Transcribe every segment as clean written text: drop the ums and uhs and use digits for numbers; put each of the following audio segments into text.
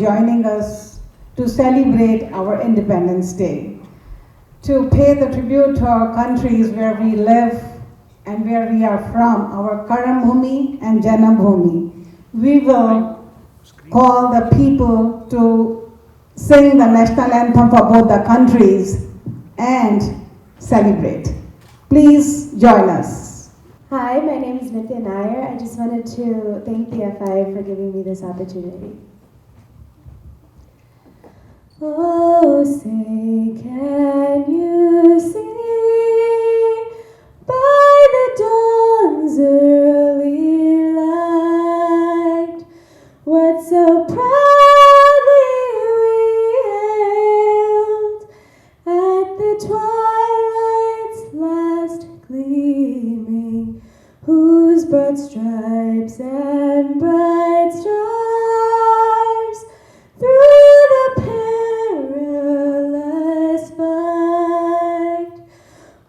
joining us to celebrate our Independence Day, to pay the tribute to our countries where we live and where we are from, our Karam Bhumi and Janam Bhumi. We will call the people to sing the national anthem for both the countries and celebrate. Please join us. Hi, my name is Nithya Nair. I just wanted to thank the FI for giving me this opportunity. Oh, say, can you see by the dawn's early light what so proudly we hailed at the twilight's last gleaming, whose broad stripes and bright stars through the perilous fight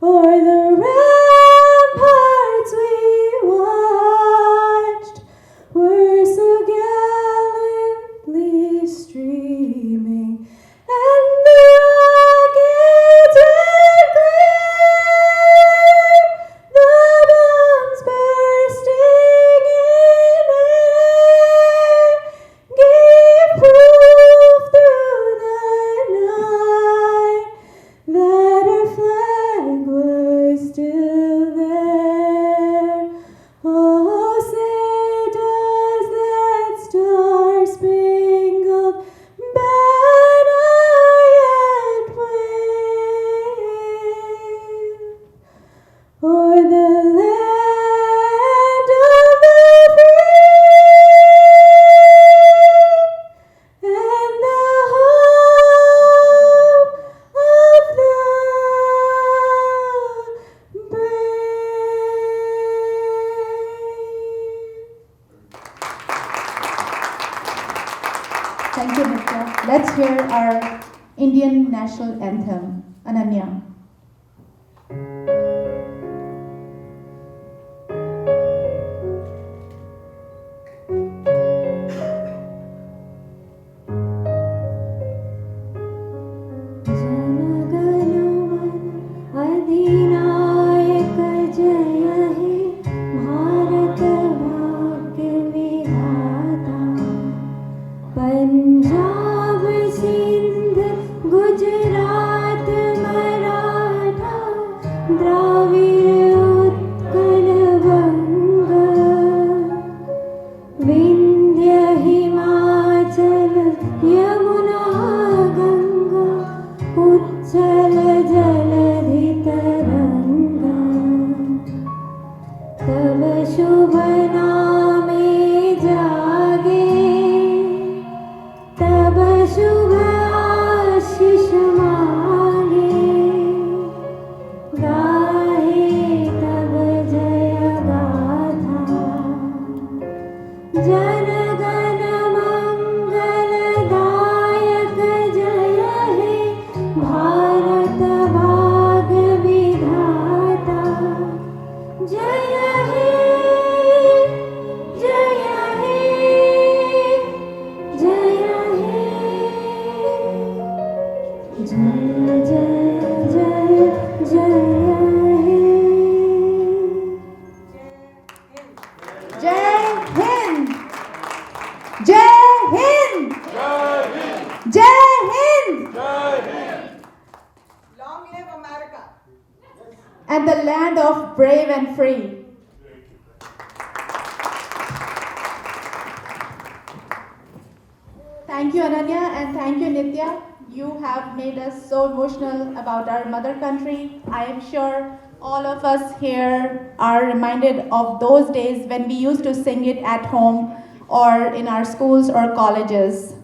o'er the ramparts we watched were so gallantly streaming, and the rockets red glare, the bombs bursting in air, gave proof through the night that our flag was still there. Oh, say does that star-spangled banner yet wave o'er the land of the free and the home of the brave? Thank you, Nitya. Let's hear our Indian national anthem, Ananya. अधिनायक जय हे भारत भाग्य विधाता, पंजाब सिंध गुजरात मराठा द्राविड़ उत्कल बंग, विंध्य हिमाचल यमुना गंगा उच्चल जलधि तरंगा, तब शुभ नामे जागे, तब शुभ आशीष मांगे, गाहे तब जय गाथा, जन गण मंगल दायक जय हे भारत भाग्य विधाता, जय हे, जय हे, जय हे, जय जय जय जय हे। Jai Hind! Jai Hind! Jai Hind! Long live America! And the land of brave and free. Thank you, Ananya, and thank you, Nitya. You have made us so emotional about our mother country. I am sure all of us here are reminded of those days when we used to sing it at home or in our schools or colleges.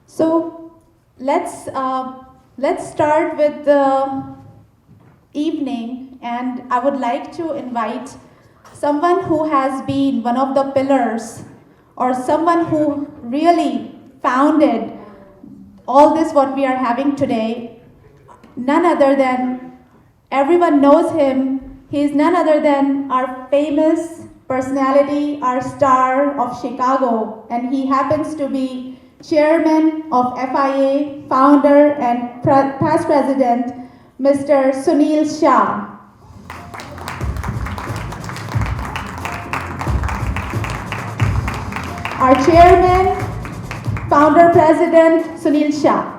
So let's start with the evening, and I would like to invite someone who has been one of the pillars or someone who really founded all this what we are having today. None other than, everyone knows him, he is none other than our famous personality, our star of Chicago, and he happens to be Chairman of FIA, Founder and Past President, Mr. Sunil Shah. Our Chairman, Founder President, Sunil Shah.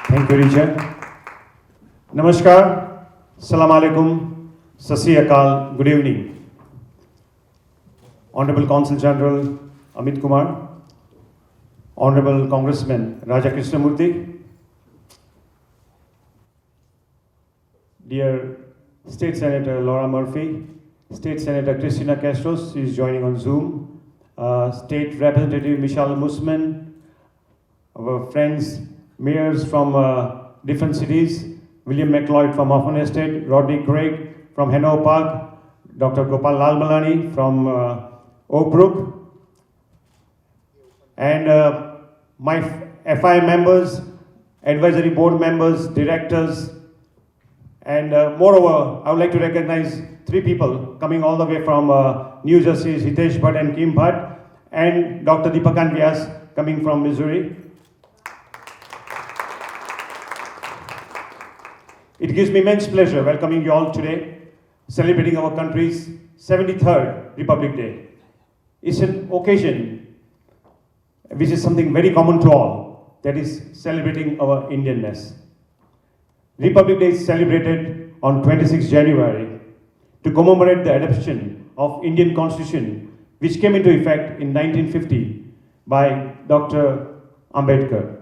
Thank you, Richard. Namaskar, Salam Alaikum, Sat Sri Akal, good evening. Honorable Consul General Amit Kumar, Honorable Congressman Raja Krishnamurthy, dear State Senator Laura Murphy, State Senator Christina Castros, she is joining on Zoom, State Representative Michelle Musman, our friends, mayors from different cities, William McLeod from Hoffman Estate, Rodney Craig from Hanover Park, Dr. Gopal Lal Malani from Oak Brook, and my FI members, advisory board members, directors, and moreover, I would like to recognize 3 people coming all the way from New Jersey, Hitesh Bhatt and Kim Bhatt, and Dr. Deepakan Vyas coming from Missouri. It gives me immense pleasure welcoming you all today, celebrating our country's 73rd Republic Day. It's an occasion which is something very common to all, that is celebrating our Indianness. Republic Day is celebrated on 26 January to commemorate the adoption of Indian Constitution, which came into effect in 1950 by Dr. Ambedkar.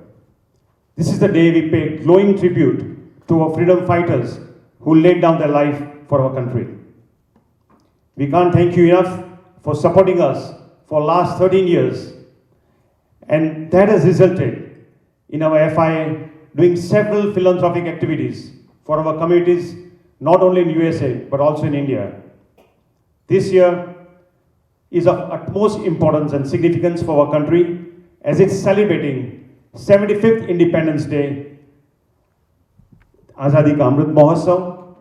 This is the day we pay glowing tribute to our freedom fighters who laid down their life for our country. We can't thank you enough for supporting us for last 13 years, and that has resulted in our FIA doing several philanthropic activities for our communities, not only in USA, but also in India. This year is of utmost importance and significance for our country as it's celebrating 75th Independence Day, Azadi Ka Amrit Mahotsav.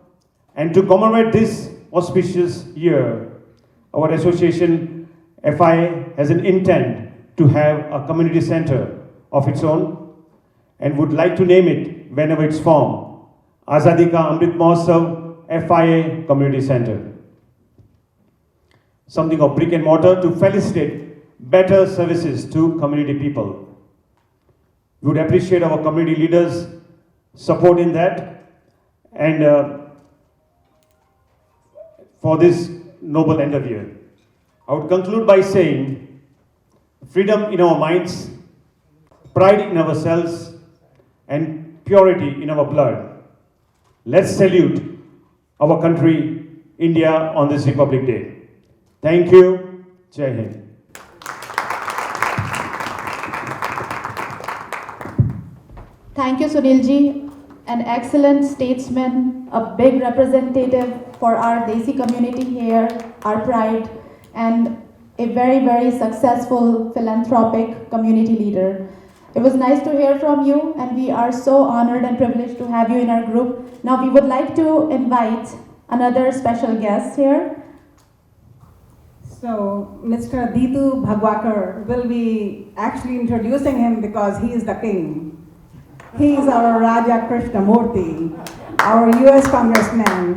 And to commemorate this auspicious year, our association FIA has an intent to have a community center of its own and would like to name it whenever it's formed, Azadi Ka Amrit Mahotsav FIA Community Center. Something of brick and mortar to facilitate better services to community people. We would appreciate our community leaders' support in that and for this noble endeavor. I would conclude by saying freedom in our minds, pride in ourselves, and purity in our blood. Let's salute our country, India, on this Republic Day. Thank you. Jai Hind. Thank you, Sunilji, an excellent statesman, a big representative for our Desi community here, our pride, and a very, very successful philanthropic community leader. It was nice to hear from you, and we are so honored and privileged to have you in our group. Now we would like to invite another special guest here. So, Mr. Ditu Bhagwakar will be actually introducing him because he is the king. He is our Raja Krishnamurthy, our US Congressman.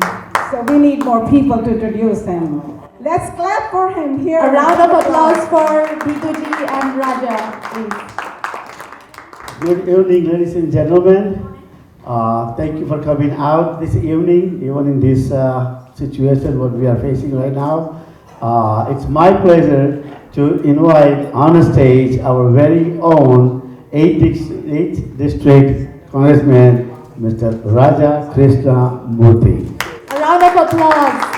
So we need more people to introduce him. Let's clap for him here. A round of applause for Dituji and Raja, please. Good evening, ladies and gentlemen. Thank you for coming out this evening, even in this situation what we are facing right now. It's my pleasure to invite on the stage our very own 8th District Congressman, Mr. Raja Krishnamurthy. A round of applause.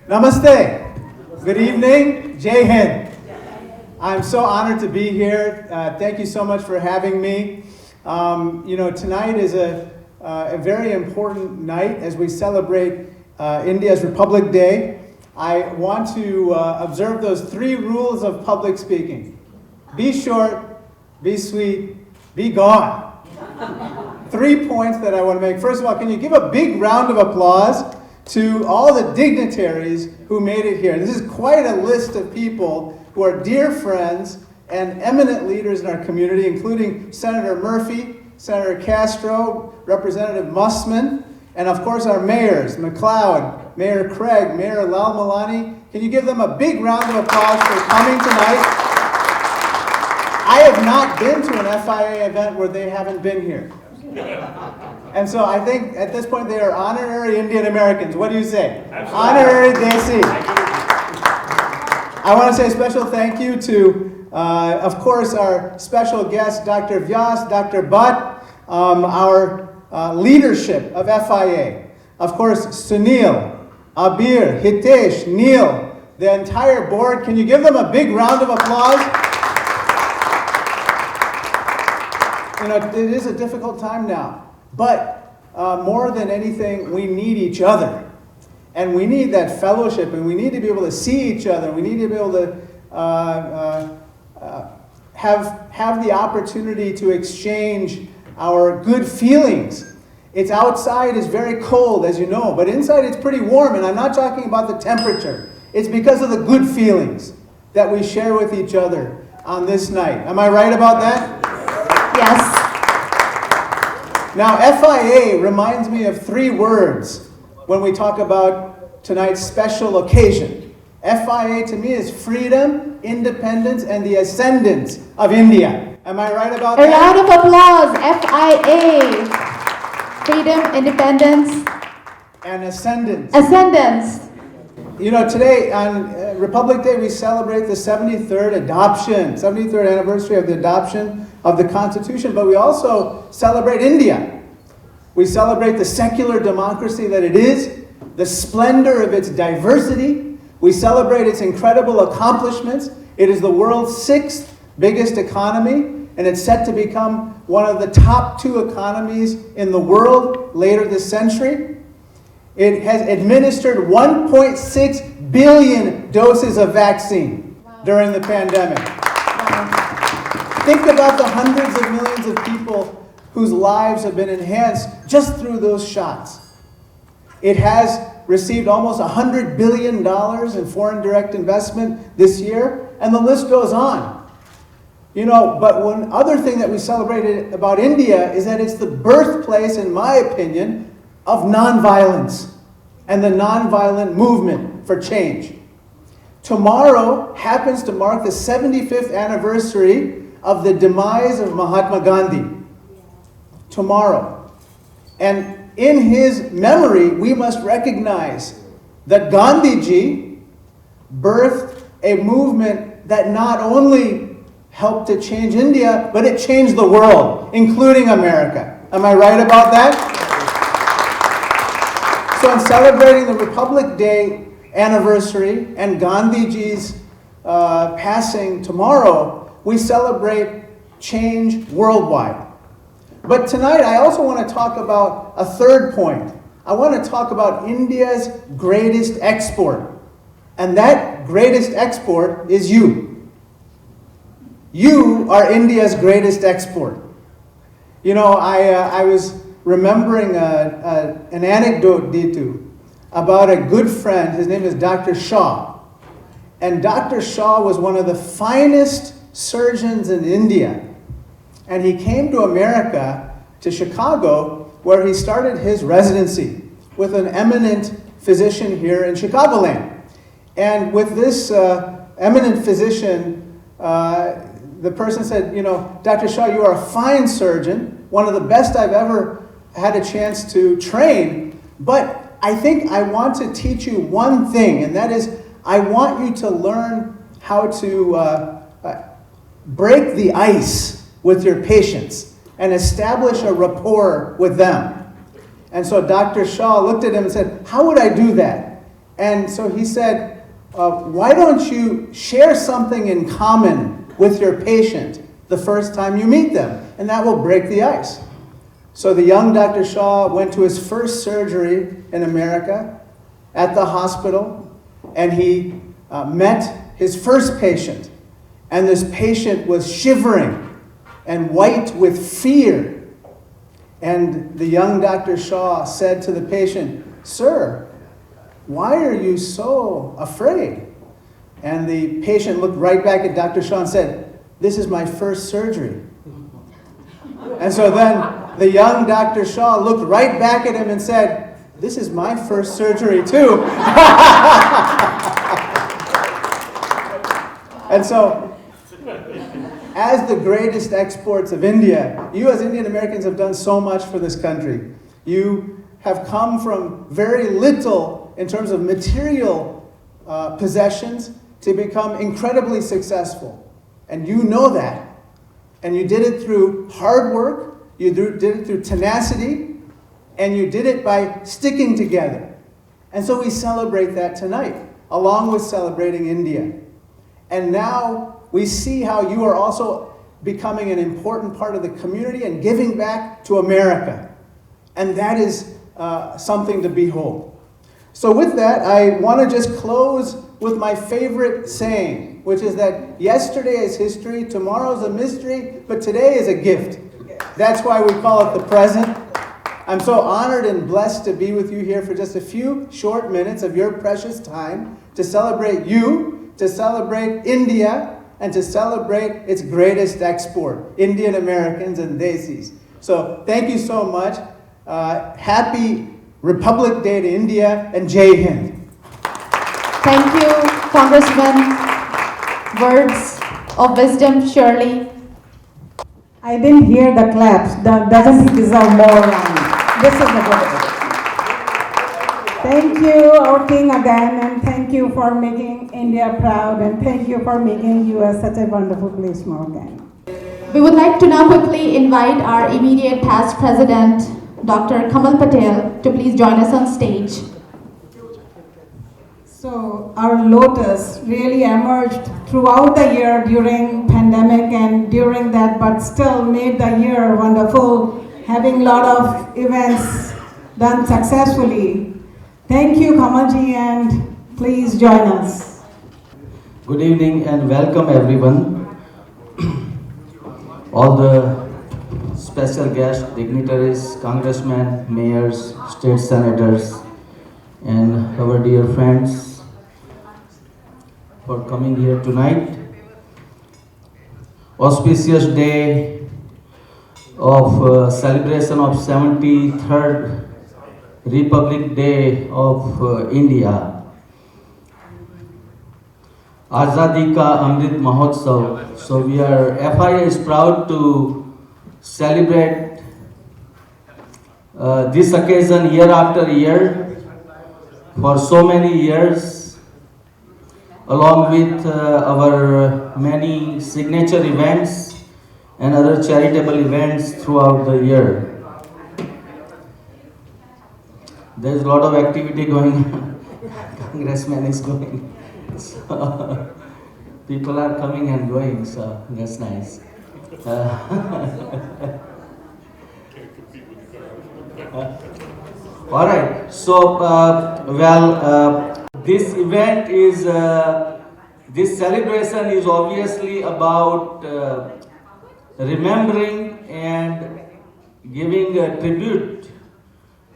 Namaste. Good evening. Jai Hind. I'm so honored to be here. Thank you so much for having me. Tonight is a very important night as we celebrate India's Republic Day. I want to observe those 3 rules of public speaking. Be short, be sweet, be gone. 3 points that I want to make. First of all, can you give a big round of applause to all the dignitaries who made it here? This is quite a list of people who are dear friends and eminent leaders in our community, including Senator Murphy, Senator Castro, Representative Mussman, and of course our mayors, McLeod, Mayor Craig, Mayor Lal Malani. Can you give them a big round of applause for coming tonight? I have not been to an FIA event where they haven't been here. And so I think at this point they are honorary Indian Americans. What do you say? Absolutely. Honorary Desi. I want to say a special thank you to, of course, our special guest, Dr. Vyas, Dr. Bhatt, our leadership of FIA. Of course, Sunil, Abir, Hitesh, Neil, the entire board. Can you give them a big round of applause? You know, it is a difficult time now, but more than anything, we need each other. And we need that fellowship, and we need to be able to see each other. We need to be able to have the opportunity to exchange our good feelings. It's outside is very cold, as you know, but inside it's pretty warm, and I'm not talking about the temperature. It's because of the good feelings that we share with each other on this night. Am I right about that? Yes. Now, FIA reminds me of 3 words when we talk about tonight's special occasion. FIA to me is freedom, independence, and the ascendance of India. Am I right about A that? round of applause, FIA. Freedom, independence, And ascendance. ascendance. You know, today on Republic Day, we celebrate the 73rd anniversary of the adoption of the Constitution, but we also celebrate India. We celebrate the secular democracy that it is, the splendor of its diversity. We celebrate its incredible accomplishments. It is the world's 6th biggest economy, and it's set to become one of the top 2 economies in the world later this century. It has administered 1.6 billion doses of vaccine during the pandemic. Think about the hundreds of millions of people whose lives have been enhanced just through those shots. It has received almost $100 billion in foreign direct investment this year, and the list goes on. You know, but one other thing that we celebrated about India is that it's the birthplace, in my opinion, of nonviolence and the nonviolent movement for change. Tomorrow happens to mark the 75th anniversary of the demise of Mahatma Gandhi. Tomorrow. And in his memory, we must recognize that Gandhiji birthed a movement that not only helped to change India, but it changed the world, including America. Am I right about that? So in celebrating the Republic Day anniversary and Gandhiji's passing tomorrow, we celebrate change worldwide. But tonight I also want to talk about a third point. I want to talk about India's greatest export. And that greatest export is you. You are India's greatest export. You know, I was remembering an anecdote, Ditu, about a good friend. His name is Dr. Shaw. And Dr. Shaw was one of the finest surgeons in India. And he came to America, to Chicago, where he started his residency with an eminent physician here in Chicagoland. And with this eminent physician, the person said, you know, Dr. Shaw, you are a fine surgeon, one of the best I've ever had a chance to train, but I think I want to teach you one thing, and that is I want you to learn how to break the ice with your patients and establish a rapport with them. And so Dr. Shaw looked at him and said, how would I do that? And so he said, why don't you share something in common with your patient the first time you meet them, and that will break the ice. So the young Dr. Shaw went to his first surgery in America at the hospital, and he met his first patient. And this patient was shivering and white with fear. And the young Dr. Shaw said to the patient, "Sir, why are you so afraid?" And the patient looked right back at Dr. Shaw and said, "This is my first surgery." And so then the young Dr. Shaw looked right back at him and said, "This is my first surgery too." And so, as the greatest exports of India, you as Indian Americans have done so much for this country. You have come from very little in terms of material possessions to become incredibly successful. And you know that. And you did it through hard work, you did it through tenacity, and you did it by sticking together. And so we celebrate that tonight, along with celebrating India. And now we see how you are also becoming an important part of the community and giving back to America. And that is something to behold. So with that, I want to just close with my favorite saying, which is that yesterday is history, tomorrow's a mystery, but today is a gift. That's why we call it the present. I'm so honored and blessed to be with you here for just a few short minutes of your precious time to celebrate you, to celebrate India, and to celebrate its greatest export, Indian Americans and Desis. So thank you so much. Happy Republic Day to India, and Jai Hind. Thank you, Congressman. Words of wisdom, surely. I didn't hear the claps. Doesn't he deserve more round? This is the good. Thank you, our King again, and thank you for making India proud, and thank you for making US such a wonderful place, Morgan. We would like to now quickly invite our immediate past president, Dr. Kamal Patel, to please join us on stage. So our lotus really emerged throughout the year during pandemic and during that, but still made the year wonderful, having a lot of events done successfully. Thank you, Kamalji, and please join us. Good evening and welcome everyone. All the special guests, dignitaries, congressmen, mayors, state senators, and our dear friends for coming here tonight. Auspicious day of celebration of 73rd Republic Day of India. Azadi Ka Amrit Mahotsav. So FIA is proud to celebrate this occasion year after year for so many years, along with our many signature events and other charitable events throughout the year. There's a lot of activity going on. Congressman is going. So, people are coming and going, so that's nice. All right. So, this event is, this celebration is obviously about remembering and giving a tribute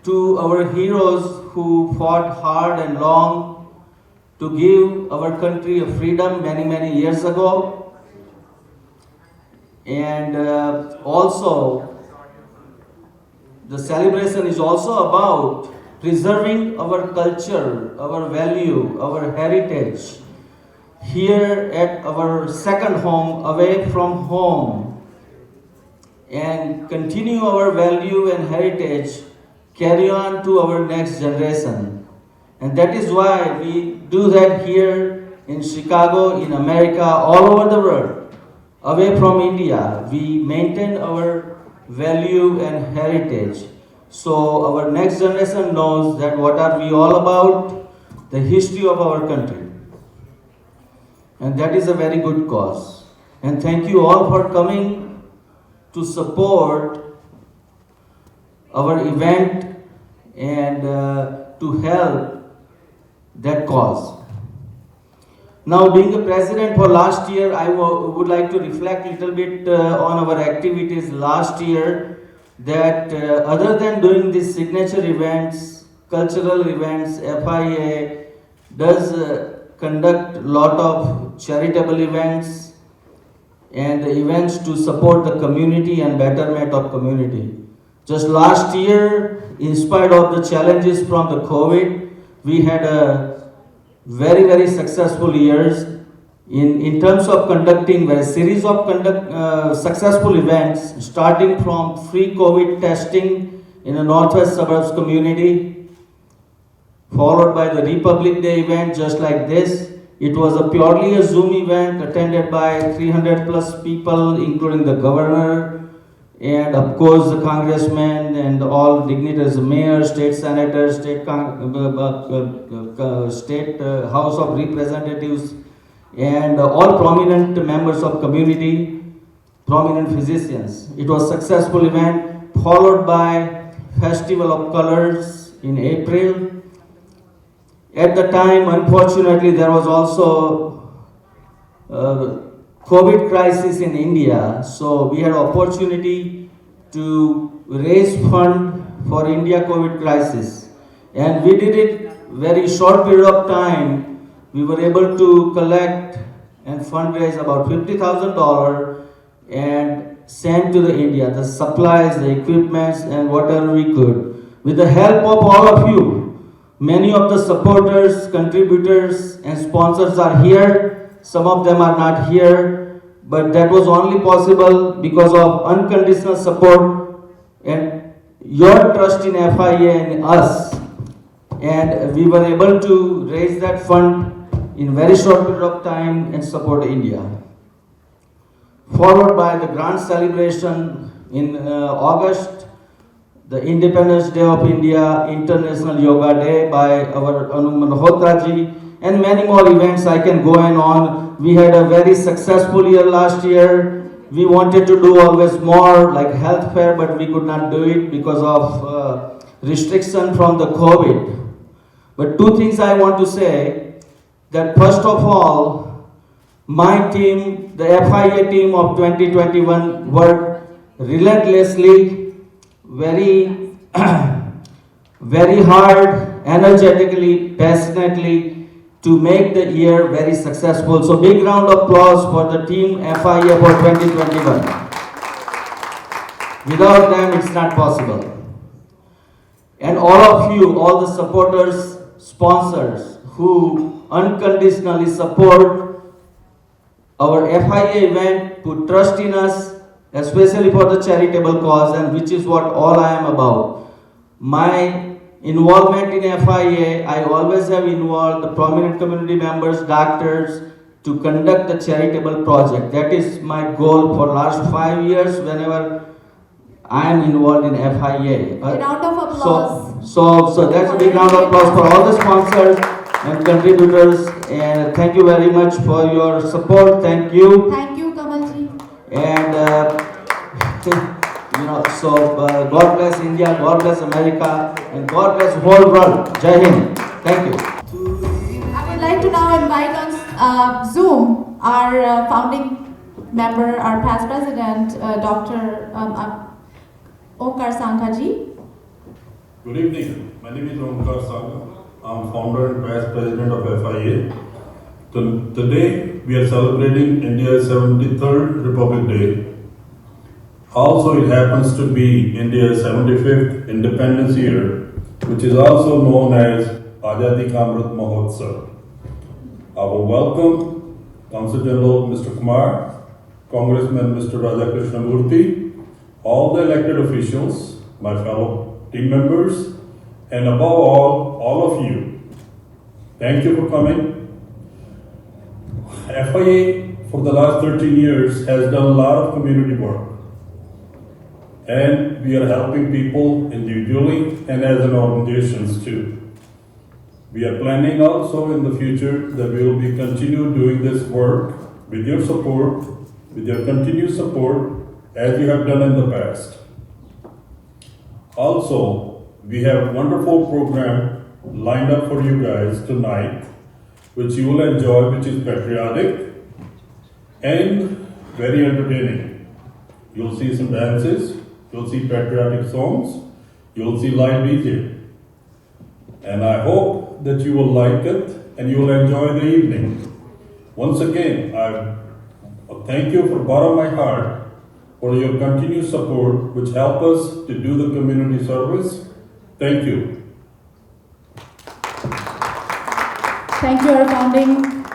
to our heroes who fought hard and long to give our country a freedom many years ago. And also, the celebration is also about preserving our culture, our value, our heritage here at our second home, away from home, and continue our value and heritage, carry on to our next generation. And that is why we do that here in Chicago, in America, all over the world. Away from India, we maintain our value and heritage. So our next generation knows that what are we all about, the history of our country. And that is a very good cause. And thank you all for coming to support our event and to help that cause. Now, being a president for last year, I would like to reflect a little bit on our activities last year that other than doing these signature events, cultural events, FIA does conduct a lot of charitable events and events to support the community and betterment of community. Just last year, in spite of the challenges from the COVID, we had a very successful years in terms of conducting a series of successful events, starting from free COVID testing in the Northwest Suburbs community, followed by the Republic Day event just like this. It was a purely a Zoom event attended by 300 plus people, including the governor and of course the congressmen and all dignitaries, mayors, state senators, state House of Representatives, and all prominent members of community, prominent physicians. It was a successful event, followed by Festival of Colors in April. At the time, unfortunately, there was also COVID crisis in India, so we had opportunity to raise fund for India COVID crisis, and we did it very short period of time. We were able to collect and fundraise about $50,000 and send to the India the supplies, the equipments, and whatever we could. With the help of all of you, many of the supporters, contributors, and sponsors are here. Some of them are not here, but that was only possible because of unconditional support and your trust in FIA and us. And we were able to raise that fund in very short period of time and support India. Followed by the grand celebration in August, the Independence Day of India, International Yoga Day by our Anu Malhotra ji, and many more events. I can go on. We had a very successful year last year. We wanted to do always more like health fair, but we could not do it because of restriction from the COVID. But two things I want to say, that first of all, my team, the FIA team of 2021 worked relentlessly, very, very hard, energetically, passionately to make the year very successful. So big round of applause for the team FIA for 2021. Without them, it's not possible. And all of you, all the supporters, sponsors who unconditionally support our FIA event, put trust in us, especially for the charitable cause, and which is what all I am about. My involvement in FIA, I always have involved the prominent community members, doctors, to conduct the charitable project. That is my goal for last 5 years whenever I am involved in FIA. A round of applause. So that's a big round of applause for all the sponsors and contributors, and thank you very much for your support. Thank you. Thank you, Kamalji. And God bless India, God bless America, and God bless whole world. Jai Hind. Thank you. I would like to now invite on Zoom our founding member, our past president, Dr. Omkar Sankhaji. Good evening. My name is Omkar Sankha. I'm founder and past president of FIA. Today we are celebrating India's 73rd Republic Day. Also, it happens to be India's 75th Independence Year, which is also known as Azadi Ka Amrit Mahotsav. I will welcome Council General Mr. Kumar, Congressman Mr. Raja Krishnamurthy, all the elected officials, my fellow team members, and above all of you. Thank you for coming. FIA for the last 13 years has done a lot of community work. And we are helping people individually and as an organization too. We are planning also in the future that we will be continue doing this work with your support, with your continued support as you have done in the past. Also, we have a wonderful program lined up for you guys tonight, which you will enjoy, which is patriotic and very entertaining. You'll see some dances, you'll see patriotic songs, you'll see live DJ. And I hope that you will like it and you will enjoy the evening. Once again, I thank you from the bottom of my heart for your continued support, which help us to do the community service. Thank you. Thank you, our founding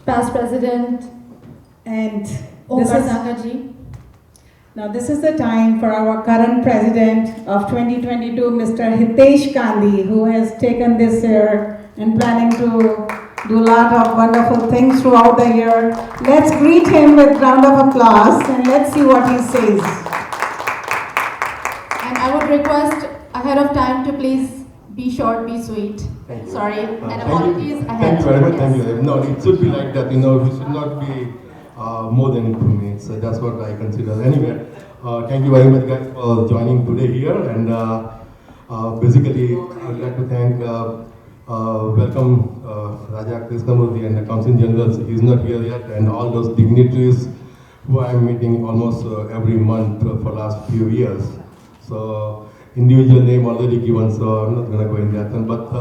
past president, And this Omkar is, Sangaji. now this is the time for our current president of 2022, Mr. Hitesh Gandhi, who has taken this year and planning to do a lot of wonderful things throughout the year. Let's greet him with round of applause and let's see what he says. And I would request ahead of time to please be short, be sweet. Thank you. Sorry, and Thank apologies you. ahead. Thank you very much. Thank you. No, it should be like that. We should not be more than 2 minutes. So that's what I consider. Anyway, thank you very much, guys, for joining today here. And basically, I'd like to thank, welcome Raja Krishnamurthy and the Council General. He's not here yet, and all those dignitaries who I'm meeting almost every month for last few years. So individual name already given, so I'm not going to go in that one. But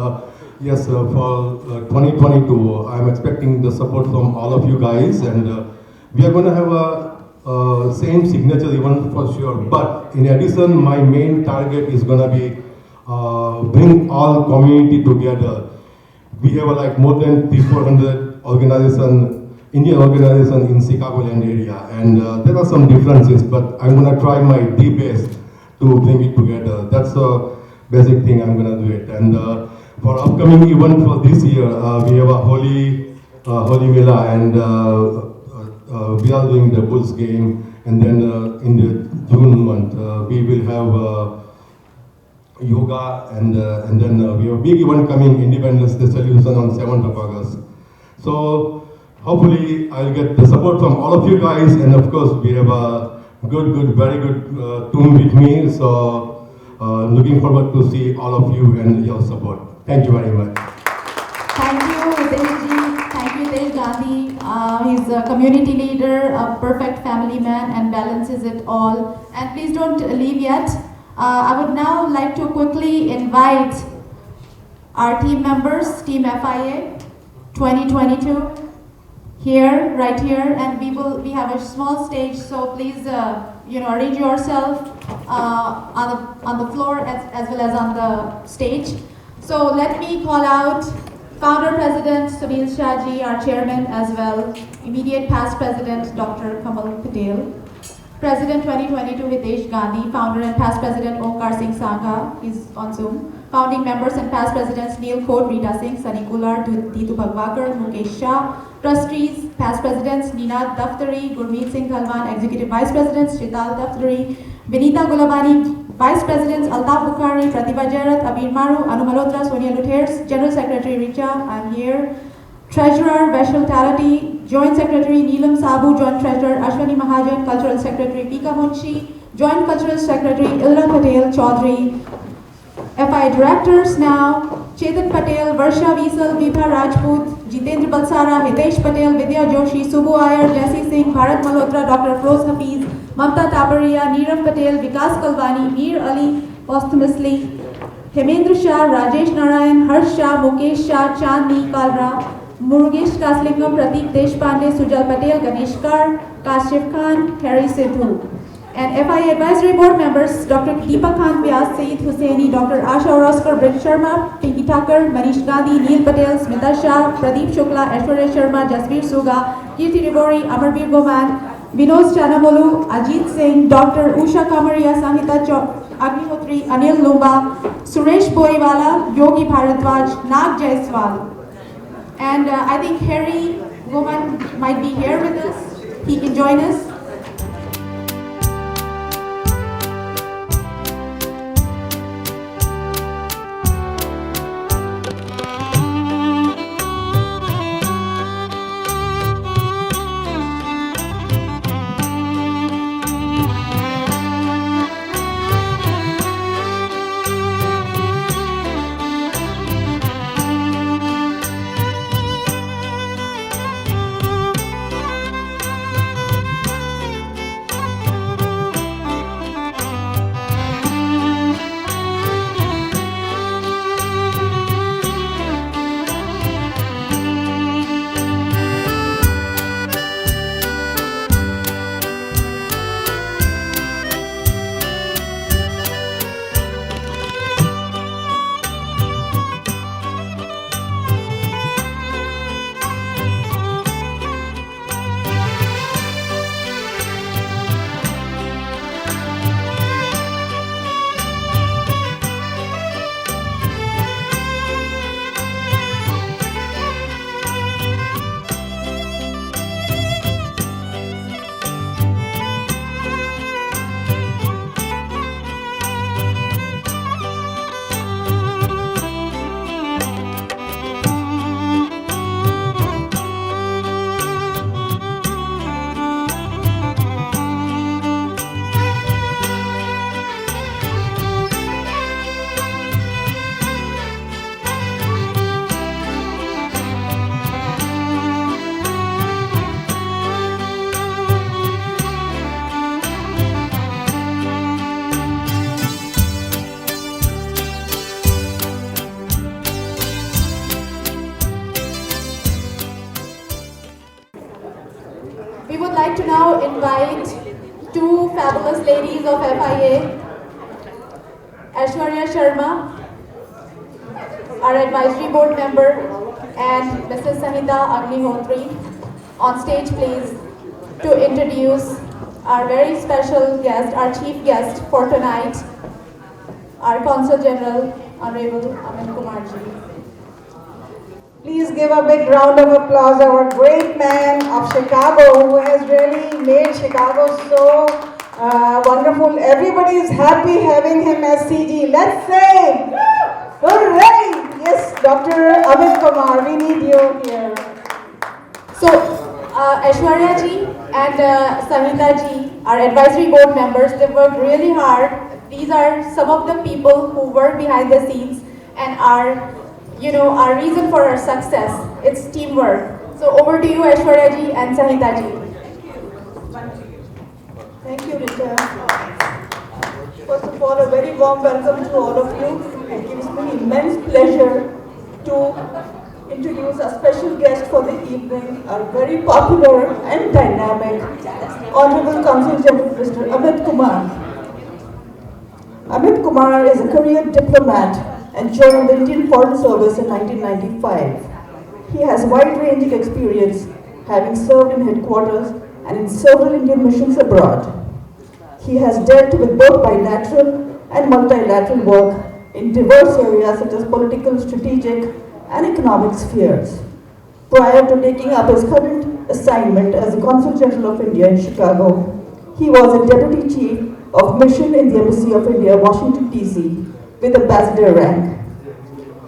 yes, for 2022, I'm expecting the support from all of you guys, and we are going to have a same signature even for sure. But in addition, my main target is going to be bring all community together. We have like more than 300-400 Indian organization in Chicagoland area, and there are some differences, but I'm going to try my best to bring it together. That's a basic thing. I'm going to do it. And for upcoming event for this year, we have a Holy Mela, and we are doing the Bulls game. And then in the June month, we will have yoga, and then we have a big event coming, Independence Day celebration on 7th of August. So hopefully I'll get the support from all of you guys, and of course we have a very good team with me. So looking forward to see all of you and your support. Thank you very much. Thank you, Hitesh ji. Thank you, Hitesh Gandhi. He's a community leader, a perfect family man, and balances it all. And please don't leave yet. I would now like to quickly invite our team members, Team FIA 2022, right here, and we have a small stage. So please, arrange yourself on the floor as well as on the stage. So let me call out Founder President Sunil Shahji, our Chairman as well, immediate past President Dr. Kamal Patel, President 2022 Hitesh Gandhi, Founder and past President Omkar Singh Sangha, he's on Zoom, founding members and past Presidents Neil Khote, Rita Singh, Sunny Kular, Ditu Bhagwakar, Mukesh Shah, Trustees, past Presidents Ninad Daftari, Gurmeet Singh Dhalwan, Executive Vice Presidents Shital Daftari, Vinita Gulabani, Vice Presidents Altaf Bukhari, Pratibha Jarat, Abir Maru, Anu Malhotra, Sonia Luthers, General Secretary Richa, I'm here, Treasurer Vaishal Talati, Joint Secretary Neelam Sabu, Joint Treasurer Ashwani Mahajan, Cultural Secretary Pika Munshi, Joint Cultural Secretary Ilra Patel Chaudhary, FI Directors now, Chetan Patel, Varsha Visal, Vibha Rajput, Jitendra Balsara, Hitesh Patel, Vidya Joshi, Subbu Iyer, Jesse Singh, Bharat Malhotra, Dr. Feroz Hafiz, Mamta Taparia, Neerav Patel, Vikas Kalwani, Mir Ali, posthumously, Hemendra Shah, Rajesh Narayan, Harsh Shah, Mukesh Shah, Chandni Kalra, Murugesh Kaslingam, Pradeep Deshpande, Sujal Patel, Ganesh Kar, Kashif Khan, Harry Sidhu. And FIA Advisory Board members, Dr. Deepak Khan Vyas, Saeed Hussaini, Dr. Asha Oroskar, Brett Sharma, Pinky Thakur, Manish Gandhi, Neil Patel, Smita Shah, Pradeep Shukla, Aishwarya Sharma, Jasbir Suga, Kirti Rivori, Amarveer Goman, Vinod Chanamolu, Ajit Singh, Dr. Usha Kamaria, Sangita Agnihotri, Anil Lumba, Suresh Boiwala, Yogi Bharadwaj, Nag Jaiswal. And I think Harry Goman might be here with us. He can join us. like to now invite two fabulous ladies of FIA, Aishwarya Sharma, our advisory board member, and Mrs. Sanhita Agnihotri, on stage please, to introduce our very special guest, our chief guest for tonight, our Consul General, Honorable Amit Kumar ji. Please give a big round of applause our great man of Chicago who has really made Chicago so wonderful. Everybody is happy having him as CG. Let's say, hooray! Yes, Dr. Amit Kumar, we need you here. So, Aishwarya ji and Sanhita ji, our advisory board members, they worked really hard. These are some of the people who work behind the scenes and are, our reason for our success. It's teamwork. So over to you, Aishwarya ji and Sanhita ji. Thank you, Rita. First of all, a very warm welcome to all of you. It gives me immense pleasure to introduce a special guest for the evening, our very popular and dynamic Honorable Consul General Mr. Amit Kumar. Amit Kumar is a career diplomat and joined the Indian Foreign Service in 1995. He has wide-ranging experience, having served in headquarters and in several Indian missions abroad. He has dealt with both bilateral and multilateral work in diverse areas such as political, strategic, and economic spheres. Prior to taking up his current assignment as the Consul General of India in Chicago, he was a Deputy Chief of Mission in the Embassy of India, Washington, D.C., with ambassador rank.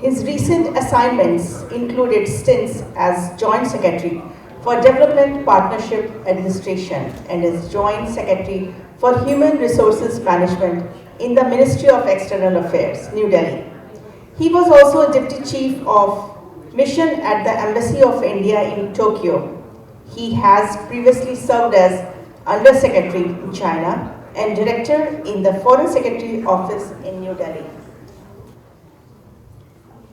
His recent assignments included stints as Joint Secretary for Development Partnership Administration and as Joint Secretary for Human Resources Management in the Ministry of External Affairs, New Delhi. He was also a Deputy Chief of Mission at the Embassy of India in Tokyo. He has previously served as Under Secretary in China and Director in the Foreign Secretary Office in New Delhi.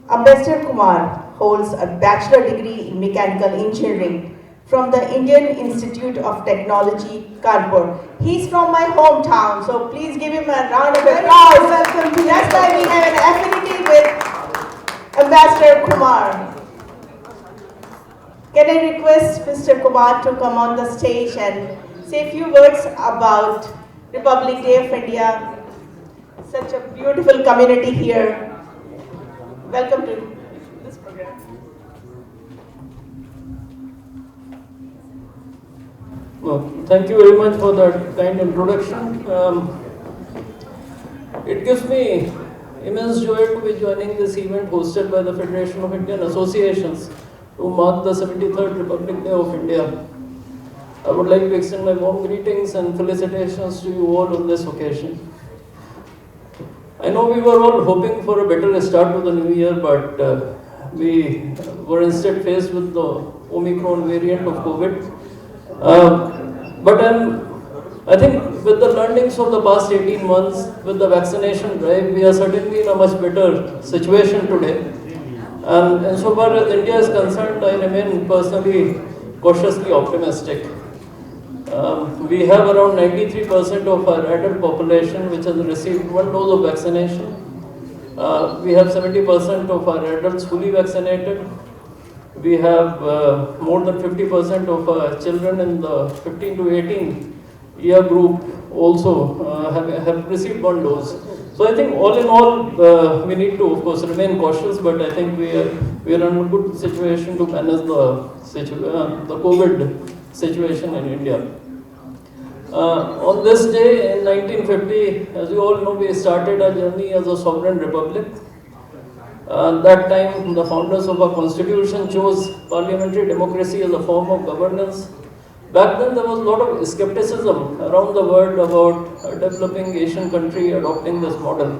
Ambassador Kumar holds a bachelor degree in mechanical engineering from the Indian Institute of Technology, Kanpur. He's from my hometown, so please give him a round of applause. That's why we have an affinity with Ambassador Kumar. Can I request Mr. Kumar to come on the stage and say a few words about Republic Day of India, such a beautiful community here. Welcome to this program. Well, thank you very much for that kind introduction. It gives me immense joy to be joining this event hosted by the Federation of Indian Associations to mark the 73rd Republic Day of India. I would like to extend my warm greetings and felicitations to you all on this occasion. I know we were all hoping for a better start to the new year, but we were instead faced with the Omicron variant of COVID. But I think with the learnings of the past 18 months, with the vaccination drive, we are certainly in a much better situation today. And insofar as India is concerned, I remain personally cautiously optimistic. We have around 93% of our adult population which has received one dose of vaccination. We have 70% of our adults fully vaccinated. We have more than 50% of our children in the 15 to 18 year group also have received one dose. So I think all in all, we need to of course remain cautious, but I think we are in a good situation to manage the COVID situation in India. On this day in 1950, as you all know, we started our journey as a sovereign republic. That time, the founders of our constitution chose parliamentary democracy as a form of governance. Back then, there was a lot of skepticism around the world about a developing Asian country adopting this model.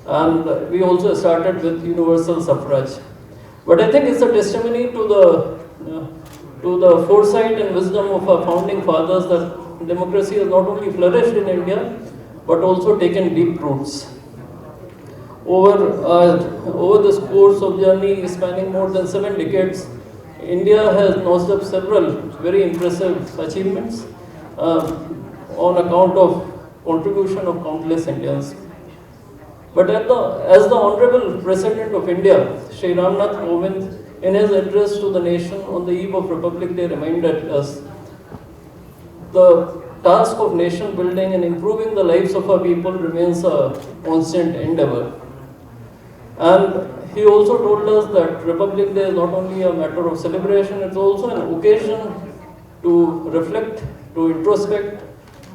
And we also started with universal suffrage. But I think it's a testimony to the foresight and wisdom of our founding fathers that democracy has not only flourished in India, but also taken deep roots. Over this course of journey spanning more than 7 decades, India has notched up several very impressive achievements on account of contribution of countless Indians. But as the Honorable President of India, Shri Ramnath Kovind, in his address to the nation on the eve of Republic Day reminded us, the task of nation building and improving the lives of our people remains a constant endeavor. And he also told us that Republic Day is not only a matter of celebration, it's also an occasion to reflect, to introspect,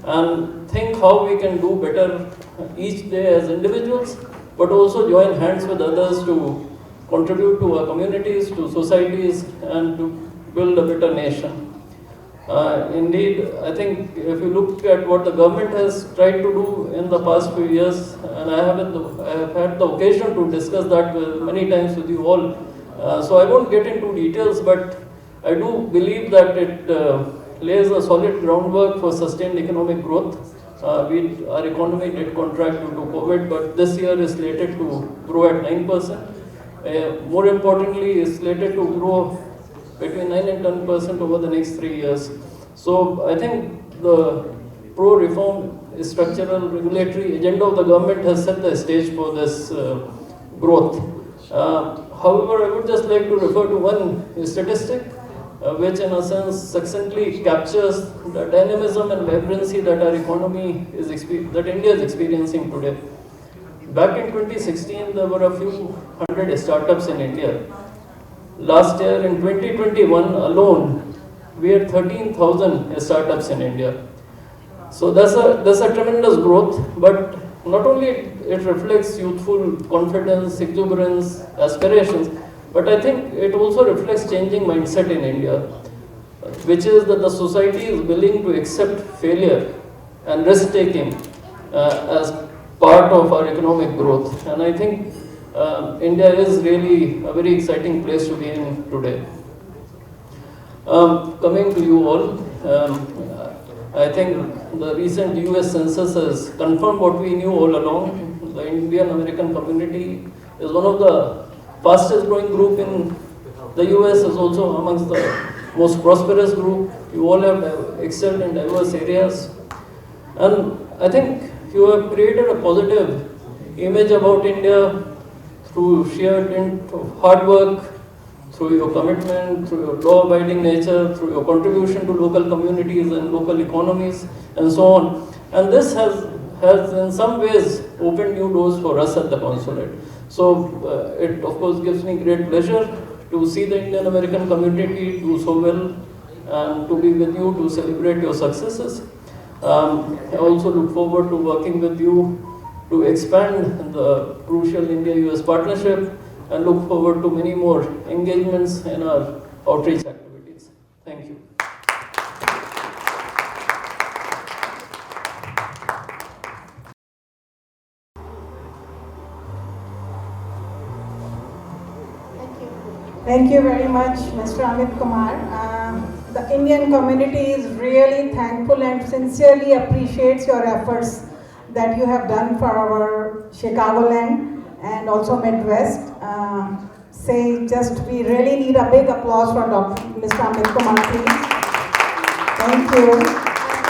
and think how we can do better each day as individuals, but also join hands with others to contribute to our communities, to societies, and to build a better nation. Indeed, I think if you look at what the government has tried to do in the past few years, and I have had the occasion to discuss that many times with you all, so I won't get into details, but I do believe that it lays a solid groundwork for sustained economic growth. Our economy did contract due to COVID, but this year is slated to grow at 9%. More importantly, is slated to grow between 9 and 10% over the next 3 years. So I think the pro-reform structural regulatory agenda of the government has set the stage for this growth. However, I would just like to refer to one statistic which in a sense succinctly captures the dynamism and vibrancy that our economy that India is experiencing today. Back in 2016, there were a few hundred startups in India. Last year, in 2021 alone, we had 13,000 startups in India. So that's a tremendous growth, but not only it reflects youthful confidence, exuberance, aspirations, but I think it also reflects changing mindset in India, which is that the society is willing to accept failure and risk-taking as part of our economic growth. And I think India is really a very exciting place to be in today. Coming to you all, I think the recent US census has confirmed what we knew all along. The Indian American community is one of the fastest growing group in the US, is also amongst the most prosperous group. You all have excelled in diverse areas. And I think you have created a positive image about India through sheer dint of hard work, through your commitment, through your law-abiding nature, through your contribution to local communities and local economies, and so on. And this has in some ways opened new doors for us at the consulate. So it of course gives me great pleasure to see the Indian American community do so well and to be with you to celebrate your successes. I also look forward to working with you to expand the crucial India-US partnership and look forward to many more engagements in our outreach activities. Thank you. Thank you very much, Mr. Amit Kumar. The Indian community is really thankful and sincerely appreciates your efforts that you have done for our Chicagoland and also Midwest. We really need a big applause for Mr. Amit Kumar, please. Thank you.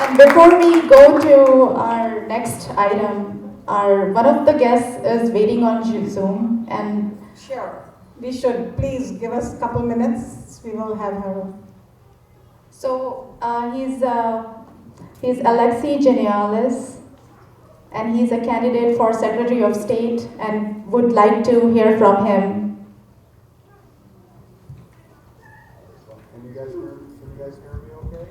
And before we go to our next item, one of the guests is waiting on Zoom, and sure. We should please give us a couple minutes. We will have her. So he's Alexei Genialis, and he's a candidate for Secretary of State, and would like to hear from him. Can you guys hear me okay?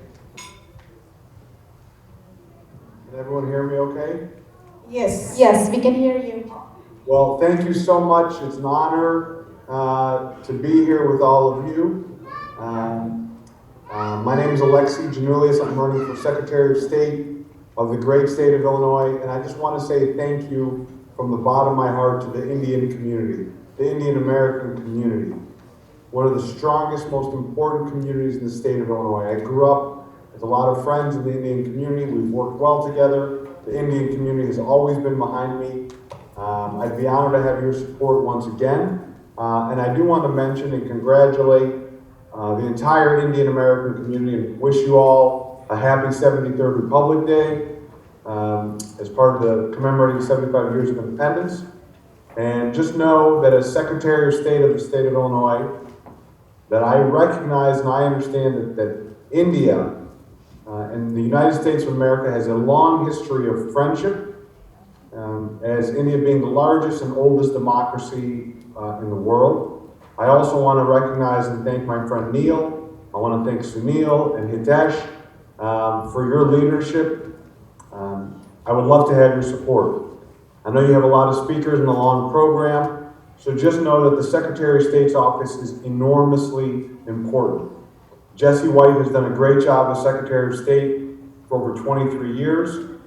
Can everyone hear me okay? Yes. Yes, we can hear you. Well, thank you so much. It's an honor to be here with all of you. My name is Alexei Giannoulias. I'm running for Secretary of State of the great state of Illinois, and I just want to say thank you from the bottom of my heart to the Indian community, the Indian American community, one of the strongest, most important communities in the state of Illinois. I grew up with a lot of friends in the Indian community. We've worked well together. The Indian community has always been behind me. I'd be honored to have your support once again. And I do want to mention and congratulate the entire Indian American community, and wish you all a happy 73rd Republic Day as part of the commemorating 75 years of independence. And just know that as Secretary of State of the state of Illinois, that I recognize and I understand that India and the United States of America has a long history of friendship, as India being the largest and oldest democracy in the world. I also want to recognize and thank my friend Neil. I want to thank Sunil and Hitesh for your leadership. I would love to have your support. I know you have a lot of speakers in a long program, so just know that the Secretary of State's office is enormously important. Jesse White has done a great job as Secretary of State for over 23 years,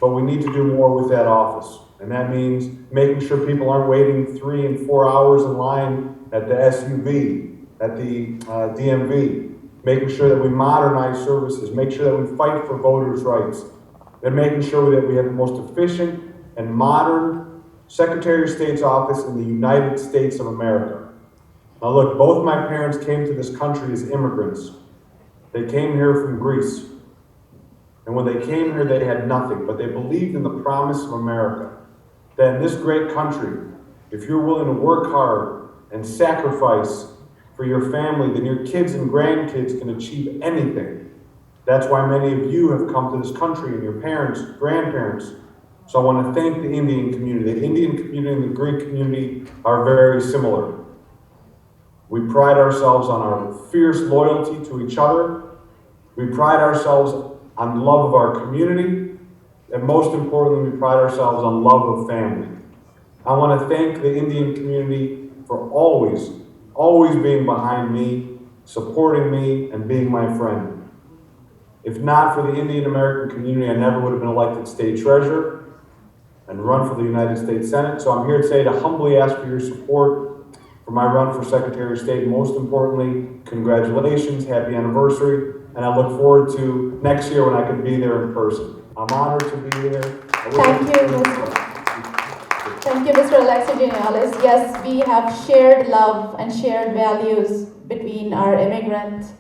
but we need to do more with that office. And that means making sure people aren't waiting 3 and 4 hours in line at the SUV, at the DMV, making sure that we modernize services, make sure that we fight for voters' rights, and making sure that we have the most efficient and modern Secretary of State's office in the United States of America. Now look, both my parents came to this country as immigrants. They came here from Greece. And when they came here, they had nothing, but they believed in the promise of America. That in this great country, if you're willing to work hard and sacrifice for your family, then your kids and grandkids can achieve anything. That's why many of you have come to this country, and your parents, grandparents. So I want to thank the Indian community. The Indian community and the Greek community are very similar. We pride ourselves on our fierce loyalty to each other. We pride ourselves on love of our community. And most importantly, we pride ourselves on love of family. I want to thank the Indian community for always being behind me, supporting me, and being my friend. If not for the Indian American community, I never would have been elected state treasurer and run for the United States Senate. So I'm here today to humbly ask for your support for my run for Secretary of State. Most importantly, congratulations, happy anniversary, and I look forward to next year when I can be there in person. I'm honored to be here. Thank you, Mr. Alexis Genialis. Yes, we have shared love and shared values between our immigrants.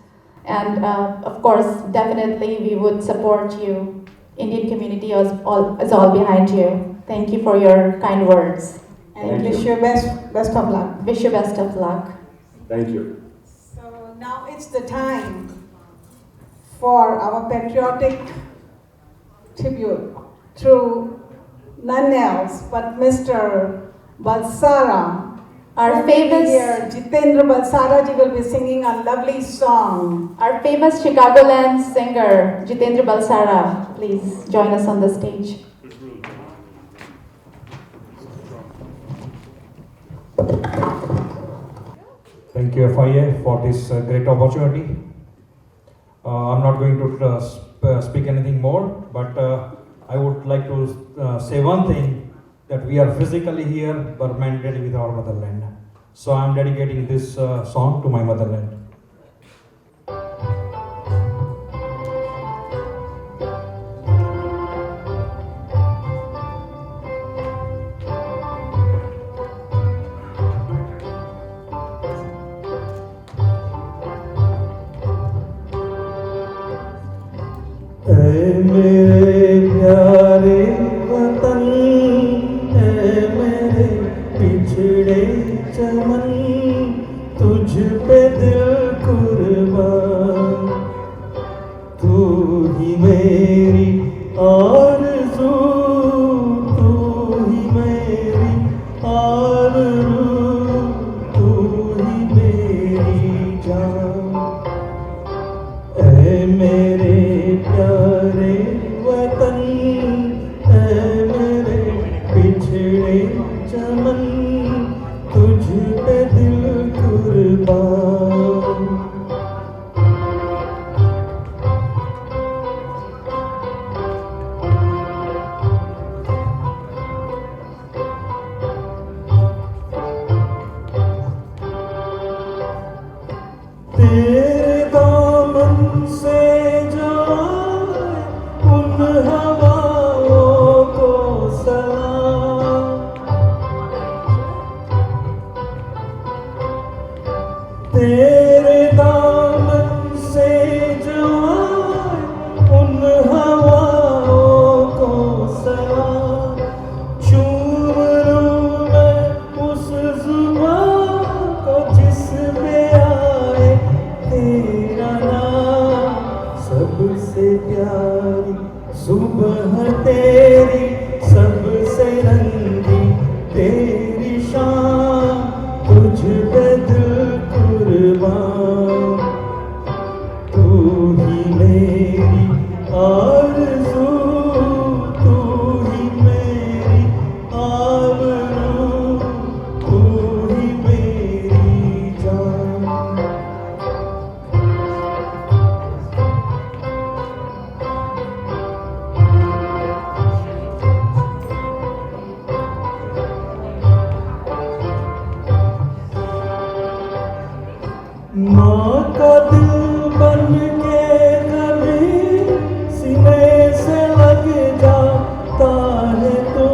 And of course, definitely we would support you. Indian community is all behind you. Thank you for your kind words. And wish you best of luck. Wish you best of luck. Thank you. So now it's the time for our patriotic tribute through none else but Mr. Balsara. Our famous Jitendra Balsara ji will be singing a lovely song. Our famous Chicagoland singer, Jitendra Balsara, please join us on the stage. Thank you, FIA, for this great opportunity. I'm not going to speak anything more, but I would like to say one thing, that we are physically here, but mentally with our motherland. So I'm dedicating this song to my motherland. तेरे दामन राह तेरी सबसे रंगी, तेरी शान तुझ पे दिल कुर्बान। तू ही मेरी आरज़ू, तू ही मेरी आबरू, तू ही मेरी जान। माँ का दिल बन के कभी सीने से लग जाता है तू।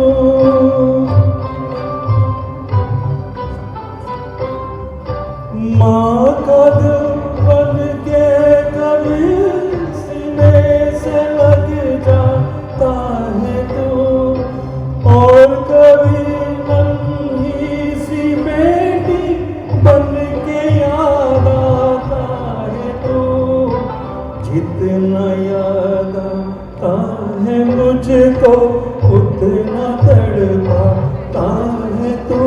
माँ का दिल बन के कभी सीने से लग जाता है तू, और कभी नन्ही सी बेटी बन के याद आता है तू। जितना याद आता है मुझको उतना तड़पाता है तू।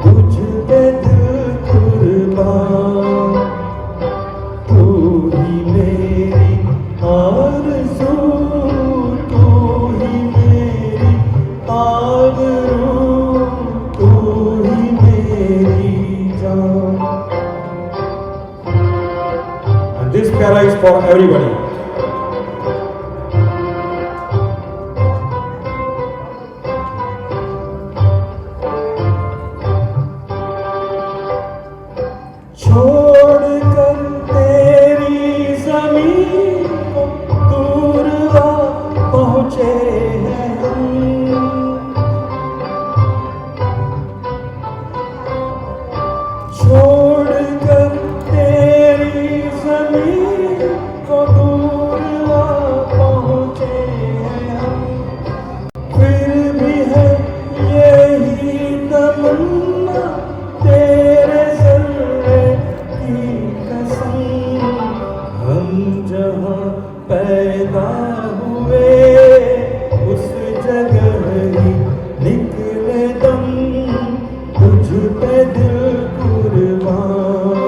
तुझ पे दिल कुर्बान, तू ही मेरी आरज़ू, तू ही मेरी आबरू, तू ही मेरी जान। And this para is for everybody. छोड़ कर तेरी ज़मीन को दूर आ पहुँचे हैं हम। छोड़ कर तेरी ज़मीन को दूर आ पहुँचे हैं हम। फिर भी है यही तमन्ना तेरे ज़र्रे की कसम। हम जहाँ पैदा हुए उस जगह ही निकले दम। तुझ पे दिल कुर्बान,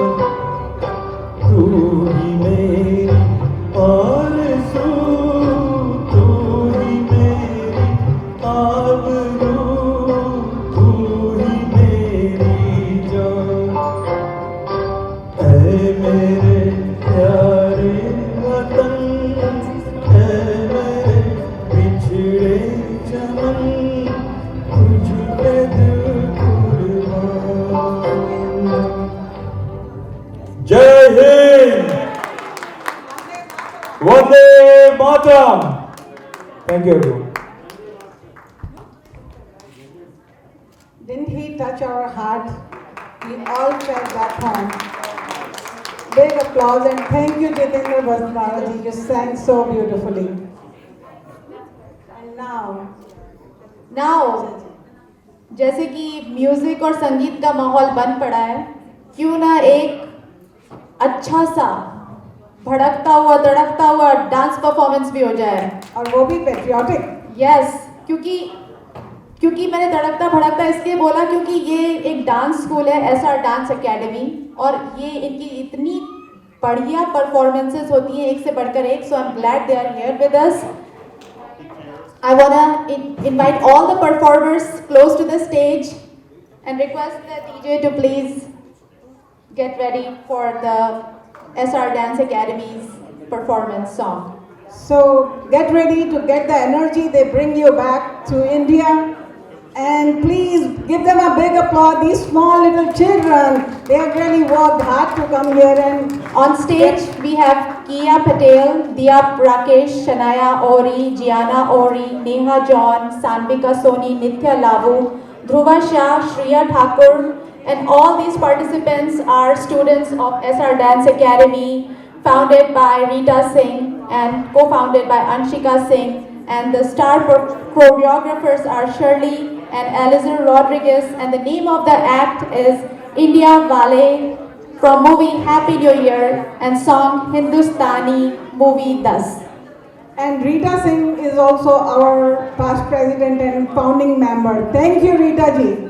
तू ही मेरी आरज़ू, तू ही मेरी आबरू, तू ही मेरी जान। ऐ मेरे प्यारे वतन, ऐ मेरे बिछड़े चमन, तुझ पे दिल कुर्बान। जय Hind, Vande Mataram. Thank you everyone. Didn't he touch our heart? We all felt that home. Big applause and thank you, Jitendra Basmaraji. You sang so beautifully. And Now, जैसे कि म्यूजिक और संगीत का माहौल बन पड़ा है, क्यों ना एक अच्छा सा भड़कता हुआ तड़कता हुआ डांस परफॉर्मेंस भी हो जाए, और वो भी पेट्रियाटिक। यस, क्योंकि मैंने तड़कता भड़कता इसलिए बोला क्योंकि ये एक डांस स्कूल है, एसआर डांस एकेडमी, और ये इनकी इतनी बढ़िया परफॉर्मेंसेस होती हैं एक से बढ़कर एक. So I am glad they are here with us. I wanna invite all the performers close to the stage and request the DJ to please get ready for the SR Dance Academy's performance song. So get ready to get the energy they bring you back to India, and please give them a big applause. These small little children, they have really worked hard to come here. And on stage we have Kiya Patel, Diya Rakesh, Shanaya Ori, Gianna Ori, Neha John, Sanvika Soni, Nithya Lavu, Dhruva Shah, Shriya Thakur, and all these participants are students of SR Dance Academy, founded by Rita Singh and co-founded by Anshika Singh, and the star choreographers are Shirley and Elizur Rodriguez, and the name of the act is India Wale from movie Happy New Year and song Hindustani movie Das. And Rita Singh is also our past president and founding member. Thank you, Rita ji.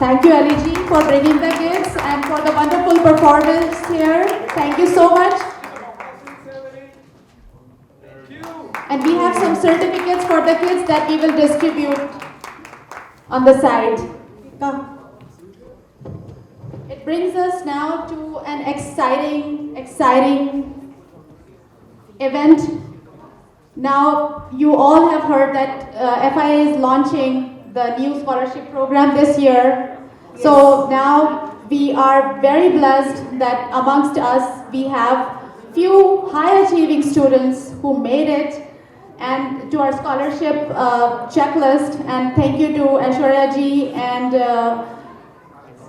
Thank you, Ali ji, for bringing the gifts and for the wonderful performance here. Thank you so much. And we have some certificates for the kids that we will distribute on the side. It brings us now to an exciting event. Now, you all have heard that FIA is launching the new scholarship program this year. Yes. So now we are very blessed that amongst us we have few high achieving students who made it and to our scholarship checklist. And thank you to Aishwarya ji and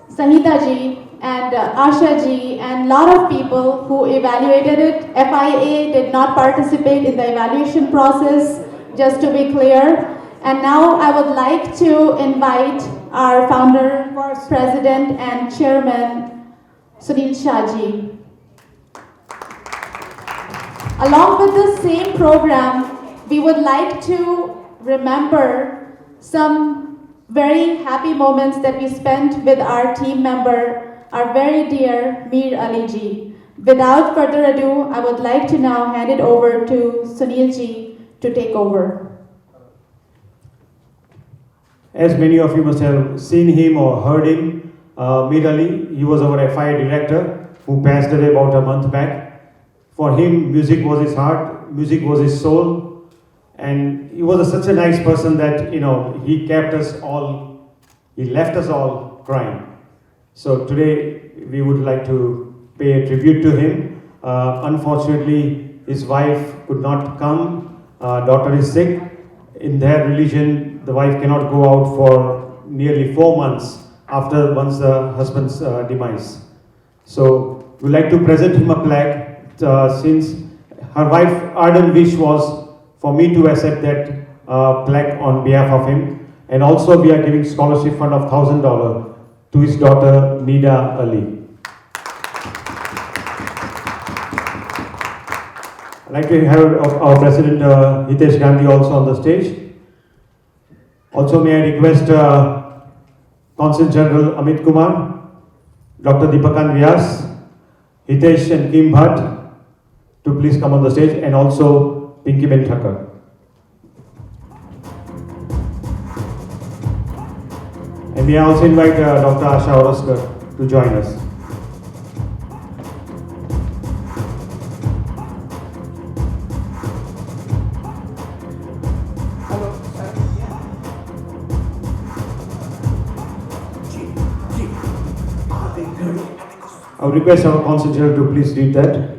Sahita ji and Asha ji and lot of people who evaluated it. FIA did not participate in the evaluation process, just to be clear. And now I would like to invite our founder, president and chairman, Sunil Shah ji. Along with the same program, we would like to remember some very happy moments that we spent with our team member, our very dear Mir Ali ji. Without further ado, I would like to now hand it over to Sunil ji to take over. As many of you must have seen him or heard him, Mir Ali, he was our FIA director who passed away about a month back. For him, music was his heart, music was his soul, and he was such a nice person that, he kept us all, he left us all crying. So today, we would like to pay a tribute to him. Unfortunately, his wife could not come, daughter is sick. In their religion, the wife cannot go out for nearly 4 months after once the husband's demise. So we'd like to present him a plaque since her wife's ardent wish was for me to accept that plaque on behalf of him. And also we are giving scholarship fund of $1,000 to his daughter Nida Ali. I'd like to have our President Hitesh Gandhi also on the stage. Also may I request Consul General Amit Kumar, Dr. Deepakan Vyas, Hitesh and Kim Bhatt to please come on the stage, and also Pinky Ben Thakkar. And may I also invite Dr. Asha Oraskar to join us. I would request our Consul General to please read that.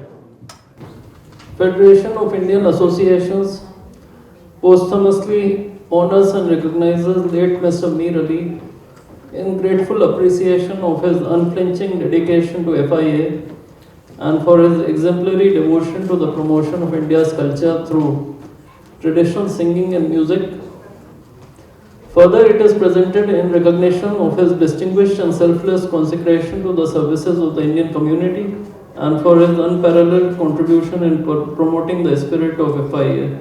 Federation of Indian Associations posthumously honors and recognizes late Mr. Mir Ali in grateful appreciation of his unflinching dedication to FIA and for his exemplary devotion to the promotion of India's culture through traditional singing and music. Further, it is presented in recognition of his distinguished and selfless consecration to the services of the Indian community and for his unparalleled contribution in promoting the spirit of FIA.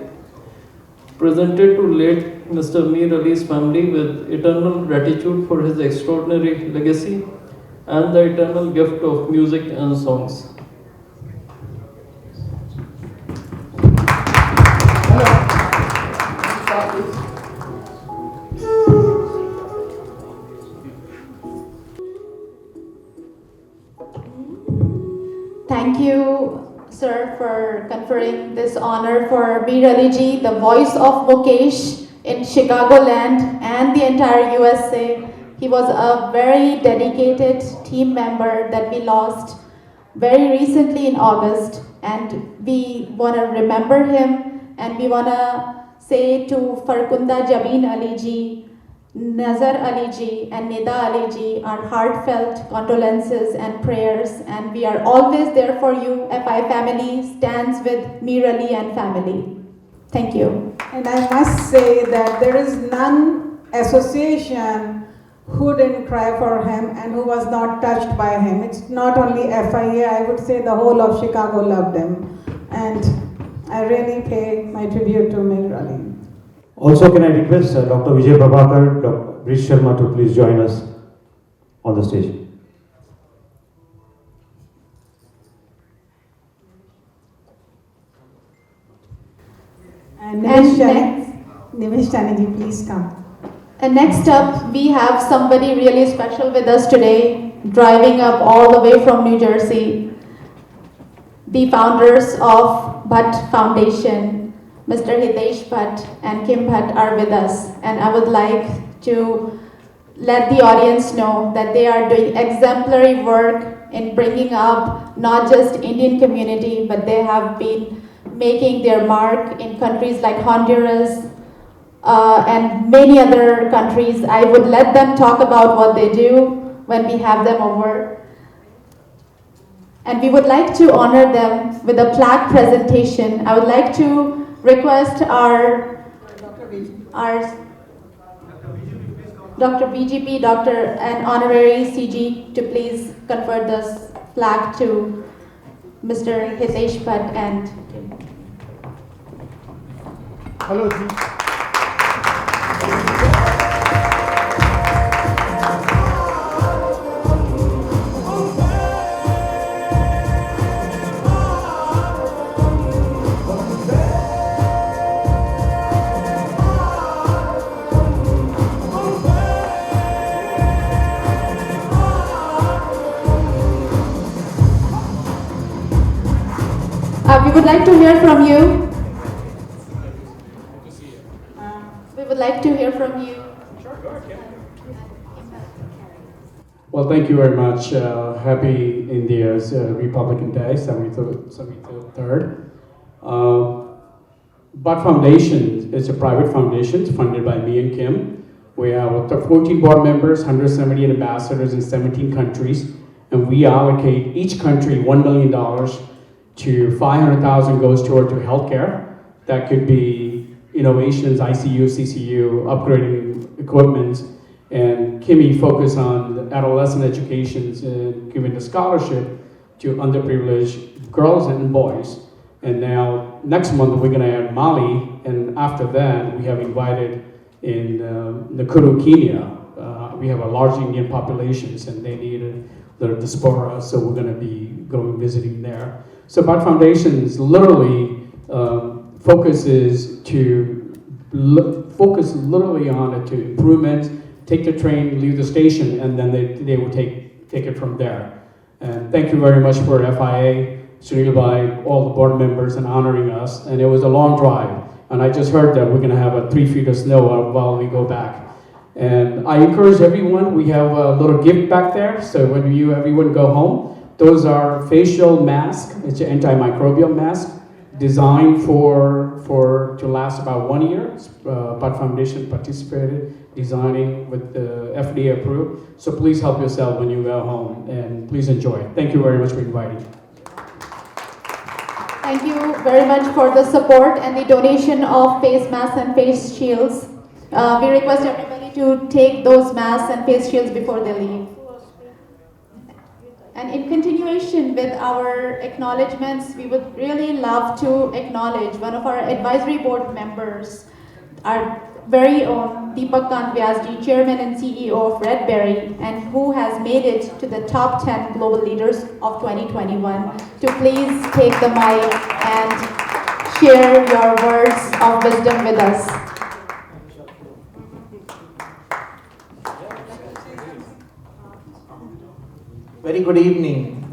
Presented to late Mr. Mir Ali's family with eternal gratitude for his extraordinary legacy and the eternal gift of music and songs. Thank you, sir, for conferring this honor for Mir Ali ji, the voice of Mukesh in Chicagoland and the entire USA. He was a very dedicated team member that we lost very recently in August, and we want to remember him, and we want to say to Farkunda Jabin Ali ji, Nazar Ali ji and Nida Ali ji our heartfelt condolences and prayers, and we are always there for you. FI family stands with Mir Ali and family. Thank you. And I must say that there is none association who didn't cry for him and who was not touched by him. It's not only FIA, I would say the whole of Chicago loved him. And I really pay my tribute to Mir Ali. Also, can I request Dr. Vijay Prabhakar, Dr. Brish Sharma to please join us on the stage. And Nimesh Chaniji, please come. And next up, we have somebody really special with us today, driving up all the way from New Jersey. The founders of Bhatt Foundation, Mr. Hitesh Bhatt and Kim Bhatt are with us, and I would like to let the audience know that they are doing exemplary work in bringing up not just Indian community, but they have been making their mark in countries like Honduras and many other countries. I would let them talk about what they do when we have them over. And we would like to honor them with a plaque presentation. I would like to request our Dr. BGP, Dr. and Honorary CG to please confer this plaque to Mr. Hitesh Bhatt and Kim. Hello, Ji. We would like to hear from you. We would like to hear from you. Well, thank you very much. Happy India's Republican Day, 73rd. Bud Foundation is a private foundation funded by me and Kim. We have 14 board members, 178 ambassadors in 17 countries, and we allocate each country $1 million to 500,000 goes toward to healthcare. That could be innovations, ICU, CCU, upgrading equipment, and Kimmy focus on adolescent educations and giving the scholarship to underprivileged girls and boys. And now next month we're gonna add Mali, and after that we have invited in Nakuru, Kenya. We have a large Indian populations and they need the diaspora, so we're gonna be going visiting there. So Bud Foundation is literally focuses to focus literally on it to improvements, take the train, leave the station, and then they will take it from there. And thank you very much for FIA, Sunil Bhai, all the board members, and honoring us. And it was a long drive. And I just heard that we're going to have a 3 feet of snow while we go back. And I encourage everyone, we have a little gift back there. So when everyone go home, those are facial masks. It's an antimicrobial mask designed to last about 1 year. Bud Foundation participated designing with the FDA approved. So please help yourself when you go home and please enjoy. Thank you very much for inviting me. Thank you very much for the support and the donation of face masks and face shields. We request everybody to take those masks and face shields before they leave. And in continuation with our acknowledgements, we would really love to acknowledge one of our advisory board members, our very own Deepak Kant Vyasji, Chairman and CEO of Redberry, and who has made it to the top 10 global leaders of 2021, to please take the mic and share your words of wisdom with us. Very good evening,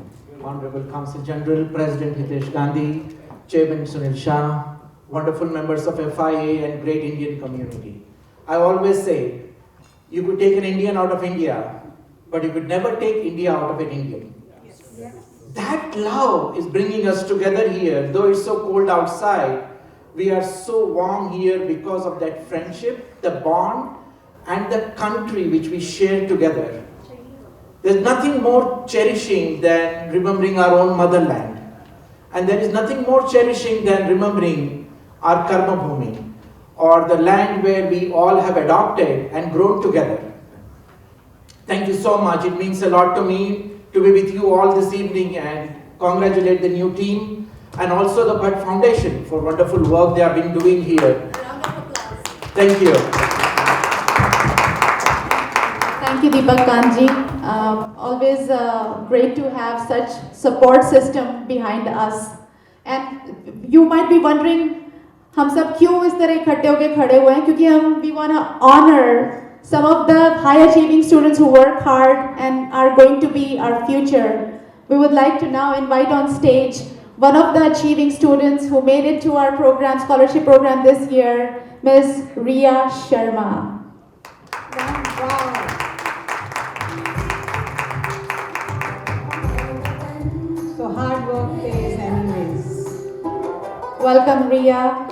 Honorable Council General, President Hitesh Gandhi, Chairman Sunil Shah, wonderful members of FIA and great Indian community. I always say, you could take an Indian out of India, but you could never take India out of an Indian. That love is bringing us together here. Though it's so cold outside, we are so warm here because of that friendship, the bond, and the country which we share together. There's nothing more cherishing than remembering our own motherland. And there is nothing more cherishing than remembering our karma bhumi, or the land where we all have adopted and grown together. Thank you so much. It means a lot to me to be with you all this evening and congratulate the new team and also the Bud Foundation for wonderful work they have been doing here. Thank you. Thank you, Deepak Kanji. Always great to have such support system behind us. And you might be wondering, हम सब क्यों इस तरह इकट्ठे होकर खड़े हुए हैं? क्योंकि we want to honor some of the high achieving students who work hard and are going to be our future. We would like to now invite on stage one of the achieving students who made it to our program, scholarship program this year, Ms. Riya Sharma. So hard work pays anyways. Welcome, Riya.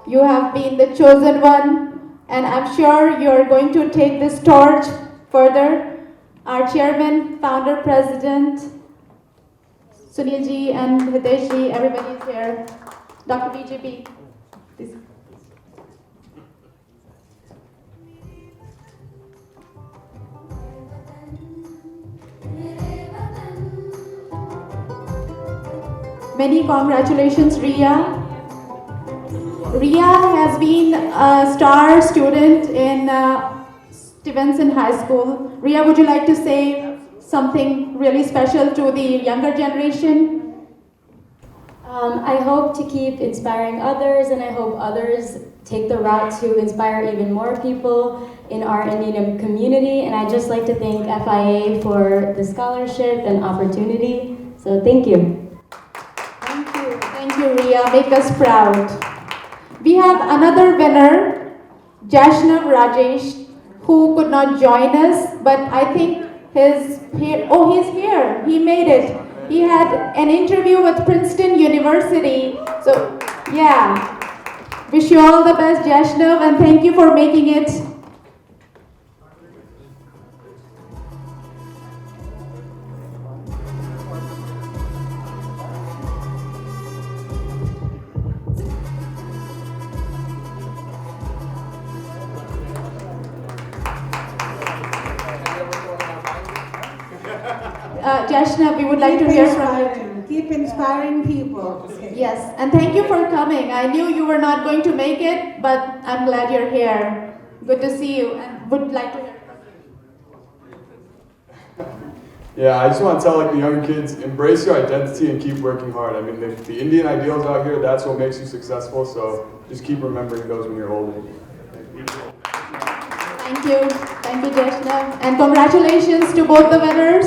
You have been the chosen one, and I'm sure you're going to take this torch further. Our chairman, founder, president, Sunil ji and Hitesh ji, everybody is here. Dr. BJP, please. Many congratulations, Riya. Riya has been a star student in Stevenson High School. Riya, would you like to say something really special to the younger generation? I hope to keep inspiring others, and I hope others take the route to inspire even more people in our Indian community. And I'd just like to thank FIA for the scholarship and opportunity. So thank you. Thank you, Riya. Make us proud. We have another winner, Jashnav Rajesh, who could not join us, but I think he's here. He made it. He had an interview with Princeton University. So, yeah. Wish you all the best, Jashnav, and thank you for making it. Jashnav, we would like to hear from you. Keep inspiring people. Yes, and thank you for coming. I knew you were not going to make it, but I'm glad you're here. Good to see you, and would like to hear from you. Yeah, I just want to tell the younger kids, embrace your identity and keep working hard. I mean, the Indian ideals out here, that's what makes you successful, so just keep remembering those when you're older. Thank you, Jashnav, and congratulations to both the winners.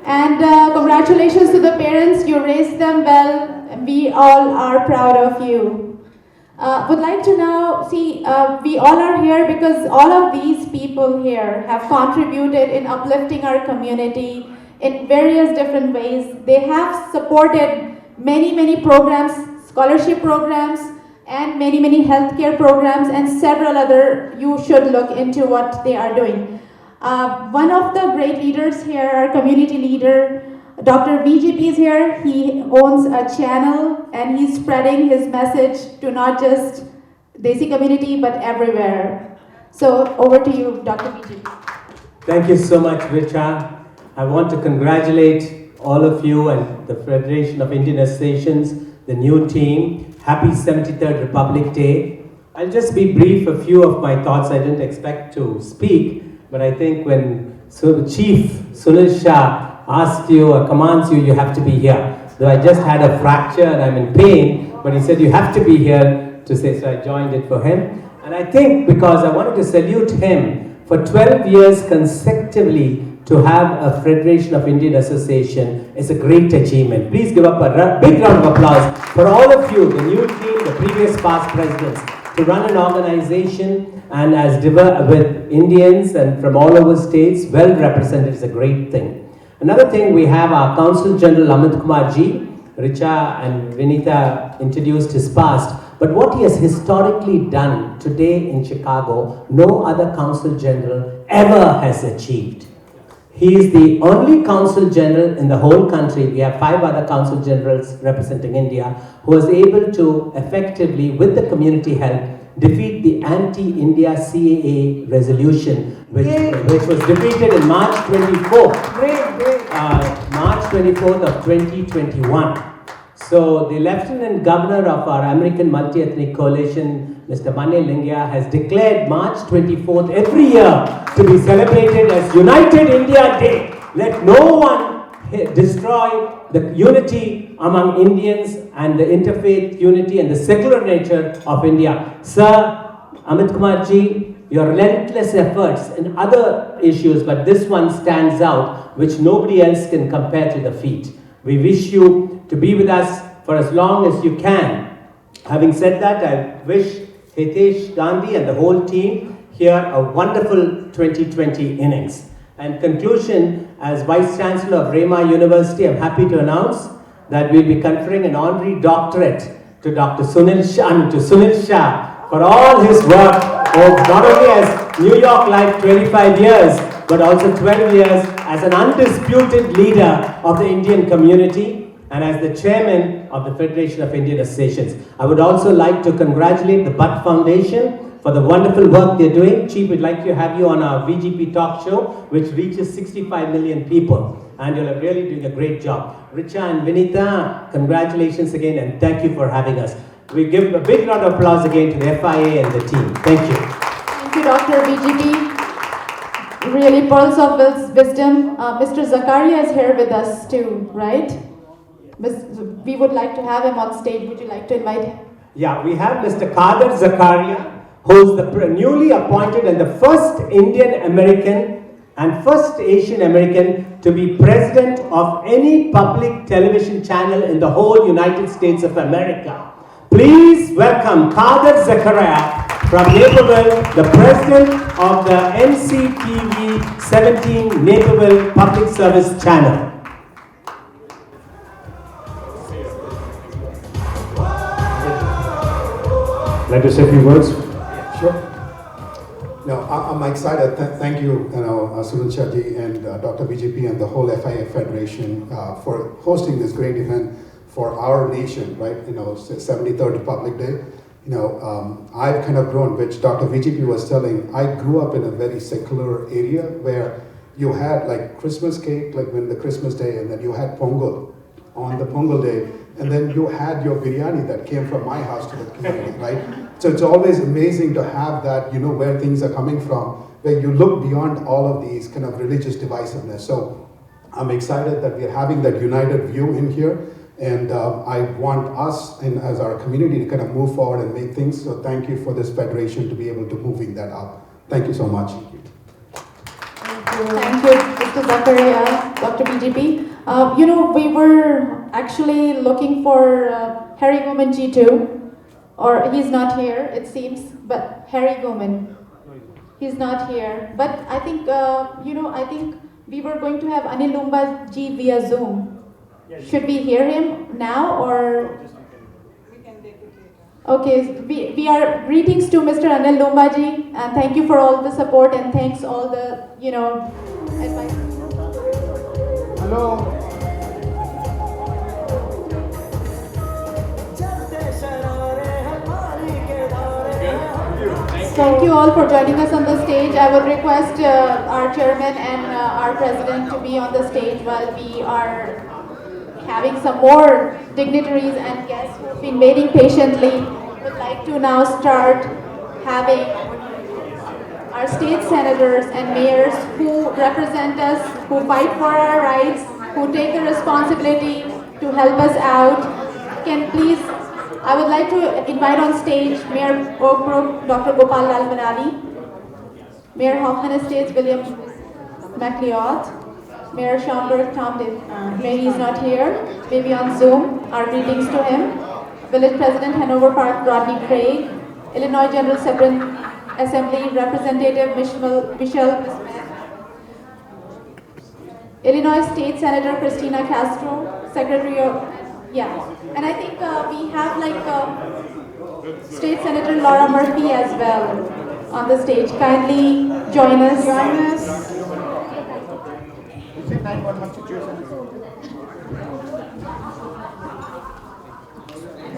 And congratulations to the parents, you raised them well. We all are proud of you. Would like to now see, we all are here because all of these people here have contributed in uplifting our community in various different ways. They have supported many programs, scholarship programs, and many healthcare programs, and several other. You should look into what they are doing. One of the great leaders here, our community leader, Dr. VGP is here. He owns a channel and he's spreading his message to not just Desi community but everywhere. So over to you, Dr. VGP. Thank you so much, Richa. I want to congratulate all of you and the Federation of Indian Associations, the new team. Happy 73rd Republic Day. I'll just be brief, a few of my thoughts. I didn't expect to speak. But I think when Chief Sunil Shah asks you or commands you, you have to be here. Though I just had a fracture and I'm in pain, but he said you have to be here to say, so I joined it for him. And I think because I wanted to salute him for 12 years consecutively to have a Federation of Indian Association is a great achievement. Please give up a big round of applause for all of you, the new team, the previous past presidents, to run an organization and as with Indians and from all over states, well represented is a great thing. Another thing, we have our Consul General Amit Kumar Ji. Richa and Vinita introduced his past, but what he has historically done today in Chicago, no other Consul General ever has achieved. He is the only Consul General in the whole country. We have 5 other Consul Generals representing India who was able to effectively, with the community help, defeat the anti-India CAA resolution, which was defeated in March 24th. March 24th of 2021. So the Lieutenant Governor of our American Multi-Ethnic Coalition, Mr. Mane Lingya, has declared March 24th every year to be celebrated as United India Day. Let no one destroy the unity among Indians and the interfaith unity and the secular nature of India. Sir, Amit Kumar Ji, your relentless efforts in other issues, but this one stands out, which nobody else can compare to the feat. We wish you to be with us for as long as you can. Having said that, I wish Hitesh Gandhi and the whole team here a wonderful 2020 innings. And conclusion, as Vice Chancellor of Rema University, I'm happy to announce that we'll be conferring an honorary doctorate to Dr. Sunil Shah for all his work, not only as New York Life 25 years, but also 12 years as an undisputed leader of the Indian community and as the chairman of the Federation of Indian Associations. I would also like to congratulate the Butt Foundation for the wonderful work they're doing. Chief, we'd like to have you on our VGP talk show, which reaches 65 million people. And you're really doing a great job. Richa and Vinita, congratulations again, and thank you for having us. We give a big round of applause again to the FIA and the team. Thank you. Thank you, Dr. VGP. Really pearls of wisdom. Mr. Zakaria is here with us too, right? We would like to have him on stage. Would you like to invite him? Yeah, we have Mr. Kader Zakaria, who is the newly appointed and the first Indian American and first Asian American to be president of any public television channel in the whole United States of America. Please welcome Kader Zakaria from Naperville, the president of the NCTV 17 Naperville Public Service Channel. like to say a few words? Sure. No, I'm excited. Thank you, Sunil Shetty and Dr. BJP and the whole FIA Federation for hosting this great event for our nation, right? 73rd Republic Day. I've kind of grown, which Dr. BJP was telling. I grew up in a very secular area where you had like Christmas cake, like when the Christmas day, and then you had Pongal on the Pongal day, and then you had your biryani that came from my house to the community, right? So it's always amazing to have that, where things are coming from, where you look beyond all of these kind of religious divisiveness. So I'm excited that we're having that united view in here, and I want us and as our community to kind of move forward and make things. So thank you for this federation to be able to moving that up. Thank you so much. Thank you, Mr. Zakaria, Dr. BJP. We were actually looking for Harry Goman G too, or he's not here, it seems, but Harry Goman, he's not here. But I think, I think we were going to have Anil Lumba Ji via Zoom. Should we hear him now or? Okay, we are greetings to Mr. Anil Lumbaji, and thank you for all the support and thanks all the, advice. Hello. Thank you all for joining us on the stage. I would request our chairman and our president to be on the stage while we are having some more dignitaries and guests who have been waiting patiently. Would like to now start having our state senators and mayors who represent us, who fight for our rights, who take the responsibility to help us out. Can please, I would like to invite on stage Mayor Oak Brook, Dr. Gopal Lal Manali, Mayor Hoffman Estates, William MacLeod, Mayor Schaumburg Tom May he's not here, maybe on Zoom. Our greetings to him. Village President Hanover Park Rodney Craig, Illinois General Assembly Representative Michelle Bismuth, Illinois State Senator Christina Castro, Secretary of, and I think we have State Senator Laura Murphy as well on the stage. Kindly join us.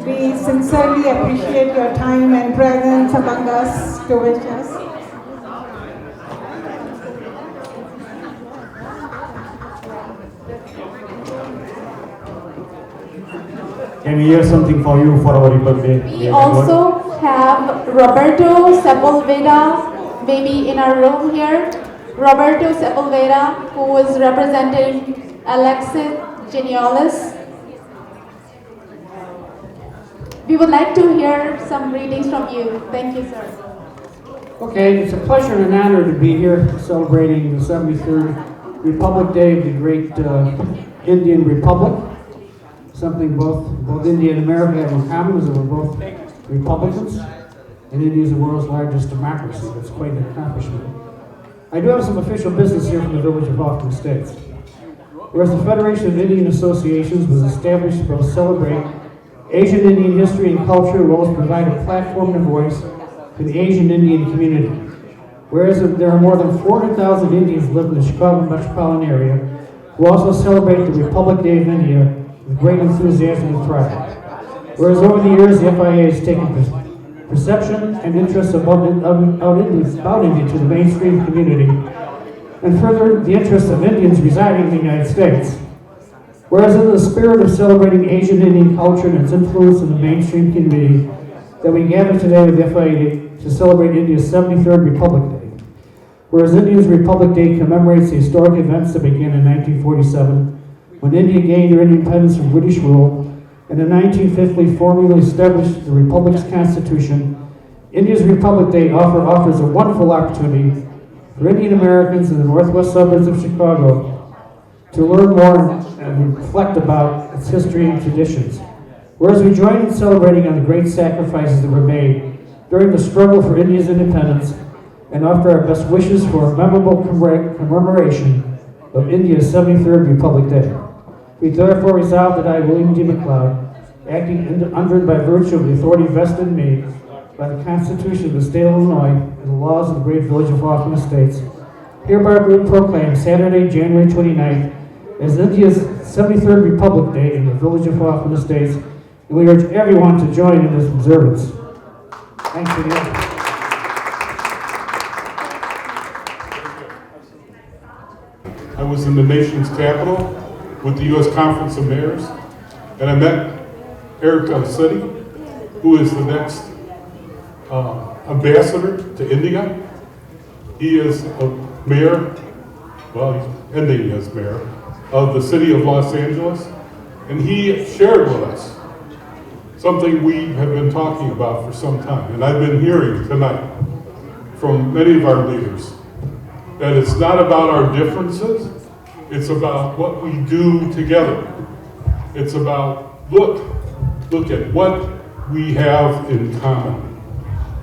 We sincerely appreciate your time and presence among us to wish us. Can we hear something for you for our Republic Day? We also have Roberto Sepulveda, maybe in our room here. Roberto Sepulveda, who is representing Alexis Geniolis. We would like to hear some greetings from you. Thank you, sir. Okay, it's a pleasure and an honor to be here celebrating the 73rd Republic Day of the great Indian Republic. Something both India and America have in common is that we're both Republicans, and India is the world's largest democracy. That's quite an accomplishment. I do have some official business here from the village of Hoffman Estates. Whereas the Federation of Indian Associations was established to both celebrate Asian Indian history and culture, as well as provide a platform and voice to the Asian Indian community. Whereas there are more than 400,000 Indians live in the Chicago metropolitan area, who also celebrate the Republic Day of India with great enthusiasm and pride. Whereas over the years, the FIA has taken perception and interest about India to the mainstream community, and further the interests of Indians residing in the United States. Whereas in the spirit of celebrating Asian Indian culture and its influence in the mainstream community, that we gather today with the FIA to celebrate India's 73rd Republic Day. Whereas India's Republic Day commemorates the historic events that began in 1947, when India gained her independence from British rule, and in 1950 formally established the Republic's constitution. India's Republic Day offers a wonderful opportunity for Indian Americans in the northwest suburbs of Chicago to learn more and reflect about its history and traditions. Whereas we join in celebrating on the great sacrifices that were made during the struggle for India's independence and offer our best wishes for a memorable commemoration of India's 73rd Republic Day. We therefore resolve that I, William D. McLeod, acting under by virtue of the authority vested in me by the Constitution of the State of Illinois and the laws of the great village of Hoffman Estates, hereby proclaim Saturday, January 29th as India's 73rd Republic Day in the village of Hoffman Estates, and we urge everyone to join in this observance. Thanks for the effort. I was in the nation's capital with the U.S. Conference of Mayors, and I met Eric Sethi, who is the next ambassador to India. He is a mayor, well, he's ending as mayor, of the city of Los Angeles, and he shared with us something we have been talking about for some time, and I've been hearing tonight from many of our leaders, that it's not about our differences, it's about what we do together. It's about, look at what we have in common.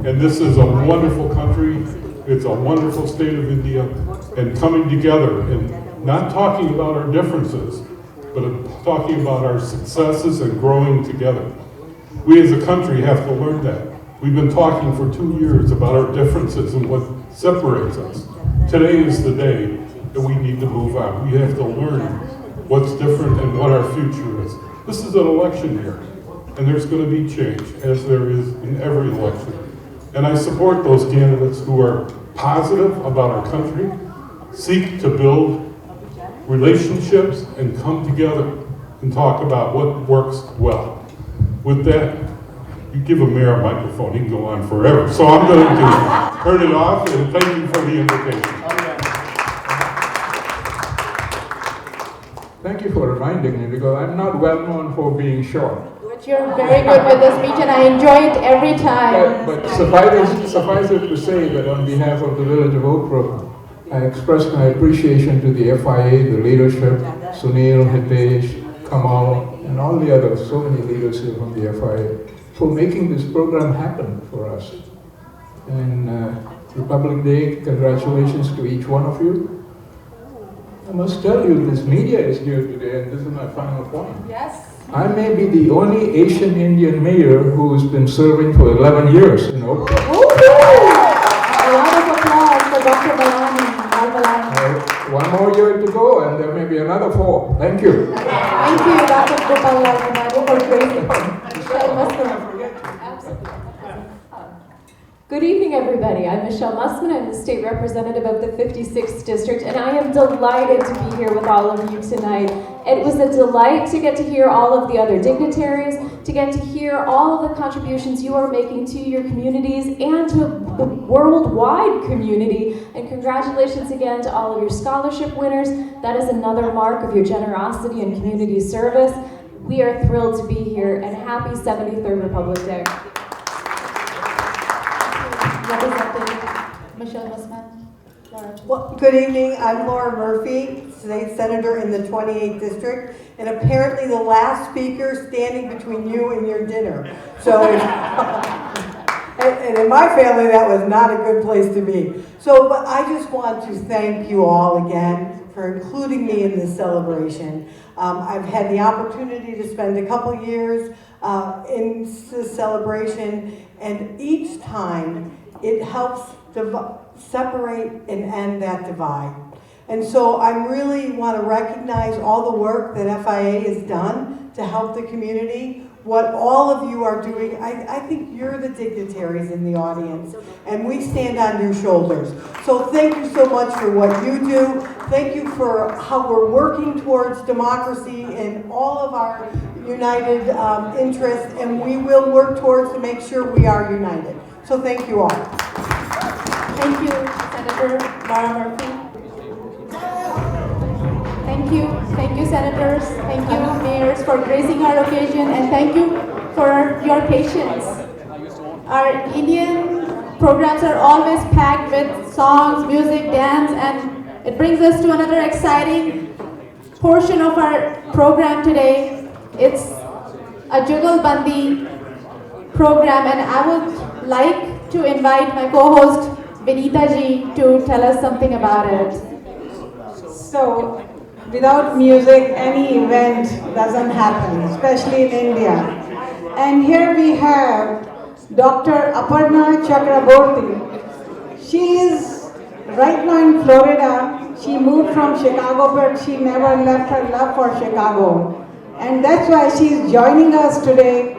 And this is a wonderful country, it's a wonderful state of India, and coming together and not talking about our differences, but talking about our successes and growing together. We as a country have to learn that. We've been talking for 2 years about our differences and what separates us. Today is the day that we need to move on. We have to learn what's different and what our future is. This is an election year, and there's going to be change, as there is in every election. And I support those candidates who are positive about our country, seek to build relationships, and come together and talk about what works well. With that, you give a mayor a microphone, he can go on forever. So I'm going to turn it off, and thank you for the invitation. Thank you for reminding me, because I'm not well known for being short. But you're very good with the speech, and I enjoy it every time. But suffice it to say that on behalf of the village of Oak Brook, I express my appreciation to the FIA, the leadership, Sunil, Hitesh, Kamal, and all the others, so many leaders here from the FIA, for making this program happen for us. And Republic Day, congratulations to each one of you. I must tell you, this media is here today, and this is my final point. Yes. I may be the only Asian Indian mayor who's been serving for 11 years in Oak Brook. A lot of applause for Dr. Balani. One more year to go, and there may be another 4. Thank you. Thank you, Dr. Balani, for gracing. Good evening, everybody. I'm Michelle Mussman. I'm the state representative of the 56th district, and I am delighted to be here with all of you tonight. It was a delight to get to hear all of the other dignitaries, to get to hear all of the contributions you are making to your communities and to the worldwide community. And congratulations again to all of your scholarship winners. That is another mark of your generosity and community service. We are thrilled to be here, and happy 73rd Republic Day. Michelle Mussman. Well, good evening. I'm Laura Murphy, State Senator in the 28th District, and apparently the last speaker standing between you and your dinner. So, and in my family, that was not a good place to be. So, but I just want to thank you all again for including me in this celebration. I've had the opportunity to spend a couple years in this celebration, and each time it helps separate and end that divide. And so I really want to recognize all the work that FIA has done to help the community, what all of you are doing. I think you're the dignitaries in the audience, and we stand on your shoulders. So thank you so much for what you do. Thank you for how we're working towards democracy and all of our united interests, and we will work towards to make sure we are united. So thank you all. Thank you, Senator Laura Murphy. Thank you, senators. Thank you, mayors, for gracing our occasion, and thank you for your patience. Our Indian programs are always packed with songs, music, dance, and it brings us to another exciting portion of our program today. It's a Jugalbandi program, and I would like to invite my co-host Vinita ji to tell us something about it. So, without music, any event doesn't happen, especially in India. And here we have Dr. Aparna Chakraborty. She is right now in Florida. She moved from Chicago, but she never left her love for Chicago. And that's why she is joining us today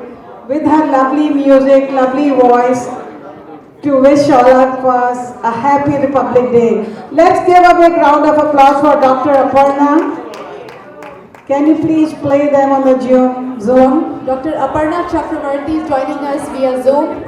with her lovely music, lovely voice, to wish all of us a happy Republic Day. Let's give a big round of applause for Dr. Aparna. Can you please play them on the Zoom? Dr. Aparna Chakraborty is joining us via Zoom.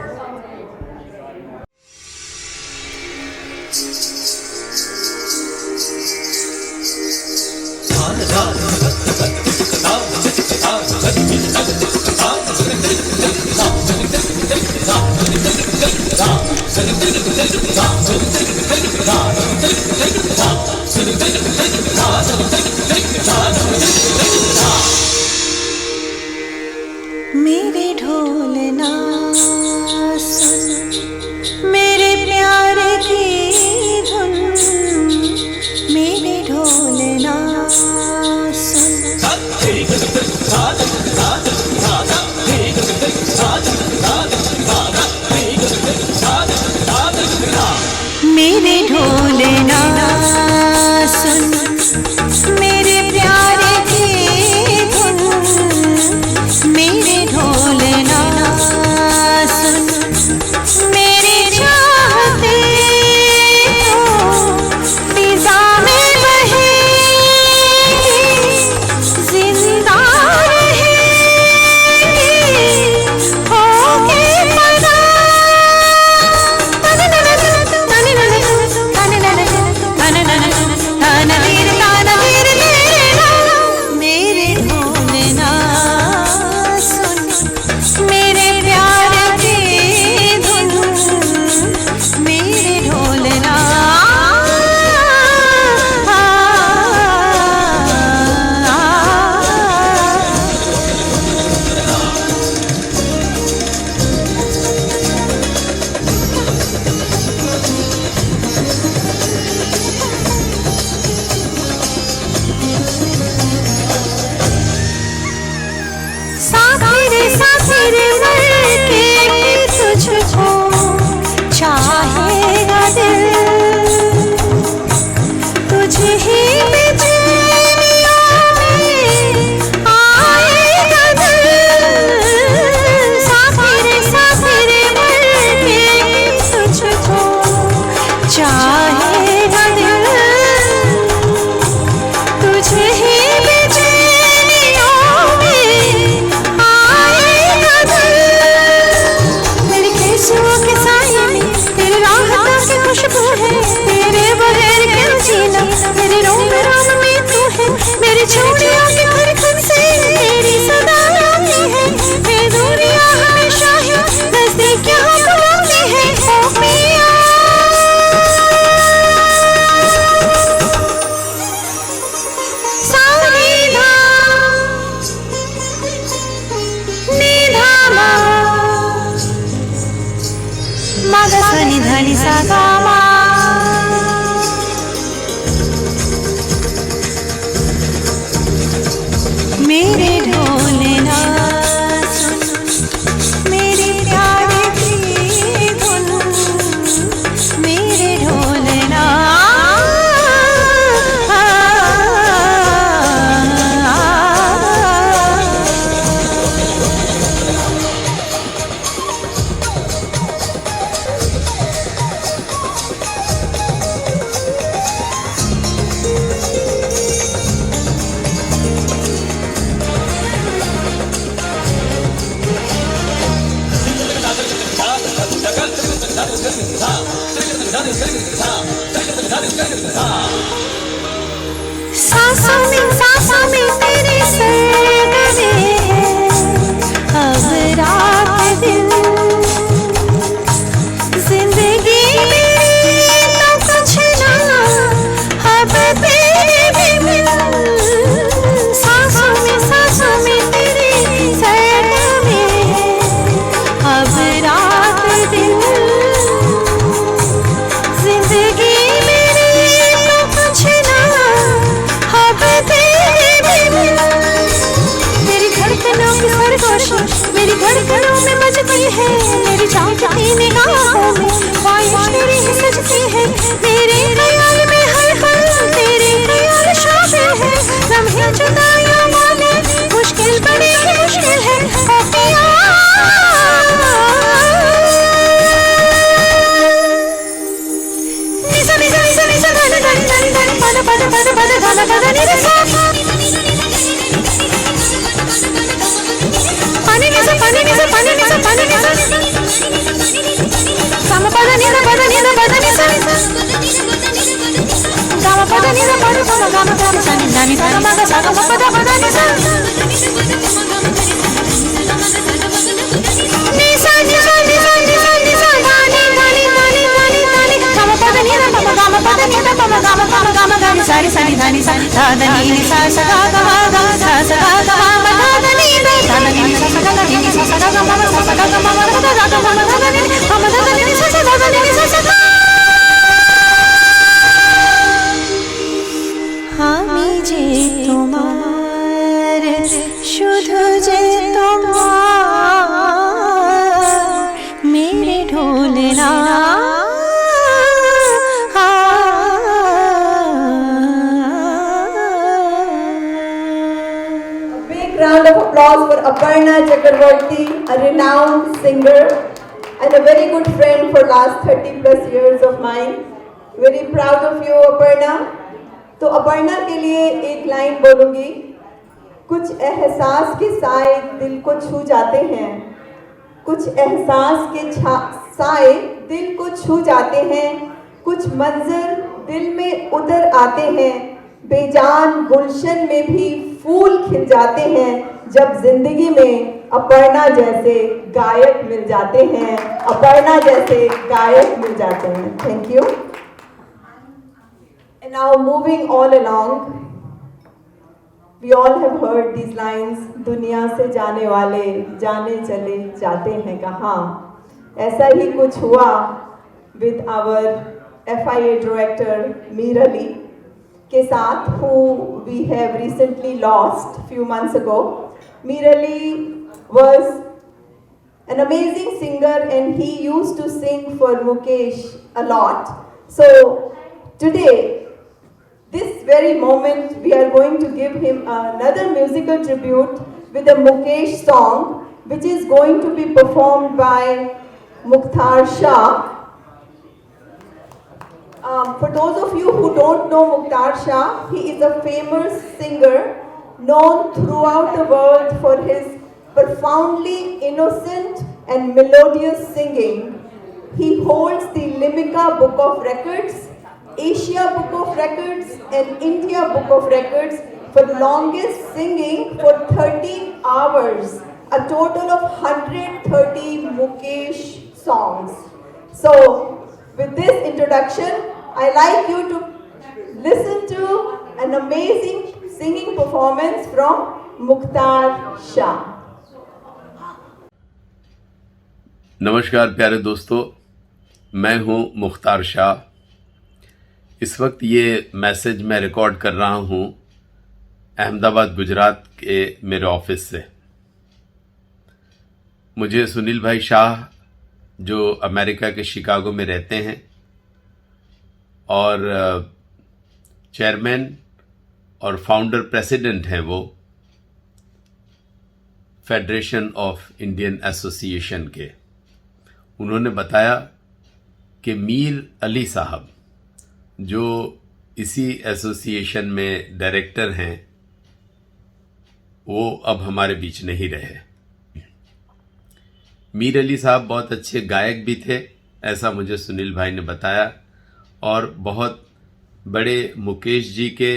मेरे ढोल ना सुन, मेरे प्यार की धुन, मेरे ढोल ना सुन। मेरे ढोल ना सुन, मेरे प्यार की धुन, मेरे ढोल ना सुन, मेरी चाहते तो फिजा में बहेगी, जिंदा रहेगी, होके पना। मेरे ढोल ना सुन, मेरे प्यार की धुन, मेरे ढोल ना। साथी रे मर के तुझको चाहेगा दिल, तुझे ही बेचैनियों में आएगा दिल। साथी रे मर के तुझको चाहेगा दिल, तुझे ही बेचैनियों में आएगा दिल। আমি যে তোমার শুধু যে তোমার মেরে ঢোলে না Round of applause for Aparna Chakravarti, a renowned singer and a very good friend for last 30 plus years of mine. Very proud of you, Aparna. तो अपर्णा के लिए एक लाइन बोलूंगी। कुछ एहसास के साए दिल को छू जाते हैं, कुछ एहसास के साए दिल को छू जाते हैं, कुछ मंजर दिल में उतर आते हैं, बेजान गुलशन में भी फूल खिल जाते हैं जब जिंदगी में अपर्णा जैसे गायक मिल जाते हैं, अपर्णा जैसे गायक मिल जाते हैं। Thank you. And now moving all along, we all have heard these lines, दुनिया से जाने वाले जाने चले जाते हैं कहाँ। ऐसा ही कुछ हुआ with our FIA director Mir Ali के साथ, who we have recently lost few months ago. Mir Ali was an amazing singer and he used to sing for Mukesh a lot. So today, this very moment, we are going to give him another musical tribute with a Mukesh song, which is going to be performed by Mukhtar Shah. For those of you who don't know Mukhtar Shah, he is a famous singer known throughout the world for his profoundly innocent and melodious singing. He holds the Limca Book of Records, Asia Book of Records and India Book of Records for longest singing for 13 hours, a total of 130 Mukesh songs. So with this introduction, I like you to listen to an amazing singing performance from Mukhtar Shah. नमस्कार प्यारे दोस्तों, मैं हूं मुख्तार शाह। इस वक्त ये message मैं record कर रहा हूं अहमदाबाद गुजरात के मेरे ऑफिस से। मुझे सुनील भाई शाह, जो अमेरिका के शिकागो में रहते हैं और चेयरमैन और फाउंडर प्रेसिडेंट हैं, वो फेडरेशन ऑफ इंडियन एसोसिएशन के, उन्होंने बताया कि मीर अली साहब, जो इसी एसोसिएशन में डायरेक्टर हैं, वो अब हमारे बीच नहीं रहे। मीर अली साहब बहुत अच्छे गायक भी थे, ऐसा मुझे सुनील भाई ने बताया, और बहुत बड़े मुकेश जी के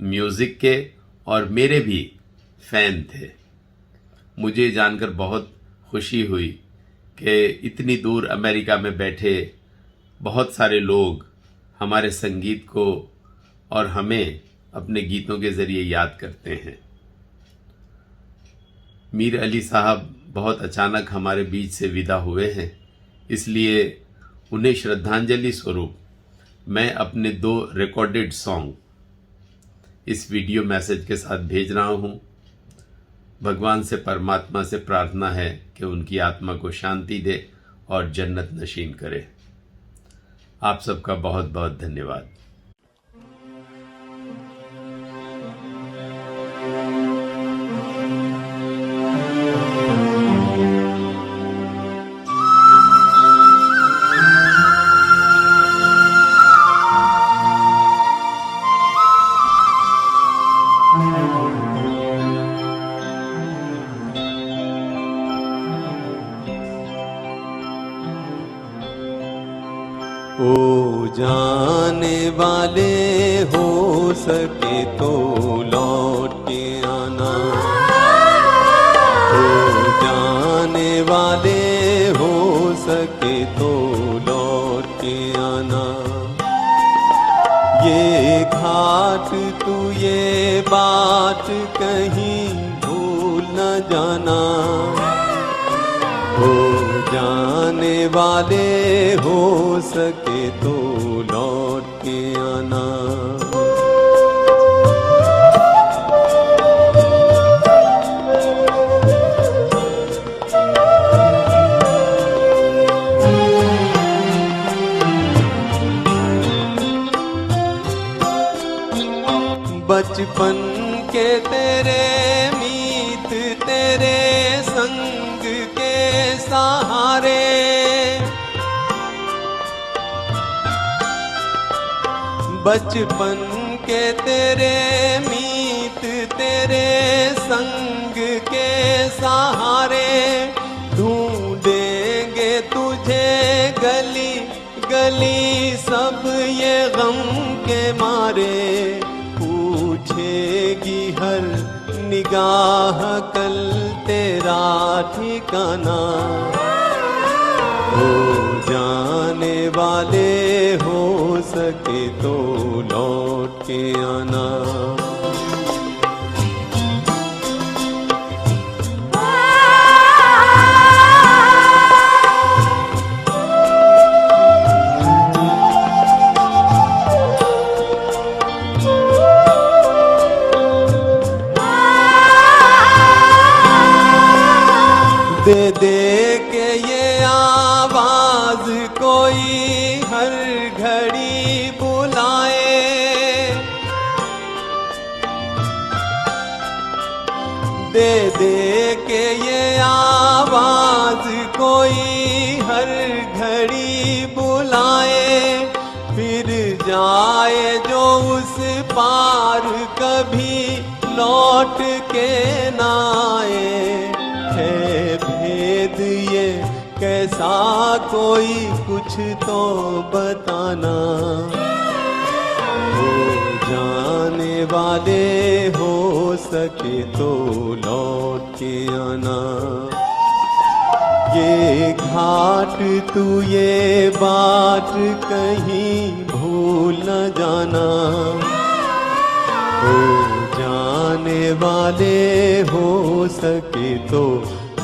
म्यूज़िक के और मेरे भी फ़ैन थे। मुझे जानकर बहुत खुशी हुई कि इतनी दूर अमेरिका में बैठे बहुत सारे लोग हमारे संगीत को और हमें अपने गीतों के ज़रिए याद करते हैं। मीर अली साहब बहुत अचानक हमारे बीच से विदा हुए हैं, इसलिए उन्हें श्रद्धांजलि स्वरूप मैं अपने 2 रिकॉर्डेड सॉन्ग इस वीडियो मैसेज के साथ भेज रहा हूँ। भगवान से, परमात्मा से प्रार्थना है कि उनकी आत्मा को शांति दे और जन्नत नशीन करे। आप सबका बहुत बहुत धन्यवाद। जाने वाले हो सके तो लौट के आना, हो जाने वाले हो सके तो लौट के आना। ये घाट तू ये बात कहीं भूल न जाना, हो जाने वाले हो सके तो लौट के आना। बचपन के तेरे मीत तेरे संग के सहारे, बचपन के तेरे मीत तेरे संग के सहारे, ढूंढेंगे तुझे गली गली सब ये गम के मारे, पूछेगी हर निगाह कल तेरा ठिकाना, हो जाने वाले हो सके तो लौट के आना। दे दे के ये आवाज कोई हर घड़ी बुलाए, दे दे के ये आवाज कोई हर घड़ी बुलाए, फिर जाए जो उस पार कभी लौट के ना आए। है भेद ये कैसा कोई कुछ तो बताना, हो जाने वाले हो सके तो लौट के आना। ये घाट तू ये बात कहीं भूल न जाना, हो जाने वाले हो सके तो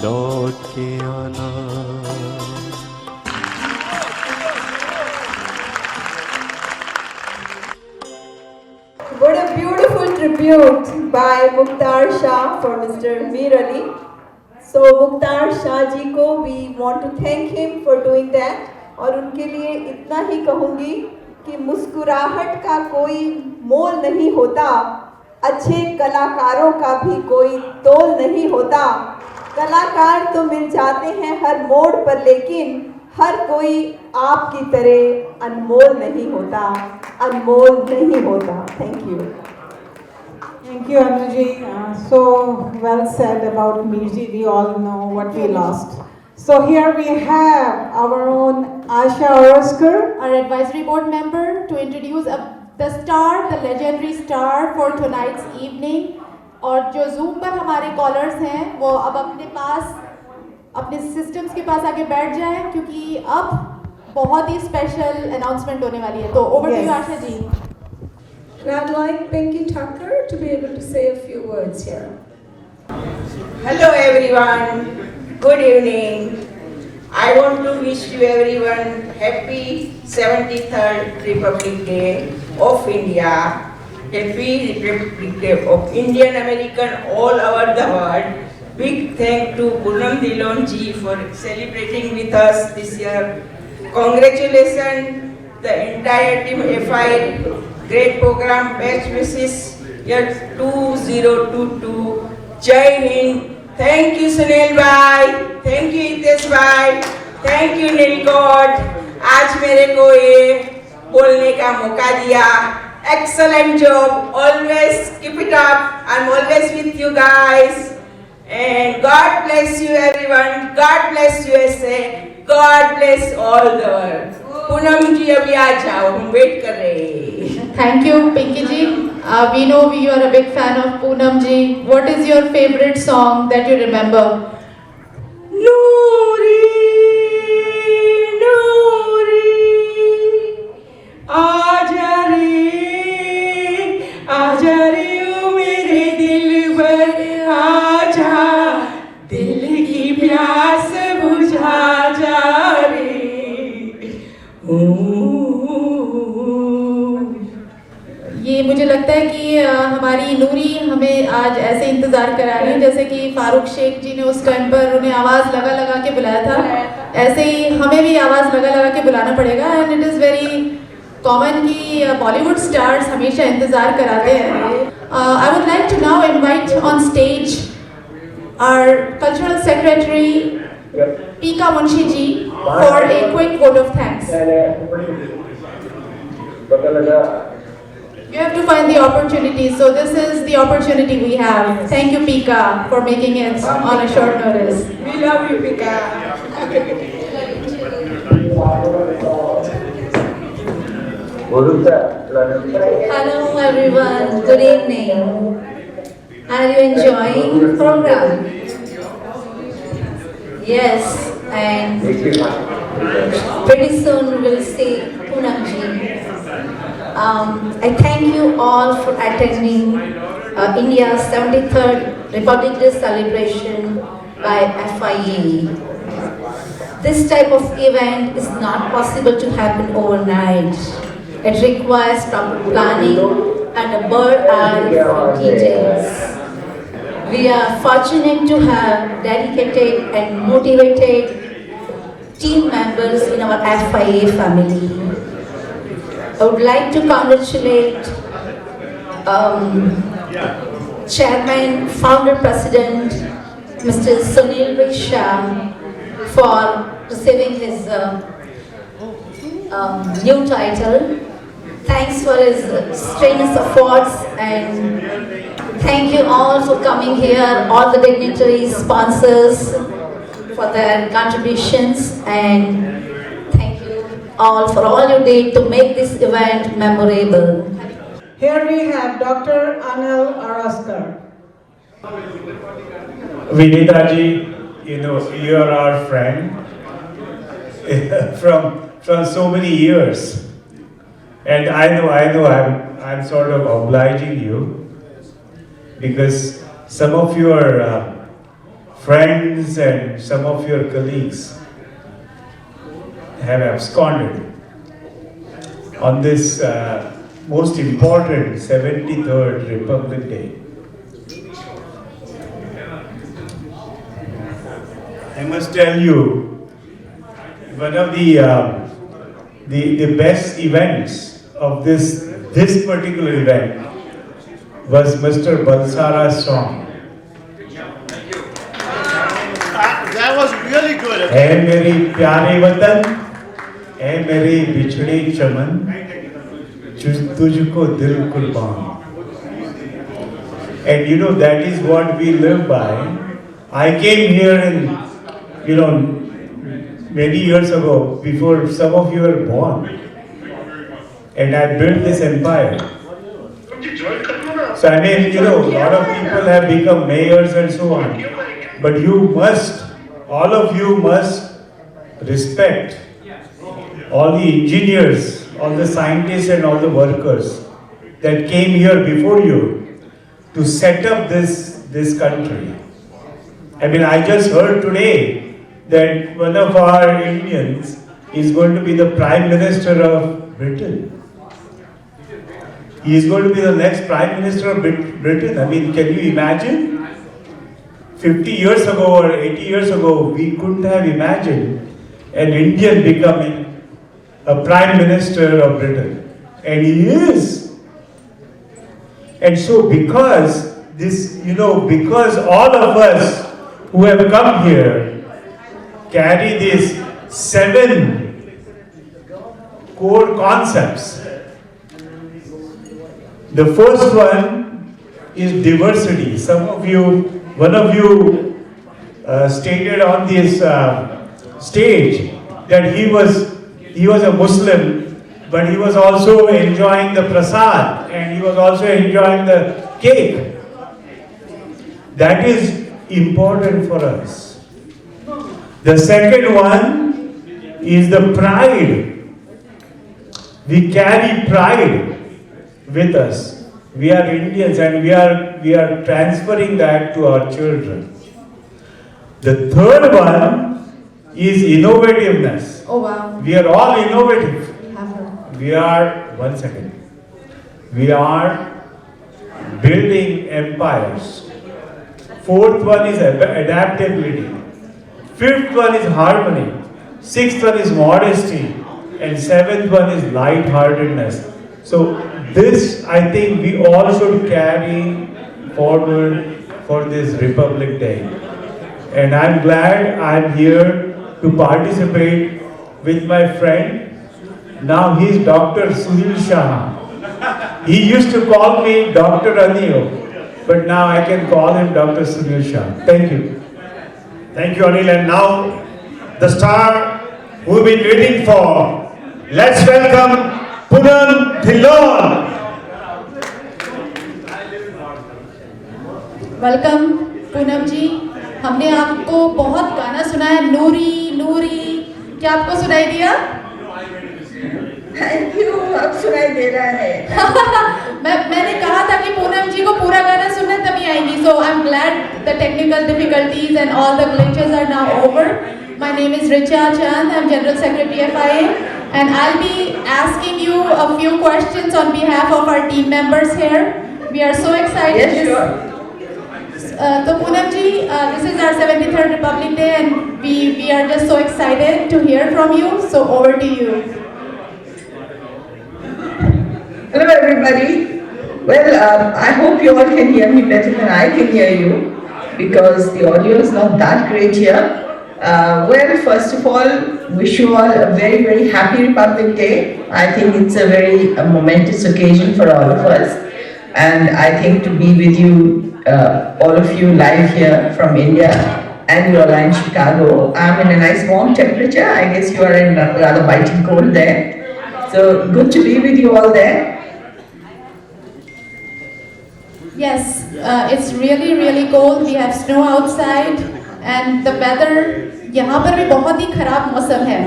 लौट के आना। What a beautiful tribute by Mukhtar Shah for Mr. Mir Ali. So Mukhtar Shah ji को we want to thank him for doing that, और उनके लिए इतना ही कहूँगी कि मुस्कुराहट का कोई मोल नहीं होता, अच्छे कलाकारों का भी कोई तोल नहीं होता। कलाकार तो मिल जाते हैं हर मोड़ पर, लेकिन हर कोई आपकी तरह अनमोल नहीं होता, अनमोल नहीं होता। Thank you. Thank you, Anuji. So well said about Mirji. We all know what we lost. So here we have our own Asha Oraskar, our advisory board member, to introduce the star, the legendary star for tonight's evening. और जो Zoom पर हमारे callers हैं वो अब अपने पास अपने systems के पास आके बैठ जाएं, क्योंकि अब बहुत ही स्पेशल अनाउंसमेंट होने वाली है। तो over to you Asha ji. And I'd like Pinky Tucker to be able to say a few words here. Hello everyone, good evening. I want to wish you everyone happy 73rd Republic Day of India. Happy Republic Day of Indian American all over the world. Big thank to Poonam Dhillon ji for celebrating with us this year. Congratulations the entire team FI. Great program, best wishes year 2022. Jai Hind. Thank you Sunil bhai, thank you Hitesh bhai, thank you Nilkot. आज मेरे को ये बोलने का मौका दिया। Excellent job. Always keep it up. I'm always with you guys. And God bless you everyone. God bless USA. God bless all the world. Poonam जी अभी आ जाओ, हम वेट कर रहे हैं। Thank you, Pinky ji. We know you are a big fan of Poonam ji. What is your favorite song that you remember? नूरी नूरी आजा रे ओ मेरे दिल भर आजा, दिल की प्यास बुझा जा रे। ये मुझे लगता है कि हमारी नूरी हमें आज ऐसे इंतज़ार करा रही है जैसे कि फारूक शेख जी ने उस टाइम पर उन्हें आवाज़ लगा के बुलाया था, ऐसे ही हमें भी आवाज़ लगा के बुलाना पड़ेगा। And it is very common कि बॉलीवुड स्टार्स हमेशा इंतज़ार कराते हैं। I would like to now invite on stage our cultural secretary Pika Munshi ji for a quick vote of thanks. You have to find the opportunity, so this is the opportunity we have. Thank you, Pika, for making it on a short notice. We love you, Pika. Hello everyone, good evening. Are you enjoying the program? Yes, and pretty soon we'll see Poonam ji. I thank you all for attending India's 73rd Republic Day celebration by FIA. This type of event is not possible to happen overnight. It requires proper planning and a bird's eye for details. We are fortunate to have dedicated and motivated team members in our FIA family. I would like to congratulate Chairman, Founder President, Mr. Sunil Shah for receiving his new title. Thanks for his strenuous efforts, and thank you all for coming here, all the dignitaries, sponsors for their contributions, and all for all you did to make this event memorable. Here we have Dr. Anil Araskar. Vinita ji, you know, you are our friend from so many years, and I know I'm sort of obliging you because some of your friends and some of your colleagues have absconded on this most important 73rd Republic Day. I must tell you, one of the best events of this particular event was Mr. Balsara's song. That was really good. है मेरी प्यारे वतन, है मेरे बिछड़े चमन, तुझको दिल कुर्बान. And you know, that is what we live by. I came here many years ago, before some of you were born, and I built this empire. So I mean, a lot of people have become mayors and so on, but all of you must respect all the engineers, all the scientists and all the workers that came here before you to set up this country. I mean, I just heard today that one of our Indians is going to be the Prime Minister of Britain. He is going to be the next Prime Minister of Britain. I mean, can you imagine? 50 years ago or 80 years ago, we couldn't have imagined an Indian becoming a Prime Minister of Britain. And he is. And so because because all of us who have come here carry these 7 core concepts. The first one is diversity. One of you stated on this stage that he was he was a Muslim, but he was also enjoying the prasad and he was also enjoying the cake. That is important for us. The second one is the pride. We carry pride with us. We are Indians and we are transferring that to our children. The third one is innovativeness. Oh wow. We are all innovative. We are building empires. Fourth one is adaptability. Fifth one is harmony. Sixth one is modesty. And seventh one is light-heartedness. So this, I think, we all should carry forward for this Republic Day. And I'm glad I'm here to participate with my friend. Now he's Dr. Sunil Shah. He used to call me Dr. Anil, but now I can call him Dr. Sunil Shah. Thank you. Thank you, Anil. And now, the star we've been waiting for. Let's welcome Poonam Dhillon. Welcome Poonam ji, हमने आपको बहुत गाना सुना है, नूरी नूरी, क्या आपको सुनाई दिया? थैंक यू, अब सुनाई दे रहा है। मैंने कहा था कि पूनम जी को पूरा गाना सुनना तभी आएंगी. So I'm glad the technical difficulties and all the glitches are now over. My name is Richa Chand. I'm General Secretary FIA, and I'll be asking you a few questions on behalf of our team members here. We are so excited. Yes, sure. So Poonam ji, this is our 73rd Republic Day, and we are just so excited to hear from you. So over to you. Hello everybody. Well, I hope you all can hear me better than I can hear you, because the audio is not that great here. Well, first of all, wish you all a very, very happy Republic Day. I think it's a very momentous occasion for all of us. And I think to be with you, all of you live here from India, and you are in Chicago. I'm in a nice warm temperature. I guess you are in rather biting cold there. So good to be with you all there. Yes, it's really, really cold. We have snow outside, and the weather यहाँ पर भी बहुत ही खराब मौसम है.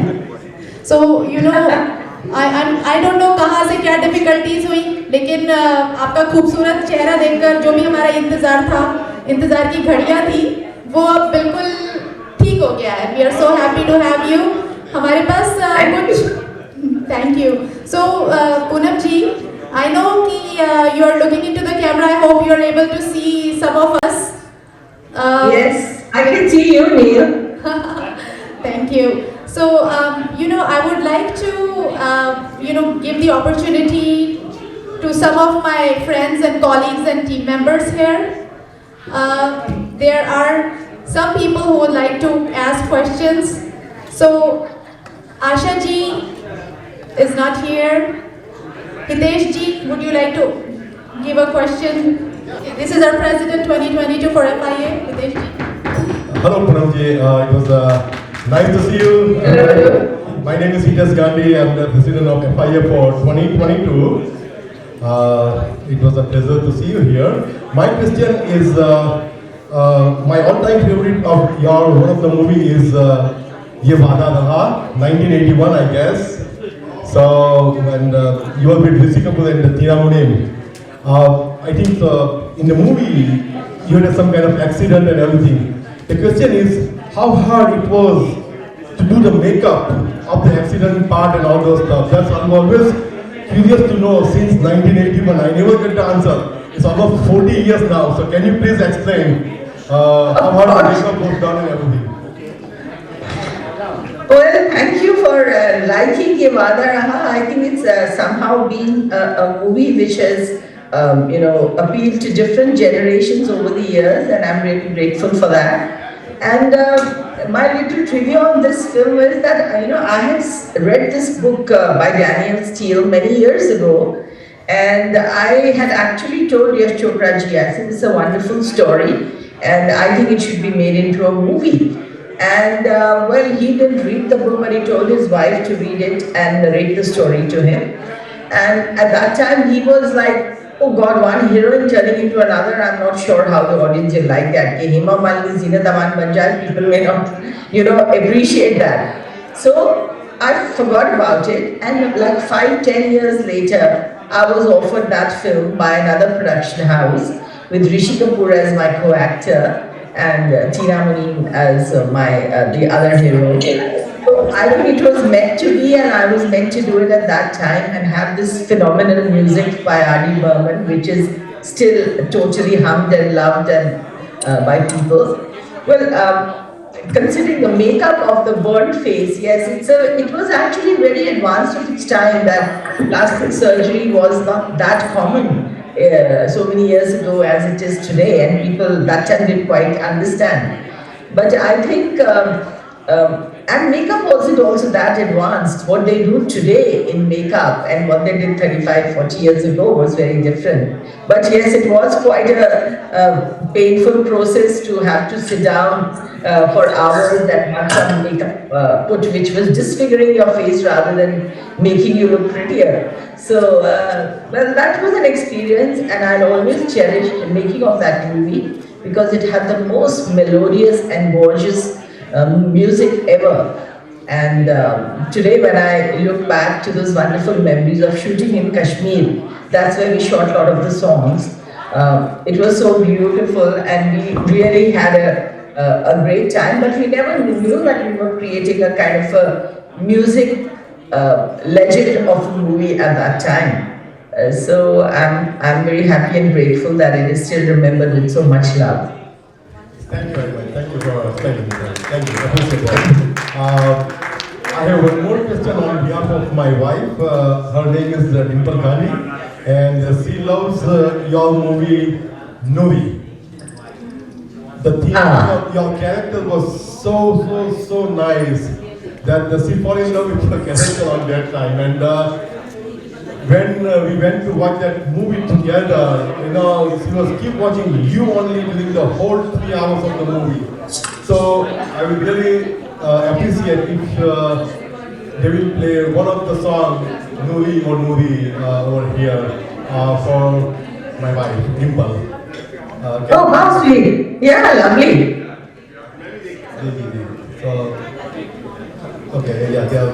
So you know, I don't know कहाँ से क्या difficulties हुई, लेकिन आपका खूबसूरत चेहरा देखकर जो भी हमारा इंतजार की घड़ियाँ थी, वो अब बिल्कुल ठीक हो गया है. We are so happy to have you. हमारे पास कुछ thank you. So Poonam ji, I know कि you are looking into the camera. I hope you are able to see some of us. Yes, I can see you, Neil. Thank you. So, you know, I would like to, you know, give the opportunity to some of my friends and colleagues and team members here. There are some people who would like to ask questions. So, Asha ji is not here. Hitesh ji, would you like to give a question? This is our President 2022 for FIA, Hitesh ji. Hello Poonam ji, it was nice to see you. My name is Hitesh Gandhi. I'm the President of FIA for 2022. It was a pleasure to see you here. My question is, my all-time favorite of one of the movie is Ye Vada Raha, 1981, I guess. So, and you were with Rishi Kapoor and Tina Munim. I think in the movie you had some kind of accident and everything. The question is, how hard it was to do the makeup of the accident part and all those stuff. That's I'm always curious to know since 1981. I never get the answer. It's almost 40 years now. So can you please explain how hard the makeup was done and everything? Well, thank you for liking Ye Vada Raha. I think it's somehow been a movie which has, you know, appealed to different generations over the years, and I'm really grateful for that. And my little trivia on this film is that, you know, I had read this book by Daniel Steele many years ago, and I had actually told Yash Chopra ji, I said, it's a wonderful story, and I think it should be made into a movie. And well, he didn't read the book, but he told his wife to read it and narrate the story to him. And at that time, he was like, oh God, one heroine turning into another. I'm not sure how the audience will like that. Ki Hema Malini Zinat Aman ban jaye, people may not, appreciate that. So I forgot about it, and like 5-10 years later, I was offered that film by another production house with Rishi Kapoor as my co-actor and Tina Muneen as the other hero. So I think it was meant to be, and I was meant to do it at that time and have this phenomenal music by R.D. Burman, which is still totally hummed and loved and by people. Well, considering the makeup of the burnt face, yes, it was actually very advanced of its time, that plastic surgery was not that common so many years ago as it is today, and people that time didn't quite understand. But I think, and makeup wasn't also that advanced. What they do today in makeup and what they did 35-40 years ago was very different. But yes, it was quite a painful process to have to sit down for hours and have some makeup put, which was disfiguring your face rather than making you look prettier. So, well, that was an experience, and I'll always cherish the making of that movie because it had the most melodious and gorgeous music ever. And today when I look back to those wonderful memories of shooting in Kashmir, that's where we shot a lot of the songs. It was so beautiful, and we really had a great time, but we never knew that we were creating a kind of a music legend of a movie at that time. So I'm very happy and grateful that it is still remembered with so much love. Thank you very much. Thank you for saying that. Thank you. Appreciate that. I have one more question on behalf of my wife. Her name is Dimple Gandhi, and she loves your movie Nuri. The theme of your character was so nice that she fell in love with your character on that time. And when we went to watch that movie together, she was keep watching you only during the whole 3 hours of the movie. So I would really appreciate if they will play one of the songs, Nuri or Nuri, over here for my wife, Dimple. Oh, how sweet. Yeah, lovely. So, okay, yeah, they are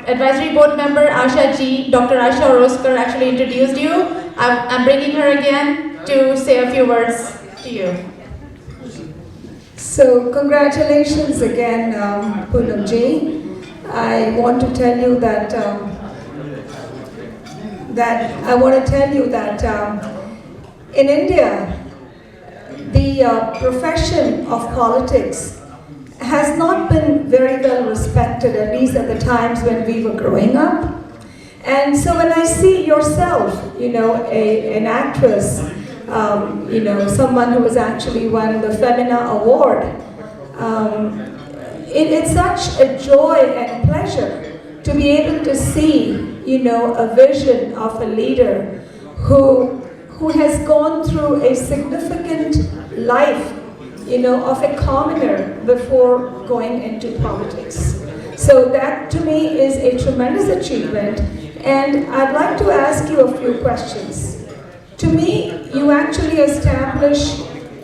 Advisory board member Asha Ji, Dr. Asha Oroskar actually introduced you. I'm bringing her again to say a few words to you. So congratulations again, Poonam Ji. I want to tell you that in India, the profession of politics has not been very well respected, at least at the times when we were growing up. And so when I see yourself, an actress, someone who has actually won the Femina Award, it's such a joy and pleasure to be able to see, a vision of a leader who has gone through a significant life, of a commoner before going into politics. So that to me is a tremendous achievement, and I'd like to ask you a few questions. To me, you actually establish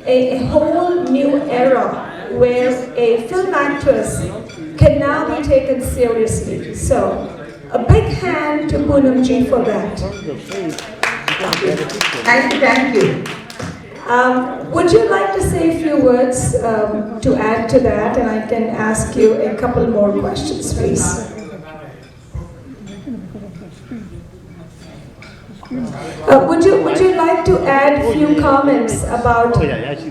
a whole new era where a film actress can now be taken seriously. So, a big hand to Poonam ji for that. Thank you. Would you like to say a few words to add to that, and I can ask you a couple more questions, please? Would you like to add a few comments about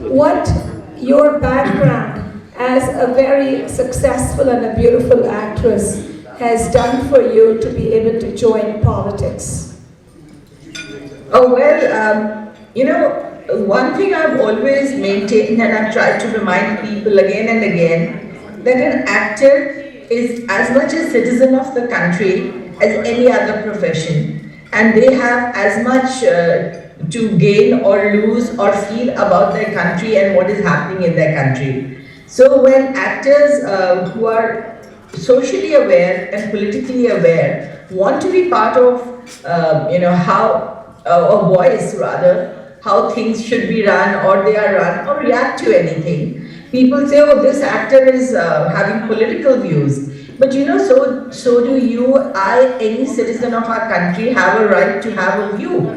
what your background as a very successful and a beautiful actress has done for you to be able to join politics? Oh, well, one thing I've always maintained, and I've tried to remind people again and again, that an actor is as much a citizen of the country as any other profession. And they have as much to gain or lose or feel about their country and what is happening in their country. So when actors who are socially aware and politically aware want to be part of, how, a voice rather, how things should be run or they are run or react to anything, people say, oh, this actor is having political views. But so do you, any citizen of our country have a right to have a view.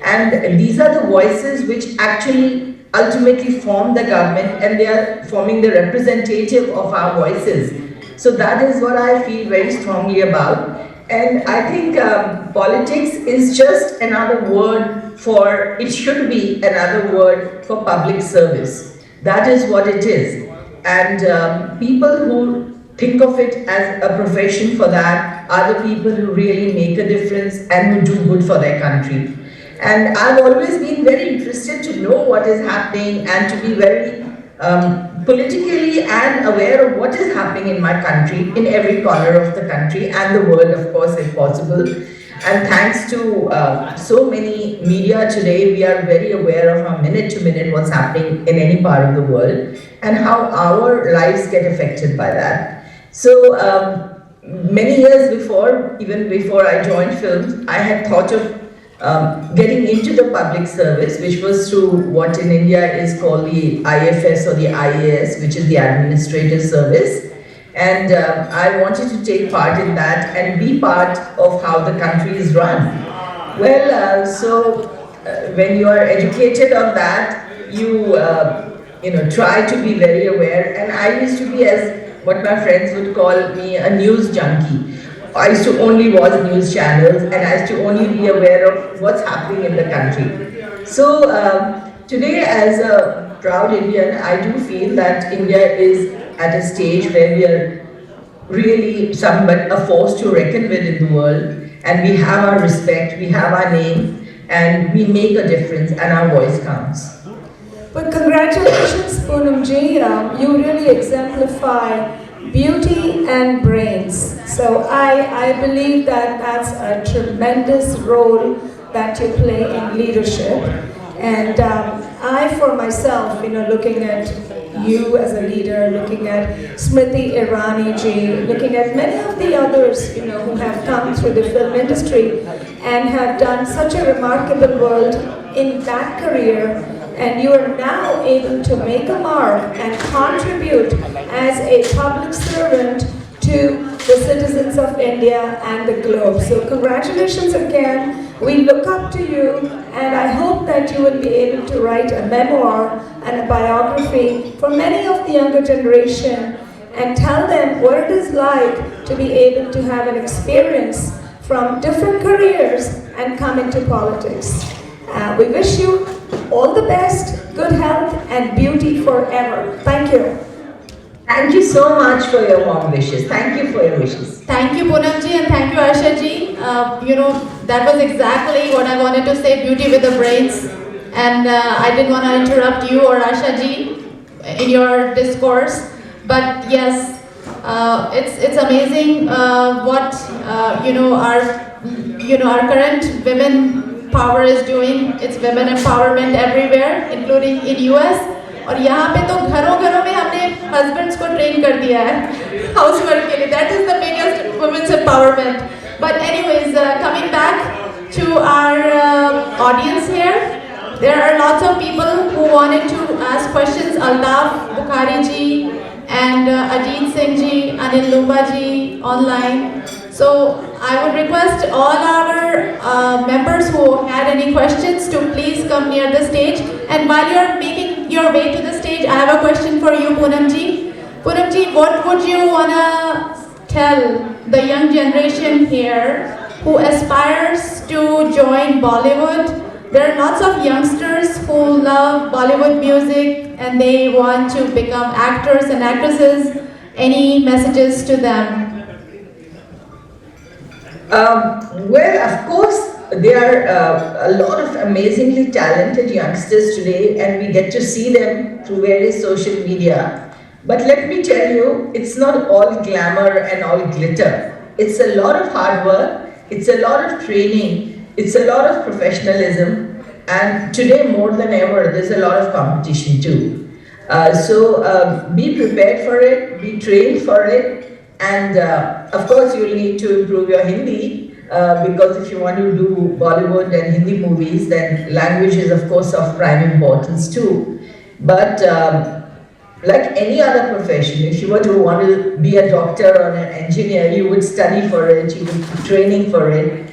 And these are the voices which actually ultimately form the government, and they are forming the representative of our voices. So that is what I feel very strongly about. And I think politics is just another word for, it should be another word for public service. That is what it is. And people who think of it as a profession for that are the people who really make a difference and who do good for their country. And I've always been very interested to know what is happening and to be very politically and aware of what is happening in my country, in every corner of the country and the world, of course, if possible. And thanks to so many media today, we are very aware of how minute to minute what's happening in any part of the world and how our lives get affected by that. So many years before, even before I joined films, I had thought of getting into the public service, which was through what in India is called the IFS or the IAS, which is the administrative service. And I wanted to take part in that and be part of how the country is run. Well, when you are educated on that, you try to be very aware. And I used to be, as what my friends would call me, a news junkie. I used to only watch news channels and I used to only be aware of what's happening in the country. So today, as a proud Indian, I do feel that India is at a stage where we are really a force to reckon with in the world, and we have our respect, we have our name, and we make a difference and our voice counts. But congratulations, Poonam ji. You really exemplify beauty and brains. So I believe that that's a tremendous role that you play in leadership. And I, for myself, looking at you as a leader, looking at Smriti Irani ji, looking at many of the others, who have come through the film industry and have done such a remarkable work in that career, and you are now able to make a mark and contribute as a public servant to the citizens of India and the globe. So congratulations again. We look up to you, and I hope that you will be able to write a memoir and a biography for many of the younger generation and tell them what it is like to be able to have an experience from different careers and come into politics. We wish you all the best, good health and beauty forever. Thank you. Thank you so much for your warm wishes. Thank you for your wishes. Thank you, Poonam ji, and thank you, Arsha ji. that was exactly what I wanted to say, beauty with the brains. And I didn't want to interrupt you or Asha ji in your discourse. But yes, it's amazing what our current women power is doing. It's women empowerment everywhere, including in US. और यहाँ पे तो घरों में हमने husbands को train कर दिया है housework के लिए. That is the biggest women's empowerment. But anyways, coming back to our audience here. There are lots of people who wanted to ask questions. Altaf Bukhari ji and Ajit Singh ji, Anil Lumba ji online. So I would request all our members who had any questions to please come near the stage. And while you are making your way to the stage, I have a question for you, Poonam ji. Poonam ji, what would you wanna tell the young generation here who aspires to join Bollywood? There are lots of youngsters who love Bollywood music and they want to become actors and actresses. Any messages to them? Well, of course, there are a lot of amazingly talented youngsters today, and we get to see them through various social media. But let me tell you, it's not all glamour and all glitter. It's a lot of hard work, it's a lot of training, it's a lot of professionalism, and today more than ever, there's a lot of competition too. So be prepared for it, be trained for it, and of course you'll need to improve your Hindi because if you want to do Bollywood and Hindi movies, then language is of course of prime importance too. But like any other profession, if you were to want to be a doctor or an engineer, you would study for it, you would be training for it,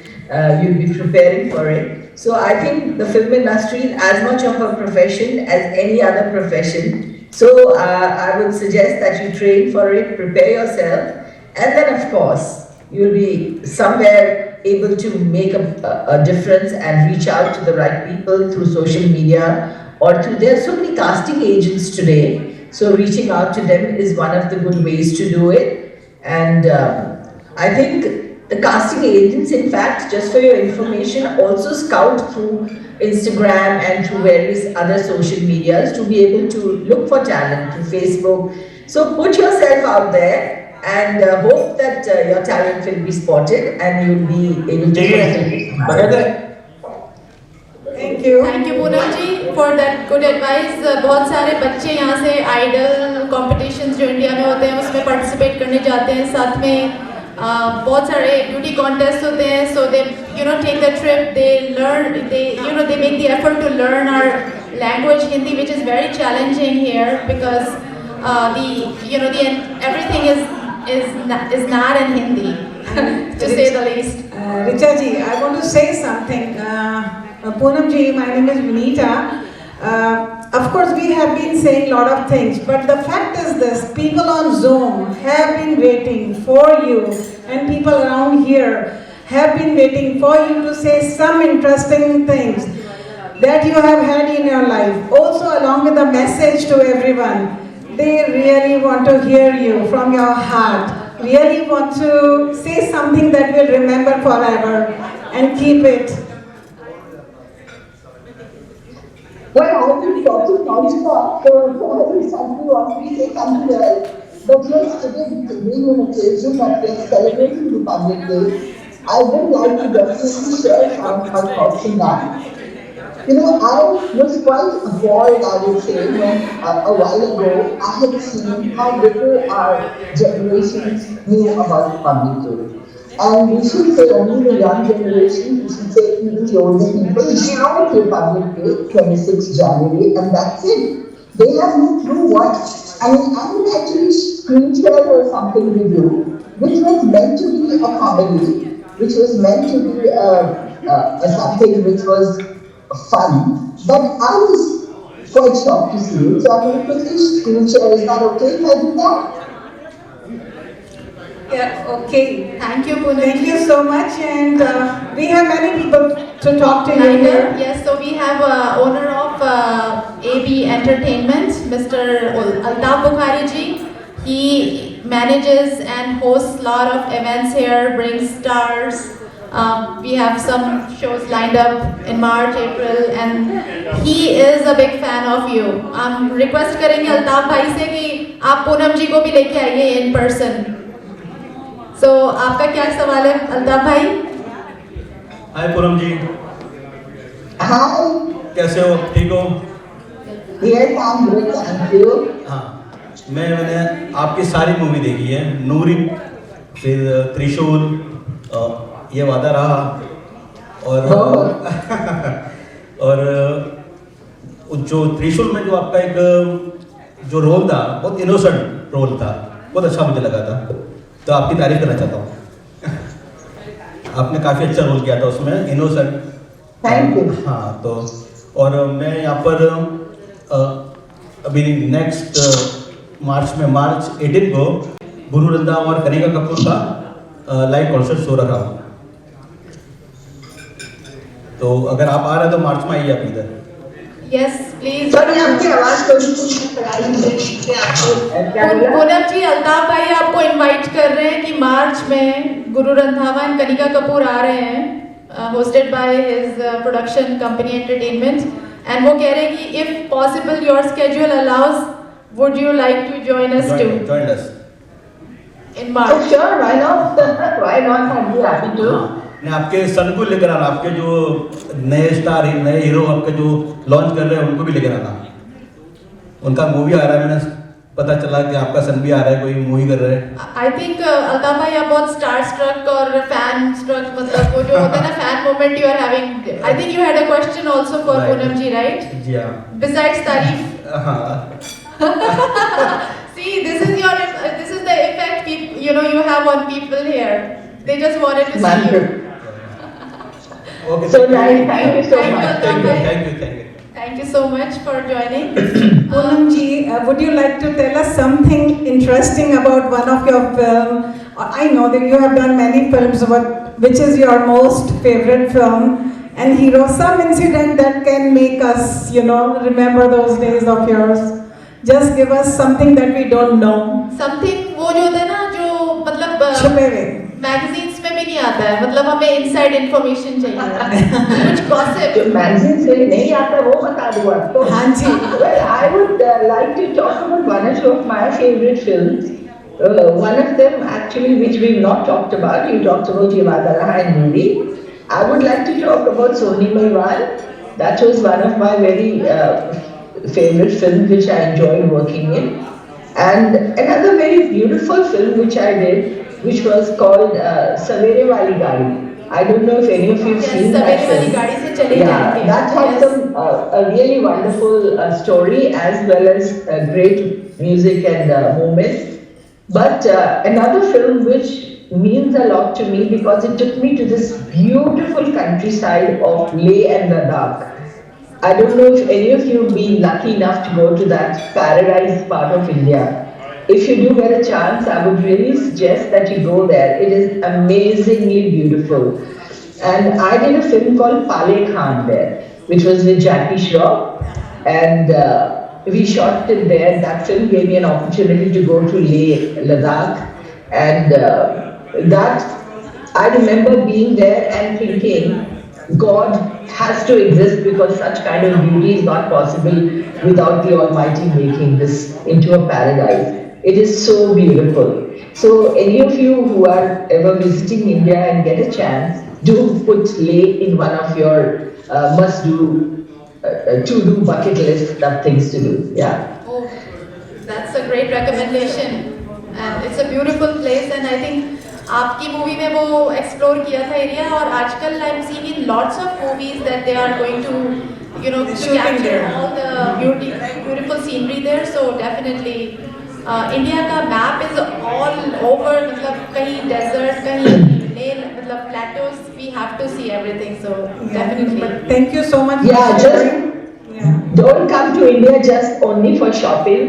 you'd be preparing for it. So I think the film industry is as much of a profession as any other profession. So I would suggest that you train for it, prepare yourself, and then of course, you'll be somewhere able to make a difference and reach out to the right people through social media or through, there are so many casting agents today. So reaching out to them is one of the good ways to do it. And I think the casting agents, in fact, just for your information, also scout through Instagram and through various other social medias to be able to look for talent through Facebook. So put yourself out there and hope that your talent will be spotted and you'll be able to fulfill it. Thank you, Poonam ji, for that good advice. बहुत सारे बच्चे यहाँ से idol competitions जो India में होते हैं उसमें पार्टिसिपेट करने जाते हैं. साथ में बहुत सारे ब्यूटी कॉन्टेस्ट होते हैं. So they take the trip, they learn, they make the effort to learn our language Hindi, which is very challenging here because everything is not in Hindi, to say the least. Richa ji, I want to say something. Poonam ji, my name is Vinita. Of course, we have been saying a lot of things, but the fact is this, people on Zoom have been waiting for you, and people around here have been waiting for you to say some interesting things that you have had in your life. Also, along with the message to everyone, they really want to hear you from your heart, really want to say something that will remember forever and keep it. Well, I've been talking non-stop, so probably something what we say something else. But yes, today being an occasion that we are celebrating Republic Day, I would like to definitely share some of my thoughts on that. I was quite appalled, I would say, when a while ago I had seen how little our generations knew about Republic Day. And we should say only the young generation, we should say even the older people, they know Republic Day, 26th January, and that's it. They have no clue what. I would actually screen share or something with you, which was meant to be a comedy, which was meant to be something which was fun. But I was quite shocked to see it, so I'm going to quickly screen share. Is that okay if I do that? Yeah, okay. Thank you, Poonam. Thank you so much, and we have many people to talk to you here. Yes, so we have owner of AB Entertainment, Mr. Altaf Bukhari ji. He manages and hosts a lot of events here, brings stars, We have some shows lined up in March, April, and he is a big fan of you. हम request करेंगे अल्ताफ भाई से कि आप पूनम जी को भी लेके आइए in person. So आपका क्या सवाल है अल्ताफ भाई? हाय पूनम जी। हाय। कैसे हो? ठीक हो? Yes, I'm good, thank you. हाँ, मैंने आपकी सारी मूवी देखी है, नूरी, फिर त्रिशूल, ये वादा रहा, और और जो त्रिशूल में जो आपका एक जो रोल था, बहुत इनोसेंट रोल था, बहुत अच्छा मुझे लगा था, तो आपकी तारीफ करना चाहता हूँ। आपने काफ़ी अच्छा रोल किया था उसमें, इनोसेंट। Thank you. हाँ, तो और मैं यहाँ पर अभी नेक्स्ट मार्च 18 को गुरु रंधावा और कनिका कपूर का लाइव कॉन्सर्ट शो रखा हूँ, तो अगर आप आ रहे हैं तो मार्च में आइए आप इधर। Yes, please. सॉरी, आपकी आवाज़ थोड़ी पूनम जी, अल्ताफ भाई आपको इनवाइट कर रहे हैं कि मार्च में गुरु रंधावा और कनिका कपूर आ रहे हैं, hosted by his production company entertainment, and वो कह रहे हैं कि if possible your schedule allows, would you like to join us too? Join us. In March. Oh, sure, why not? Why not? I'd be happy to. मैं आपके सन को लेकर आना, आपके जो नए स्टार नए हीरो आपके जो लॉन्च कर रहे हैं उनको भी लेकर आना। उनका मूवी आ रहा है, मैंने पता चला कि आपका सन भी आ रहा है, कोई मूवी कर रहे हैं। I think अल्ताफ भाई आप बहुत स्टार स्ट्रक और फैन स्ट्रक, मतलब वो जो होता है ना fan moment you are having. I think you had a question also for Poonam ji, right? जी हाँ। Besides तारीफ. हाँ। See, this is the effect you have on people here. They just wanted to see you. Okay, so nice. Thank you so much. Thank you. Thank you so much for joining. Poonam ji, would you like to tell us something interesting about one of your films? I know that you have done many films, but which is your most favorite film? And hero, some incident that can make us, remember those days of yours. Just give us something that we don't know. Something वो जो होता है ना, जो मतलब छुपे हुए magazines में भी नहीं आता है, मतलब हमें इनसाइड इन्फॉर्मेशन चाहिए, कुछ गॉसिप। जो मैगजीन्स में नहीं आता वो बता दूँ आपको। हाँ जी। Well, I would like to talk about one or two of my favorite films. One of them actually, which we've not talked about. You talked about Ye Waada Raha and Noori. I would like to talk about Soni Malwan. That was one of my very favorite films which I enjoyed working in. And another very beautiful film which I did, which was called Savere Wali Gaadi. I don't know if any of you have seen that film. Yeah, that had some a really wonderful story as well as great music and moments. But another film which means a lot to me because it took me to this beautiful countryside of Leh and Ladakh. I don't know if any of you have been lucky enough to go to that paradise part of India. If you do get a chance, I would really suggest that you go there. It is amazingly beautiful. And I did a film called Pale Khan there, which was with Jackie Shroff. And we shot it there. That film gave me an opportunity to go to Leh, Ladakh. And I remember being there and thinking, God has to exist because such kind of beauty is not possible without the Almighty making this into a paradise. It is so beautiful. So any of you who are ever visiting India and get a chance, do put Leh in one of your must-do, to-do bucket list of things to do. Yeah. Oh, that's a great recommendation. And it's a beautiful place, and I think आपकी movie में वो explore किया था area, और आजकल I am seeing in lots of movies that they are going to to capture all the beautiful scenery there. So definitely India का map is all over, मतलब कहीं डेजर्ट, कहीं मतलब plateaus, we have to see everything. So definitely thank you so much. Don't come to India just only for shopping.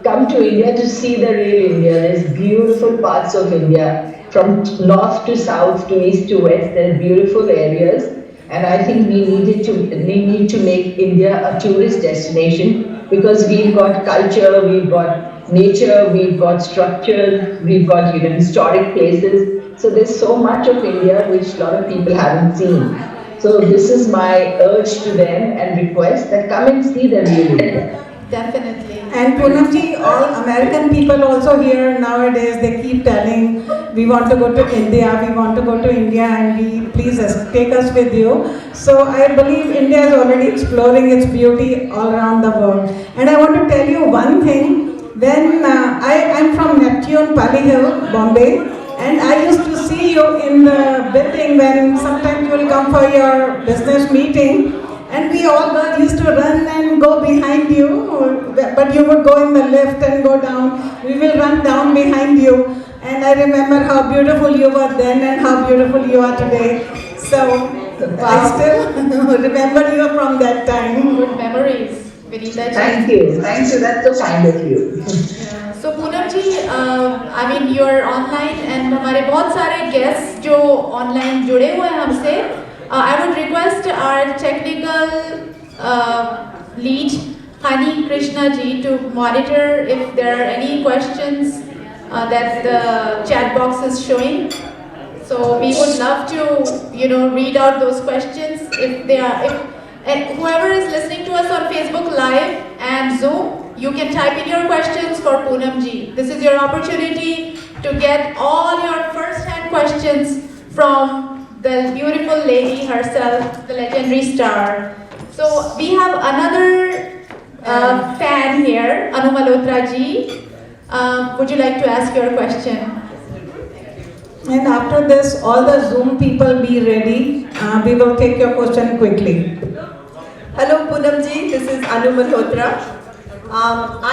Come to India to see the real India. There's beautiful parts of India. From north to south to east to west, there's beautiful areas, and I think we need to make India a tourist destination because we've got culture, we've got nature, we've got structures, we've got historic places. So there's so much of India which a lot of people haven't seen. So this is my urge to them and request that come and see the real India. Definitely. And Poonamji, all American people also here nowadays, they keep telling, we want to go to India, we want to go to India, and we please take us with you. So I believe India is already exploring its beauty all around the world. And I want to tell you one thing. When I'm from Neptune, Pali Hill, Bombay, and I used to see you in the building when sometimes you will come for your business meeting. And we all girls used to run and go behind you, but you would go in the lift and go down. We will run down behind you. And I remember how beautiful you were then and how beautiful you are today. So I still remember you from that time. Good memories. Vinita ji. Thank you. Thank you. That's so kind of you. So Poonam ji, I mean you're online and हमारे बहुत सारे guests जो online जुड़े हुए हैं हमसे. I would request our technical lead, Hani Krishna ji, to monitor if there are any questions that the chat box is showing. So we would love to, read out those questions if they are. And whoever is listening to us on Facebook Live and Zoom, you can type in your questions for Poonam ji. This is your opportunity to get all your first-hand questions from the beautiful lady herself, the legendary star. So we have another fan here, Anu Malhotra ji. Would you like to ask your question? And after this, all the Zoom people be ready. We will take your question quickly. Hello Poonam ji, this is Anu Malhotra. I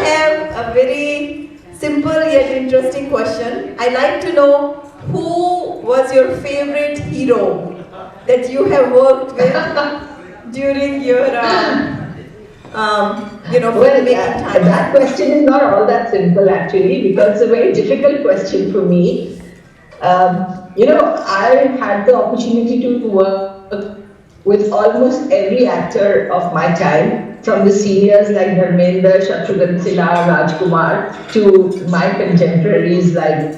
have a very simple yet interesting question. I'd like to know who was your favorite hero that you have worked with during your, filmmaking time? That question is not all that simple actually, because it's a very difficult question for me. I had the opportunity to work with almost every actor of my time, from the seniors like Dharmendra, Shatrughan Sinha, Rajkumar, to my contemporaries like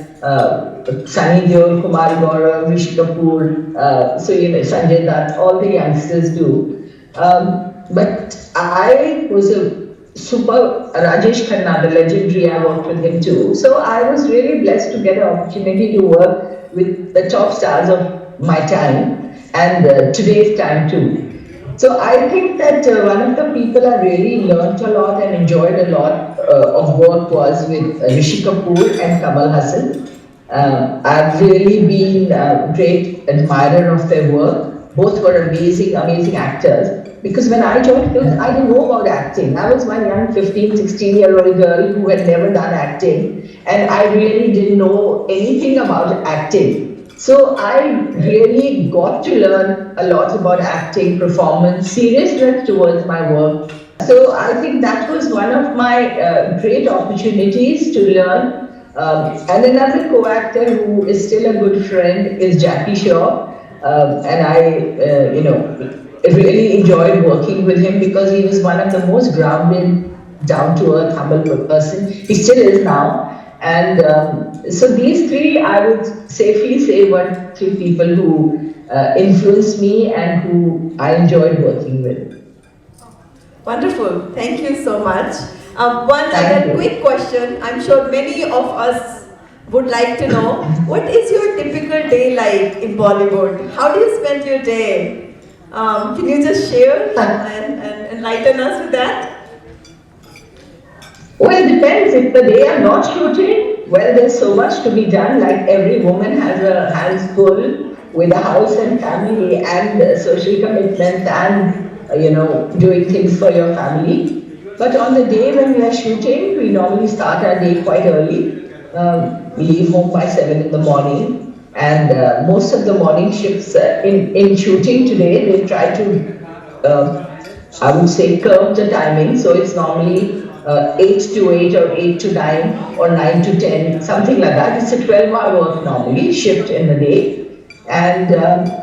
Sunny Deol, Kumar Gaurav, Rishi Kapoor, Sanjay Dutt, all the youngsters do. But I was a super Rajesh Khanna, the legendary, I worked with him too. So I was really blessed to get an opportunity to work with the top stars of my time and today's time too. So I think that one of the people I really learnt a lot and enjoyed a lot of work was with Rishi Kapoor and Kamal Hassan. I've really been a great admirer of their work. Both were amazing, amazing actors. Because when I joined films, I didn't know about acting. I was one young 15, 16-year-old girl who had never done acting. And I really didn't know anything about acting. So I really got to learn a lot about acting, performance, seriousness towards my work. So I think that was one of my great opportunities to learn. And another co-actor who is still a good friend is Jackie Shaw. And I, really enjoyed working with him because he was one of the most grounded, down-to-earth, humble person. He still is now. And so these three, I would safely say, were three people who influenced me and who I enjoyed working with. Wonderful. Thank you so much. One other quick question. I'm sure many of us would like to know, what is your typical day like in Bollywood? How do you spend your day? Can you just share and enlighten us with that? Well, it depends. If the day I'm not shooting, well, there's so much to be done. Like every woman has a hands full with a house and family and social commitments and, doing things for your family. But on the day when we are shooting, we normally start our day quite early. We leave home by 7 in the morning. And most of the morning shifts in shooting today, they try to, I would say, curb the timing. So it's normally 8 to 8 or 8 to 9 or 9 to 10, something like that. It's a 12-hour work normally, shift in the day. And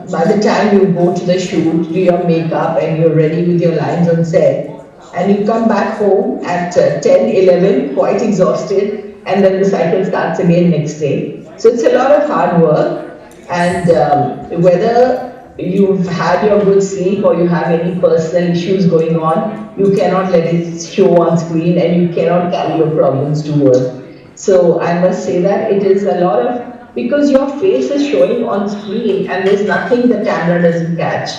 by the time you go to the shoot, do your makeup and you're ready with your lines on set, and you come back home at 10, 11, quite exhausted, and then the cycle starts again next day. So it's a lot of hard work, and whether you've had your good sleep or you have any personal issues going on, you cannot let it show on screen and you cannot carry your problems to work. So I must say that it is a lot of, because your face is showing on screen and there's nothing the camera doesn't catch.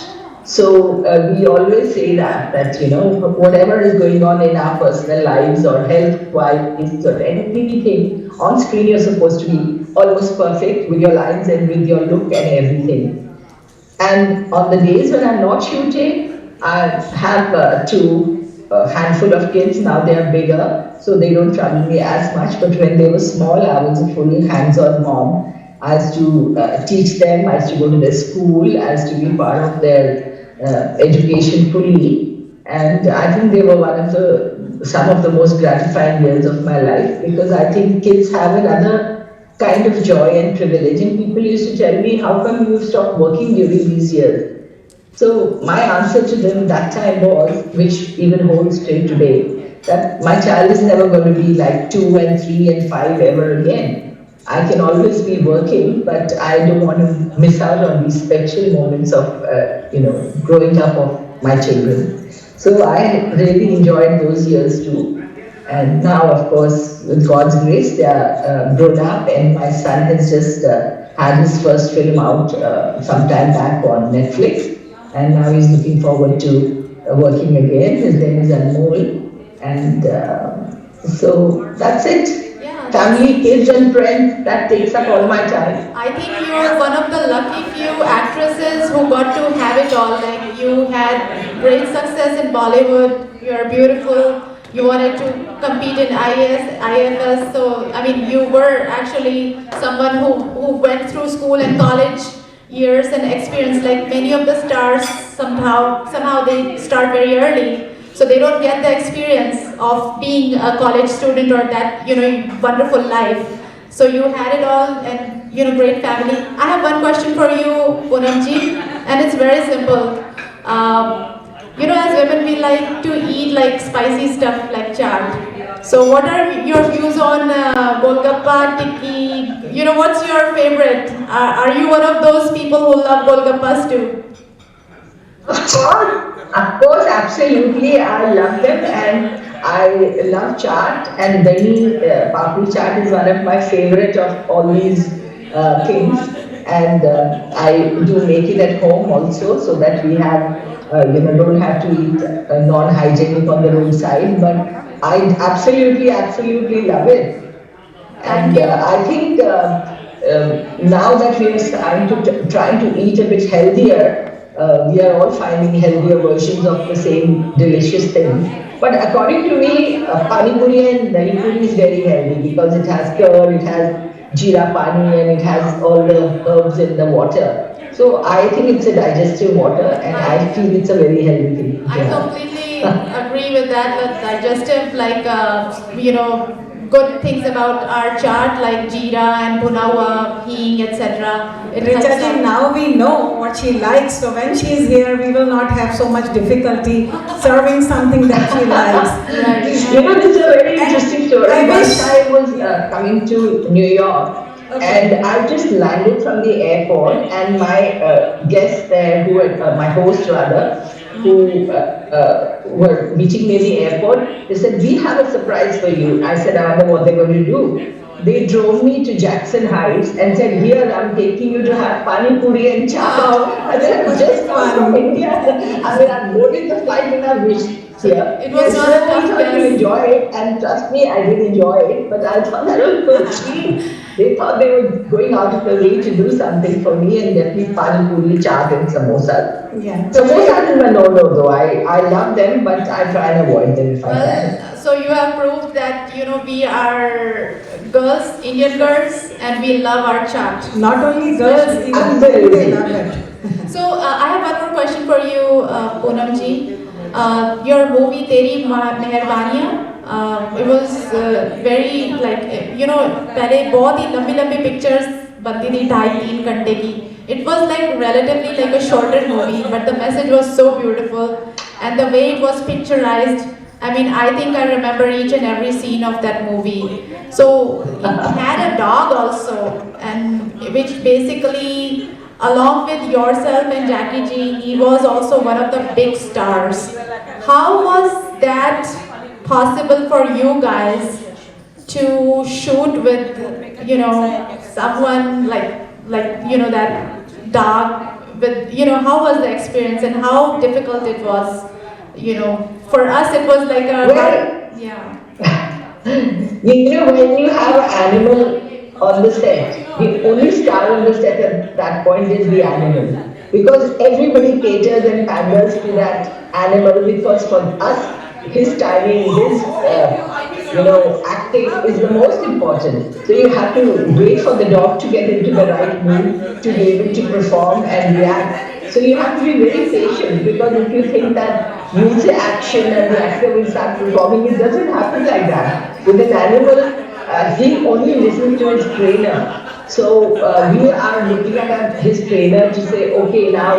So we always say that you know, whatever is going on in our personal lives or health-wise or anything, on screen you're supposed to be almost perfect with your lines and with your look and everything. And on the days when I'm not shooting, I have handful of kids. Now they are bigger, so they don't trouble me as much. But when they were small, I was a fully hands-on mom. I used to teach them, I used to go to their school, I used to be part of their education fully. And I think they were some of the most gratifying years of my life, because I think kids have another kind of joy and privilege. And people used to tell me, how come you stopped working during these years? So my answer to them that time was, which even holds till today, that my child is never going to be like 2 and 3 and 5 ever again. I can always be working, but I don't want to miss out on these special moments of, growing up of my children. So I really enjoyed those years too. And now, of course, with God's grace, they are grown up, and my son has just had his first film out some time back on Netflix, and now he's looking forward to working again. His name is Anmol, and so that's it. Yeah, Family, kids and friends, that takes up all my time. I think you're one of the lucky few actresses who got to have it all. Like, you had great success in Bollywood, you're beautiful, you wanted to compete in IFS, so I mean, you were actually someone who went through school and college years and experience. Like many of the stars, somehow they start very early, so they don't get the experience of being a college student or that, wonderful life. So you had it all, and great family. I have one question for you, Poonamji, and it's very simple. As women, we like to eat like spicy stuff like chaat. So what are your views on Golgappa, tikki? What's your favorite? Are you one of those people who love Golgappas too? Of course, absolutely. I love them, and I love chaat, and Dahi papri chaat is one of my favorite of all these things. And I do make it at home also, so that we have don't have to eat non-hygienic on the roadside, but I absolutely love it. And I think now that we are trying to eat a bit healthier, we are all finding healthier versions of the same delicious thing. But according to me, pani puri and dahi puri is very healthy, because it has curd, it has jeera pani, and it has all the herbs in the water. So I think it's a digestive water, and I feel it's a very healthy thing. I completely agree with that. Digestive, good things about our chaat like jeera and bhunawa, hing, etc. Richa, now we know what she likes, so when she is here, we will not have so much difficulty serving something that she likes. Right. This is a very interesting story. I was coming to New York. Okay. And I just landed from the airport, and my guests there, my host rather, who were meeting me in the airport, they said, "We have a surprise for you." I said, "I don't know what they're going to do." They drove me to Jackson Heights and said, "Here, I'm taking you to have pani puri and chaat." I said, "I'm just from India." I mean, I'm boarding the flight and I wished here. It was not a tough guess. To enjoy it, and trust me, I did enjoy it, but I thought that was so sweet. They thought they were going out of their way to do something for me and get me pani puri, chaat and samosas. Yeah. Samosas is a no-no though. I love them, but I try and avoid them if I can. So you have proved that, we are girls, Indian girls, and we love our chaat. Not only girls, even men, they love it. So I have one more question for you, Poonamji. Your movie Teri Meherbaniyan, it was very पहले बहुत ही लंबी pictures बनती थी 2.5-3 घंटे की. It was relatively like a shorter movie, but the message was so beautiful, and the way it was picturized I mean, I think I remember each and every scene of that movie. So it had a dog also, and which basically, along with yourself and Jackie G, he was also one of the big stars. How was that possible for you guys to shoot with, someone like that dog with, how was the experience and how difficult it was? For us it was like a, yeah. When you have an animal on the set, the only star on the set at that point is the animal. Because everybody caters and panders to that animal, because for us, his timing, his acting is the most important. So you have to wait for the dog to get into the right mood to be able to perform and react. So you have to be very patient, because if you think that you say action and the actor will start performing, it doesn't happen like that. With an animal, he only listens to his trainer. So we are looking at his trainer to say, okay, now,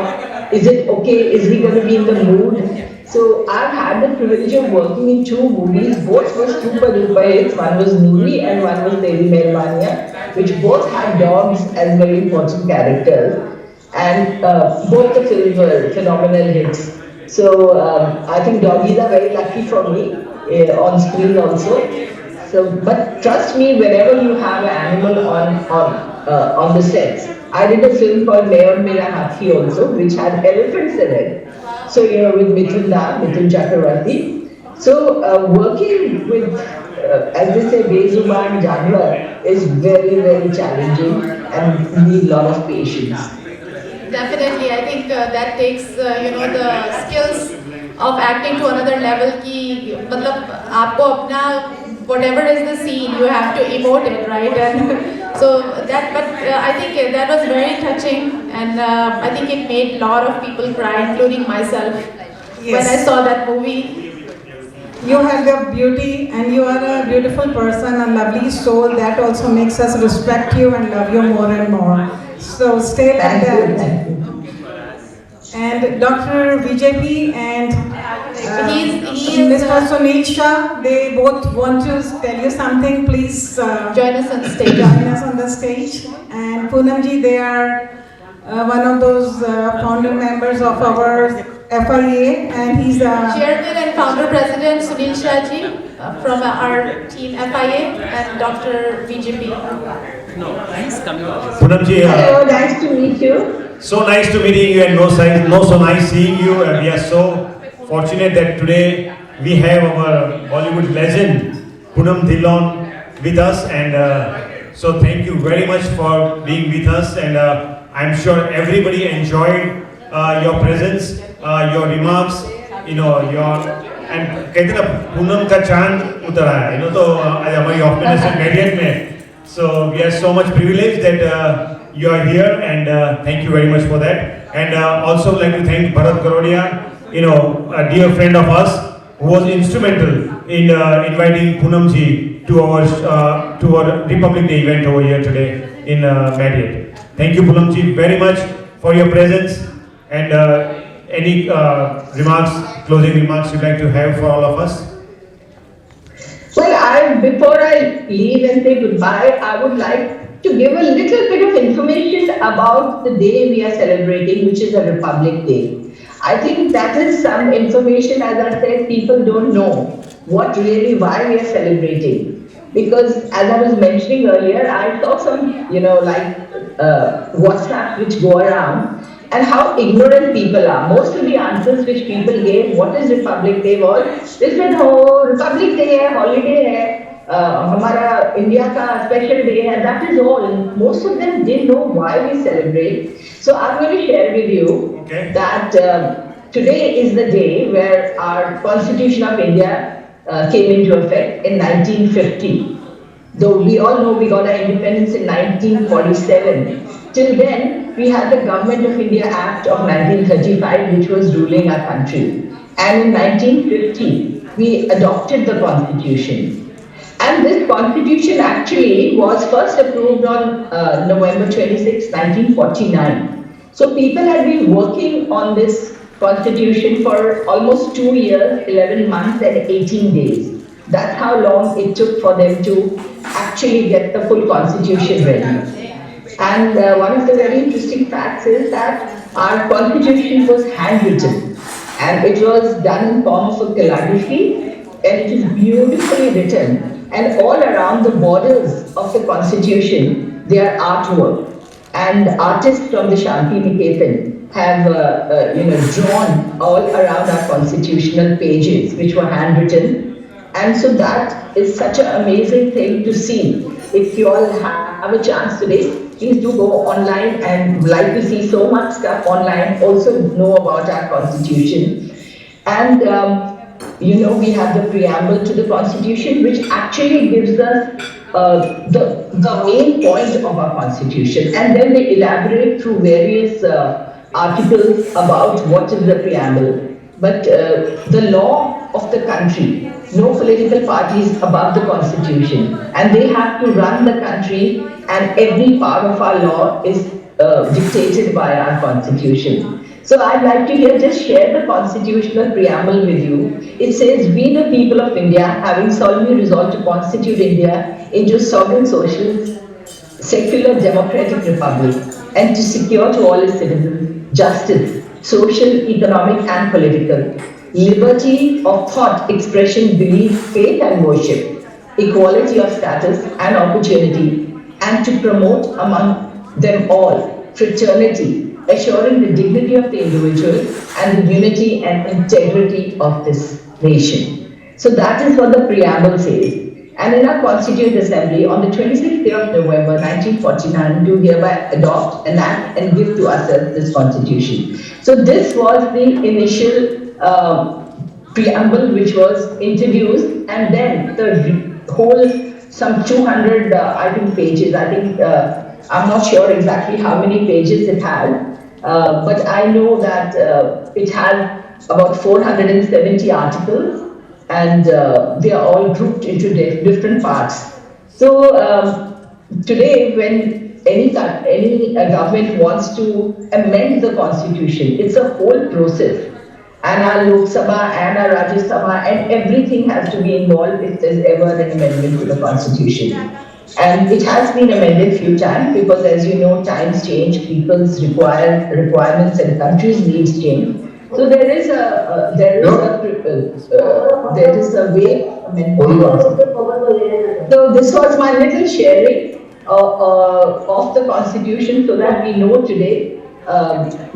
is it okay? Is he going to be in the mood? So I've had the privilege of working in 2 movies. Both were super duper hits. One was Noori and one was Teri Mehrbaaniyan, which both had dogs as very important characters. And both the films were phenomenal hits. So I think doggies are very lucky for me on screen also. So, but trust me, whenever you have an animal on the sets, I did a film called Mayor Mera Hathi also, which had elephants in it. So with Mithun Chakravarti. So working with, as they say, Bezuban Janwar is very, very challenging and need a lot of patience. Definitely, I think that takes the skills of acting to another level. Ki, matlab, aapko apna, whatever is the scene, you have to emote it, right? And so that, but I think that was very touching, and I think it made a lot of people cry, including myself, when I saw that movie. You have your beauty, and you are a beautiful person, a lovely soul. That also makes us respect you and love you more and more. So stay like that. And Dr. VJP and Mr. Sunil Shah, they both want to tell you something. Please join us on stage. Join us on the stage. And Poonam ji, they are one of those founder members of our FIA, and he's Chairman and founder president Sunil Shah ji from our team FIA, and Dr. VJP. Poonam ji, hello, nice to meet you. So nice to meeting you, and so nice seeing you, and we are so fortunate that today we have our Bollywood legend Poonam Dhillon with us, and so thank you very much for being with us, and I'm sure everybody enjoyed your presence, your remarks, and कहते ना पूनम का चांद उतरा है, तो आज हमारी office Marriott में, so we are so much privileged that you are here, and thank you very much for that. And also like to thank Bharat Garodia, a dear friend of us who was instrumental in inviting Poonam ji to our Republic Day event over here today in Marriott. Thank you, Poonam ji, very much for your presence, and any closing remarks you'd like to have for all of us? Well, before I leave and say goodbye, I would like to give a little bit of information about the day we are celebrating, which is a Republic Day. I think that is some information, as I said, people don't know why we are celebrating. Because as I was mentioning earlier, I saw some, WhatsApp which go around, and how ignorant people are. Most of the answers which people gave, what is Republic Day was, they said, oh, Republic Day hai, holiday hai, हमारा India का special day hai, that is all. Most of them didn't know why we celebrate. So I'm going to share with you that today is the day where our Constitution of India came into effect in 1950. Though we all know we got our independence in 1947. Till then, we had the Government of India Act of 1935, which was ruling our country. And in 1950, we adopted the Constitution. And this Constitution actually was first approved on November 26, 1949. So people had been working on this constitution for almost 2 years, 11 months and 18 days. That's how long it took for them to actually get the full constitution ready. And one of the very interesting facts is that our constitution was handwritten, and it was done in form of a calligraphy, and it is beautifully written. And all around the borders of the constitution, there are artwork. And artists from the Shanti Niketan have drawn all around our constitutional pages, which were handwritten. And so that is such an amazing thing to see. If you all have a chance today, please do go online and like to see so much stuff online, also know about our constitution. And we have the preamble to the constitution, which actually gives us the main point of our constitution. And then they elaborate through various articles about what is the preamble. But the law of the country, no political parties above the constitution, and they have to run the country, and every part of our law is dictated by our constitution. So I'd like to here just share the constitutional preamble with you. It says, "We the people of India, having solemnly resolved to constitute India into a sovereign, social, secular, democratic republic, and to secure to all its citizens justice, social, economic and political, liberty of thought, expression, belief, faith and worship, equality of status and opportunity, and to promote among them all fraternity, assuring the dignity of the individual and the unity and integrity of this nation." So that is what the preamble says. And in our Constituent Assembly on the 26th day of November 1949, do hereby adopt, enact and give to ourselves this constitution. So this was the initial preamble which was introduced, and then the whole some 200 pages. I'm not sure exactly how many pages it had, but I know that it had about 470 articles, and they are all grouped into different parts. So today, when any government wants to amend the constitution, it's a whole process. And our Lok Sabha and our Rajya Sabha and everything has to be involved if there's ever an amendment to the constitution. And it has been amended few times because, as you know, times change, people's requirements and countries' needs change. So there is a way of amendment. So this was my little sharing of the constitution, so that we know today.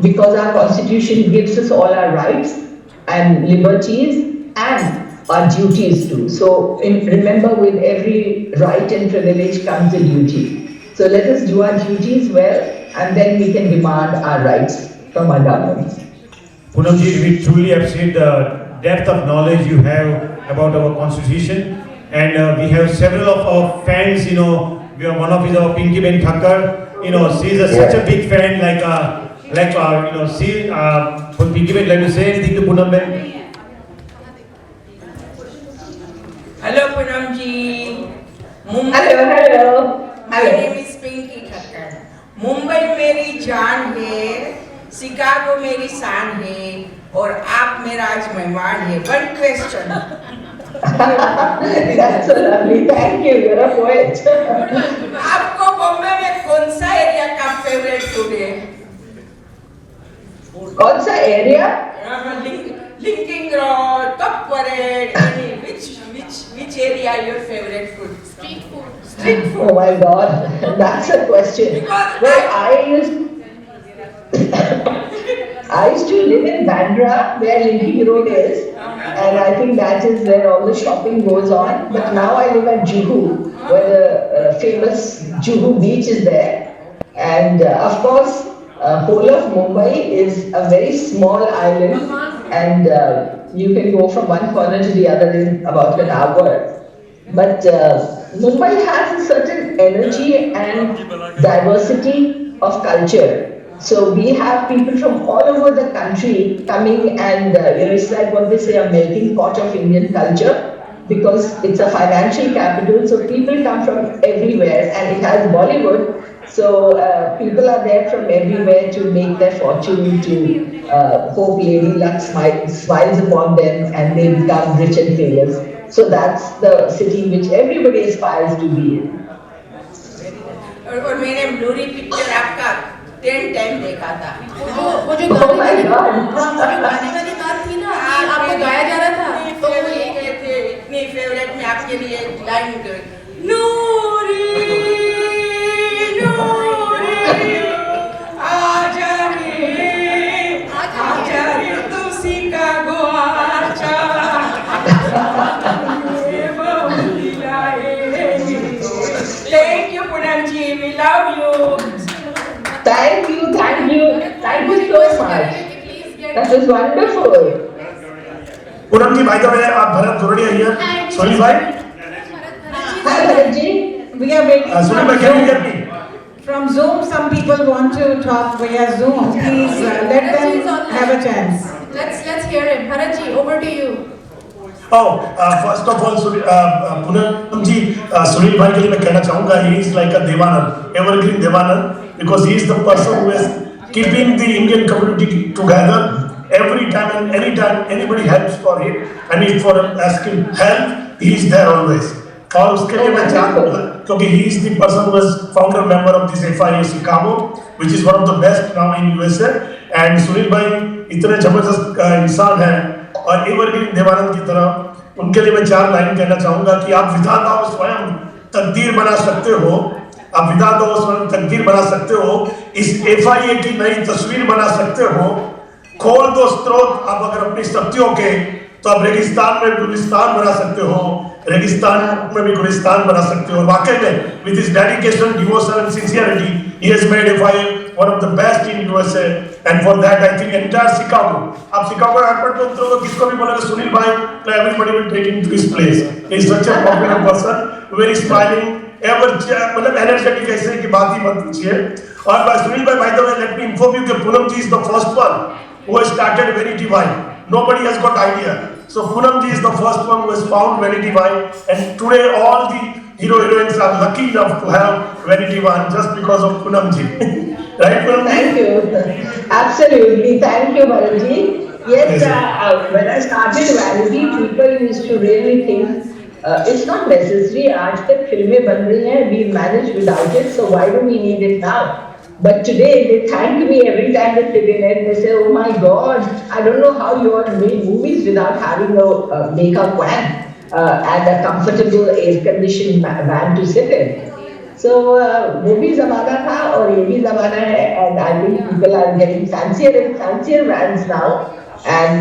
Because our constitution gives us all our rights and liberties and our duties too. So remember, with every right and privilege comes a duty. So let us do our duties well, and then we can demand our rights from our government. Poonamji, we truly appreciate the depth of knowledge you have about our constitution, and we have several of our fans. We are one of our Pinky Ben Thakkar. She's such a big fan. Pinky Ben, like to say anything to Poonam Ben? Hello, Poonamji. Hello. My name is Pinky Thakkar. Mumbai मेरी जान है, Chicago मेरी शान है, और आप मेरा आज मेहमान है. One question. That's so lovely. Thank you. You're a poet. आपको बॉम्बे में कौन सा एरिया का फेवरेट फूड है? कौन सा area? Linking Road, Top Parade. Which area your favorite food? Street food. Street food. Oh my God, that's a question. Well, I used to live in Bandra, where Linking Road is, and I think that is where all the shopping goes on. But now I live at Juhu, where the famous Juhu beach is there. And of course, whole of Mumbai is a very small island, and you can go from one corner to the other in about an hour. But Mumbai has a certain energy and diversity of culture. So we have people from all over the country coming, and it's like what they say, a melting pot of Indian culture, because it's a financial capital. So people come from everywhere, and it has Bollywood So people are there from everywhere to make their fortune, to hope Lady Luck smiles upon them and they become rich and famous. So that's the city which everybody aspires to be in. और मैंने ब्लूरी picture आपका 10 time देखा था। वो जो गाने वाली बात थी ना, आपको गाया जा रहा था, तो वो ये थे इतनी फेवरेट में आपके लिए लाइन नूरी नूरी आजा रे तू शिकागो आजा Thank you, Poonam ji. We love you. Thank you so much. That was wonderful. Poonam ji, by the way, आप भरत जोड़िए here. Sunil bhai. Hi Bharat ji. We are waiting. Sunil bhai, can you hear me? From Zoom, some people want to talk via Zoom. Please let them have a chance. Let's hear him. Bharat ji, over to you. First of all, Poonam ji, Sunil bhai के लिए मैं कहना चाहूँगा, he is like a Devanand, evergreen Devanand, because he is the person who is keeping the Indian community together. Every time and any time anybody helps for him, and if for asking help, he is there always. और उसके लिए मैं चाहूँगा, क्योंकि he is the person who is founder member of this FIA Chicago, which is one of the best now in USA. And Sunil भाई इतने जबरदस्त इंसान हैं और एवरग्रीन देवानंद की तरह, उनके लिए मैं 4 लाइन कहना चाहूँगा कि आप विधाता हो स्वयं तकदीर बना सकते हो, आप विधाता हो स्वयं तकदीर बना सकते हो, इस FIA की नई तस्वीर बना सकते हो, खोल दो स्रोत आप अगर अपनी शक्तियों के, तो आप रेगिस्तान में गुलिस्तान बना सकते हो, रेगिस्तान में भी गुलिस्तान बना सकते हो। वाकई में with his dedication, devotion and sincerity, he has made FIA one of the best in USA, and for that I think entire Chicago, आप शिकागो एयरपोर्ट पे उतरोगे, किसको भी बोलोगे सुनील भाई, तो everybody will take him to his place. He is such a popular person, very smiling, ever मतलब energetic, ऐसे की बात ही मत पूछिए। और सुनील भाई, by the way, let me inform you that Poonam ji is the first one who has started Vanity Vine. Nobody has got idea. So Poonam ji is the first one who has found Vanity Vine, and today all the heroines are lucky enough to have Vanity Vine just because of Poonam ji. Right, Poonam ji? Thank you. Absolutely. Thank you, Bharat ji. Yes, when I started Vanity, people used to really think it's not necessary. आज तक फिल्में बन रही हैं, we manage without it, so why do we need it now? But today they thank me every time they sit in it. They say, "Oh my God, I don't know how you all made movies without having a makeup van and a comfortable air-conditioned van to sit in." So वो भी ज़माना था और ये भी ज़माना है, and I think people are getting fancier and fancier vans now. And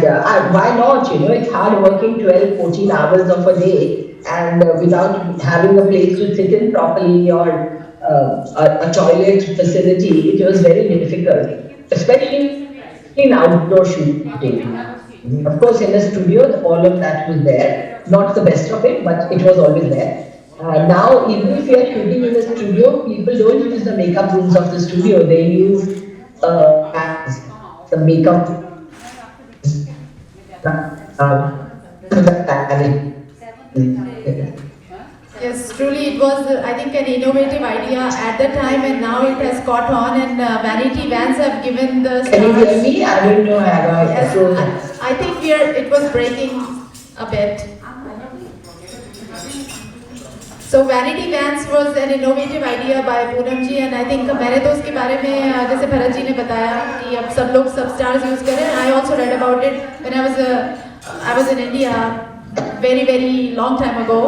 why not? You know, it's hard working 12-14 hours of a day, and without having a place to sit in properly or a toilet facility, it was very difficult, especially in outdoor shooting. Of course, in the studio, all of that was there. Not the best of it, but it was always there. Now, even if you are shooting in the studio, people don't use the makeup rooms of the studio. They use the makeup. Yes, truly it was, I think, an innovative idea at the time, and now it has caught on, and Vanity Vans have given the stars. Can you hear me? I don't know. Yes, I think it was breaking a bit. So Vanity Vans was an innovative idea by Poonam ji, and I think मैंने तो उसके बारे में जैसे भरत जी ने बताया कि अब सब लोग सब stars use करें. I also read about it when I was in India very long time ago.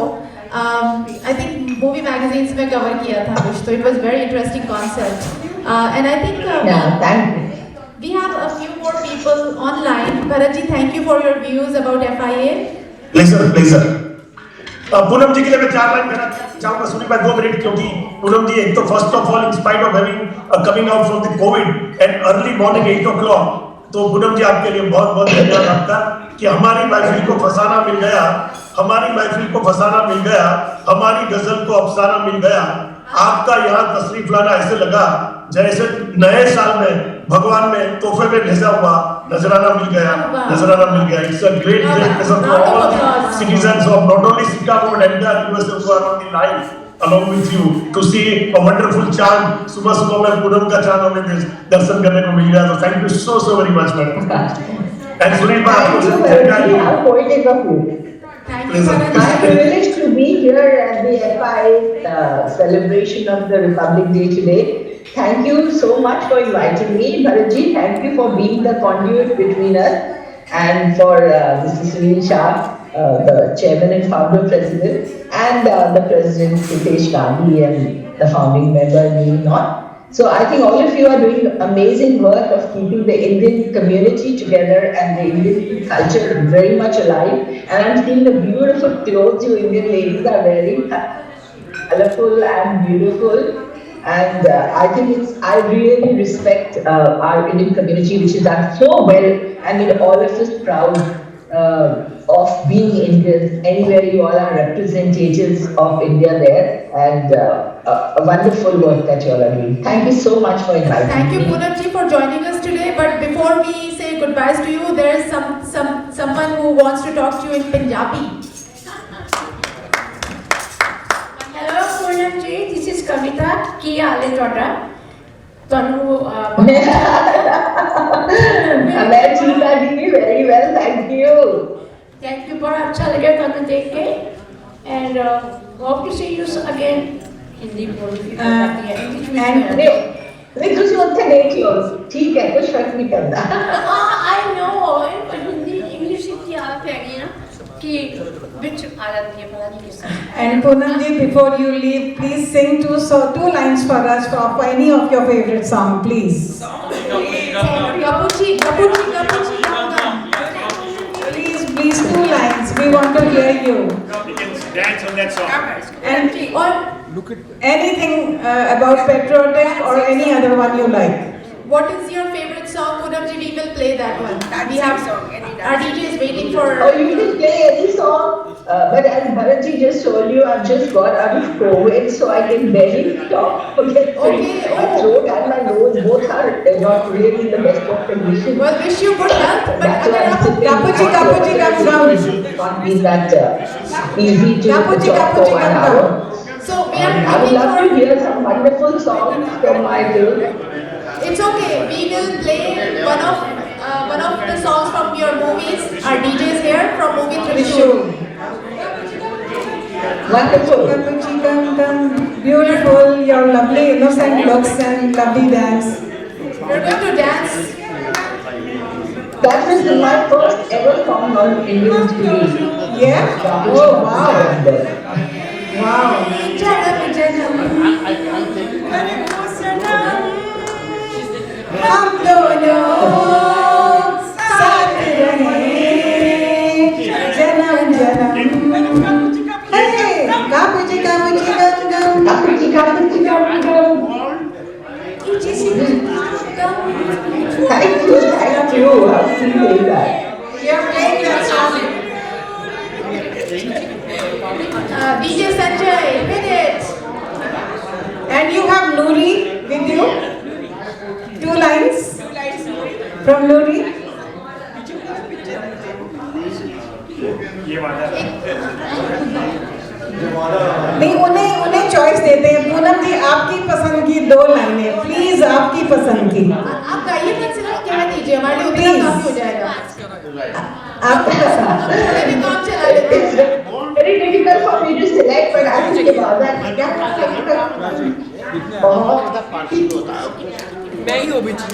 I think movie magazines में cover किया था कुछ, so it was very interesting concept. And I think thank you. We have a few more people online. Bharat ji, thank you for your views about FIA. Pleasure. Poonam जी के लिए मैं 4 line कहना चाहूँगा सुनील भाई, 2 मिनट, क्योंकि पूनम जी एक तो first of all in spite of having coming out from the Covid and early morning 8 o'clock, तो पूनम जी आपके लिए बहुत धन्यवाद आपका कि हमारी महफिल को फसाना मिल गया, हमारी महफिल को फसाना मिल गया, हमारी गजल को अफसाना मिल गया। आपका यहाँ तशरीफ लाना ऐसे लगा जैसे नए साल में भगवान ने तोहफे में भेजा हुआ नजराना मिल गया। It's a great present for all the citizens of not only Chicago but entire USA who are on the line along with you to see a wonderful chant. सुबह सुबह में पूनम का चांद हमें दर्शन करने को मिल गया, तो thank you so very much, madam. And Sunil bhai, how poetic of you. My privilege to be here at the FI celebration of the Republic Day today. Thank you so much for inviting me. Bharatji, thank you for being the conduit between us, and for Mr. Sunil Shah, the chairman and founder president, and the president Hitesh Gandhi and the founding member Neil Knott. So I think all of you are doing amazing work of keeping the Indian community together and the Indian culture very much alive. And I'm seeing the beautiful clothes you Indian ladies are wearing, colorful and beautiful. And I think I really respect our Indian community, which is done so well and made all of us proud of being Indians. Anywhere you all are representatives of India there, and a wonderful work that you all are doing. Thank you so much for inviting me. Thank you, Poonam ji, for joining us today. But before we say goodbyes to you, there is someone who wants to talk to you in Punjabi. Hello, Poonam ji. This is Kavita. Ki haal hai ਤੁਹਾਡਾ? ਤੁਹਾਨੂੰ मैं ठीक हूँ, very well, thank you. Thank you, बड़ा अच्छा लगा ਤੁਹਾਨੂੰ देख के, and hope to see you again. Hindi बोलती है। नहीं तुझे उत्थे देख लो, ठीक है, कुछ फर्क नहीं पड़ता। I know, हिंदी इंग्लिश की आदत है गई ना कि बिच आ जाती है, पता नहीं किस तरह। And Poonam ji, before you leave, please sing two lines for us for any of your favorite song, please. Gapuchi, Please, 2 lines. We want to hear you. You can dance on that song. And or anything about patriotic or any other one you like. What is your favorite song, Poonam ji? We will play that one. We have our DJ is waiting for. Oh, you can play any song. But as Bharatji just told you, I've just got out of COVID, so I can barely talk. My throat and my nose both are not really in the best of condition. Well, wish you good health. But Kapuchi, come down. It's not been that easy to talk for 1 hour. So we are. I would love to hear some wonderful songs from my film. It's okay. We will play one of the songs from your movies. Our DJ is here from movie Trishul. Wonderful. Kapuchi, come. Beautiful. Your lovely innocent looks and lovely dance. We're going to dance. That was my first ever song on Indian TV. Yeah? Oh, wow. Wow. हम दोनों साथ रहें जन्म Hey, Kapuchi, Thank you. How can you say that? You're playing that song. DJ Sanjay, hit it. And you have Noori with you? 2 lines from Noori. नहीं उन्हें choice देते हैं। पूनम जी आपकी पसंद की 2 लाइनें प्लीज, आपकी पसंद की। आप गाइए मत, सिर्फ कह दीजिए, हमारे लिए उतना काफी हो जाएगा। आपकी पसंद। भी काम चला लेते हैं। Very difficult for me to select, but I think about that. मैं ही हो बची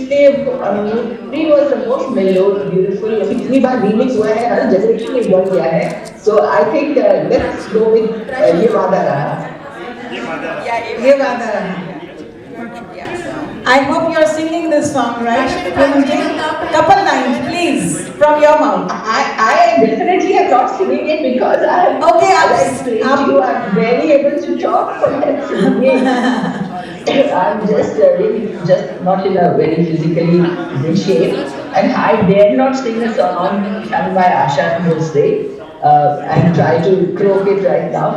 He was the most melodic, beautiful. कितनी बार remix हुआ है, हर generation में बन गया है. So I think let's go with ये वादा रहा. ये वादा रहा। I hope you are singing this song, right? Couple lines, please, from your mouth. I definitely am not singing it because I am. Okay, you are very able to talk for that singing. I'm just really just not in a very physically good shape, and I dare not sing a song sung by Asha Bhosle and try to croak it right now.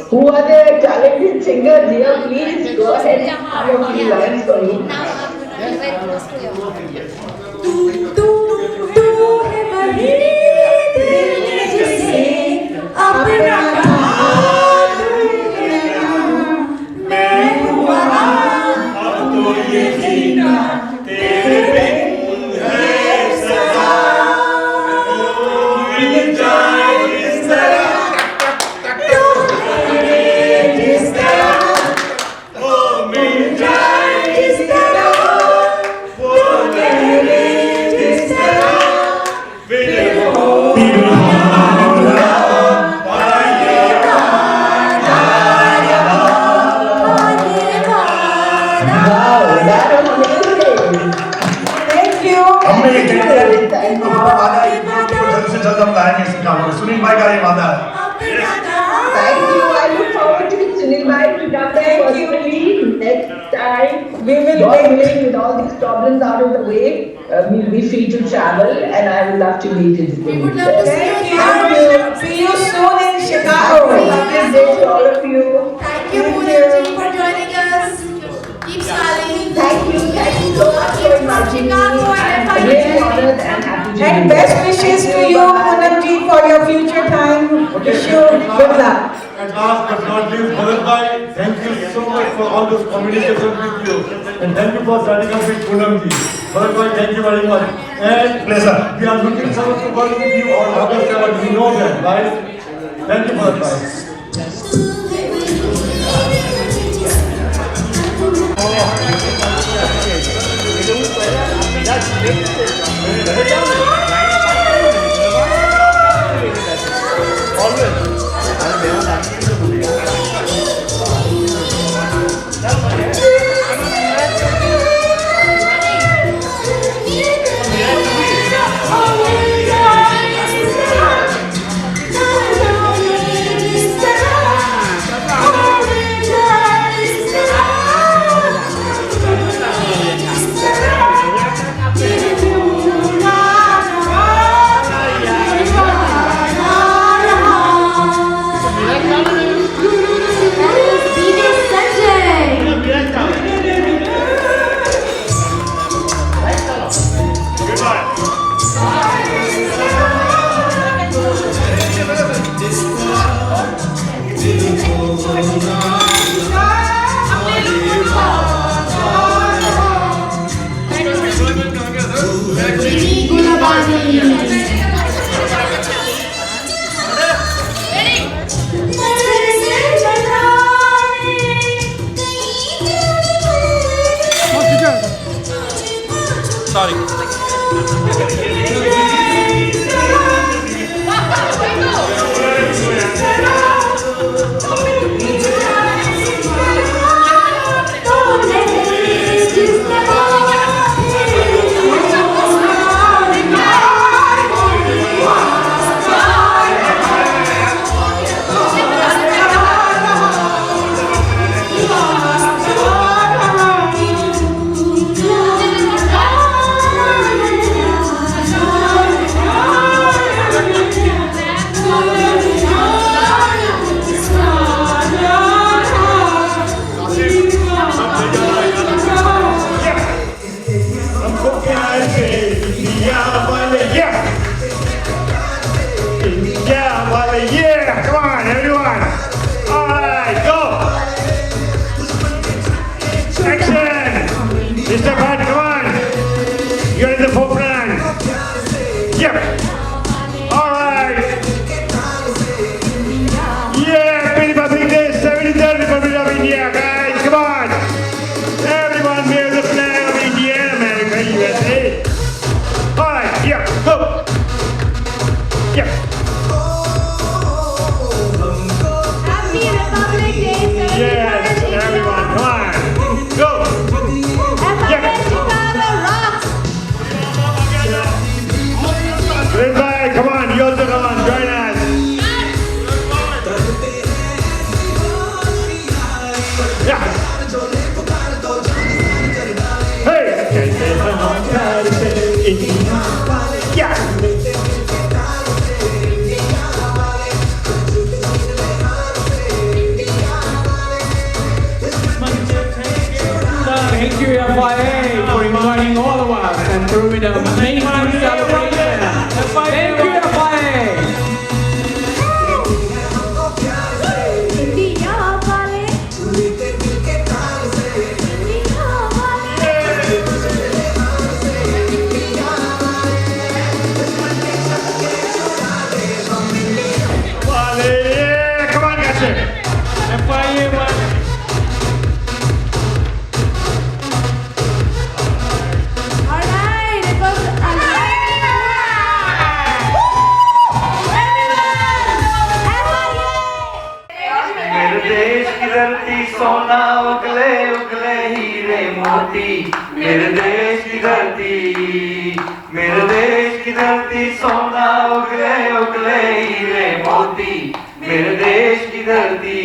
Who are the talented singers here? Please go ahead and have a few lines for me. तू है वही दिल जिसे हमने ये कह दिया कि इनको बड़ा वादा है कि जल्द से जल्द हम गाएंगे इस गाने को। सुनील भाई का ये वादा है। Thank you. I look forward to Sunil Bhai to come there personally next time. We will wait with all these problems out of the way. We'll be free to travel, and I would love to meet you. We would love to see you. Thank you. See you soon in Chicago. Happy day to all of you. Thank you, Poonam, for joining us. Keep smiling. Thank you so much for inviting me. I'm really honored and happy to And be best here. wishes to you, Poonam ji, for your future time. Wish you good luck. And last but not least, Bharat Bhai, thank you so much for all those communications with you. And thank you for starting up with Poonam ji. Bharat Bhai, thank you very much. And pleasure. We are looking forward to work with you on August 7th. You know that, right? Thank you, Bharat Bhai. Sorry. Yeah, come on, everyone. All right, go. Action. Mr. Bhatt, come on. You're in the forefront. Yep. All right. Yeah, Happy Republic Day, 73rd Republic of India, guys. Come on. Everyone wear the flag of India, America, USA. All right, yeah, go. Yeah. Yes, everyone, come on. Go. Great bye, come on, you also come on, join us. Yeah. Hey. Yeah. Thank you, FIA, for inviting all of us and throwing an amazing celebration. Thank you, FIA. Come on, guys. FIA, मोती, मेरे देश की धरती, मेरे देश की धरती, सोना उगले उगले हीरे मोती, मेरे देश की धरती।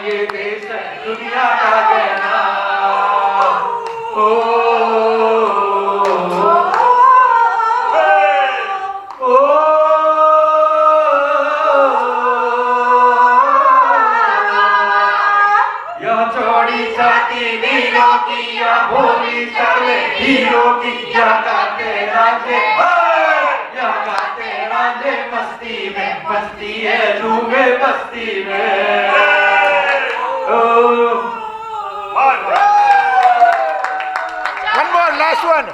ये देश दुनिया का कहना, ओ यह चौड़ी छाती वीरों की, या भोली चले हीरों की, या गाते राजे, या गाते राजे मस्ती में, मस्ती है डूबे बस्ती में। One more, last one.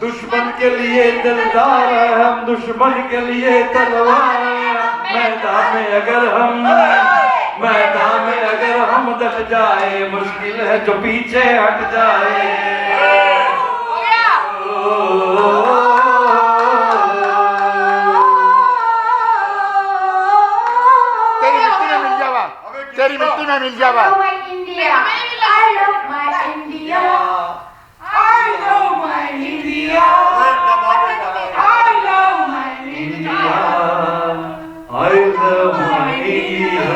दुश्मन के लिए दिलदार है हम, दुश्मन के लिए तलवार है। मैदान में अगर हम डट जाए, मुश्किल है जो पीछे हट जाए। तेरी मिट्टी में मिल जावा। India, I love my India, I love my India, I love my India, I love my India।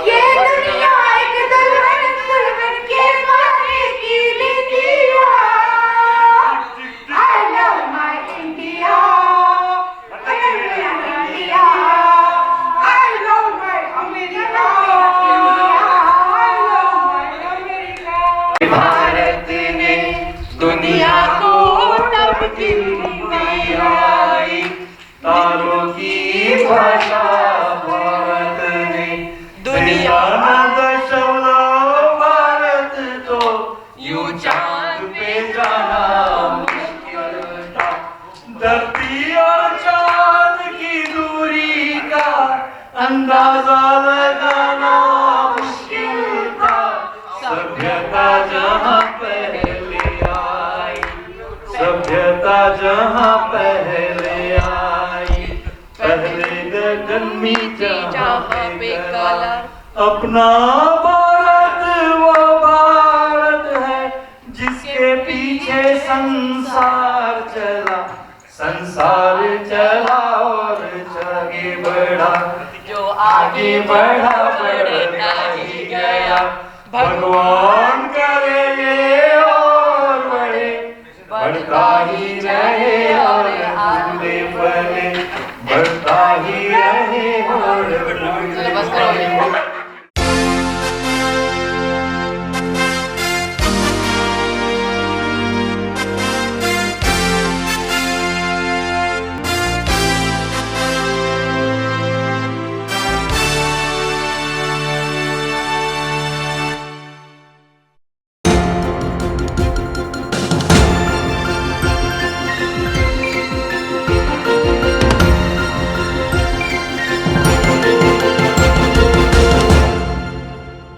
ये दुनिया एक दुल्हन दुल्हन के मारे की लिंदिया। I love my India, I love my India, I love my America, I love my America। Bharat ने दुनिया को तब दिखाई, तारों की भाषा भारत ने दुनिया में दशवला। भारत तो यूं चांद पे जाना मुश्किल था, धरती और चांद की दूरी का अंदाजा लगाना मुश्किल था। सभ्यता जहाँ पहले आई, सभ्यता जहाँ पहले आई, पहले गगन में जहाँ पे गला। अपना भारत वो भारत है जिसके पीछे संसार चला, संसार चला और आगे बढ़ा, जो आगे बढ़ा बढ़ता ही गया। भगवान करे ये और बढ़े, बढ़ता ही रहे और फूले फले, बढ़ता ही रहे और फूले फले।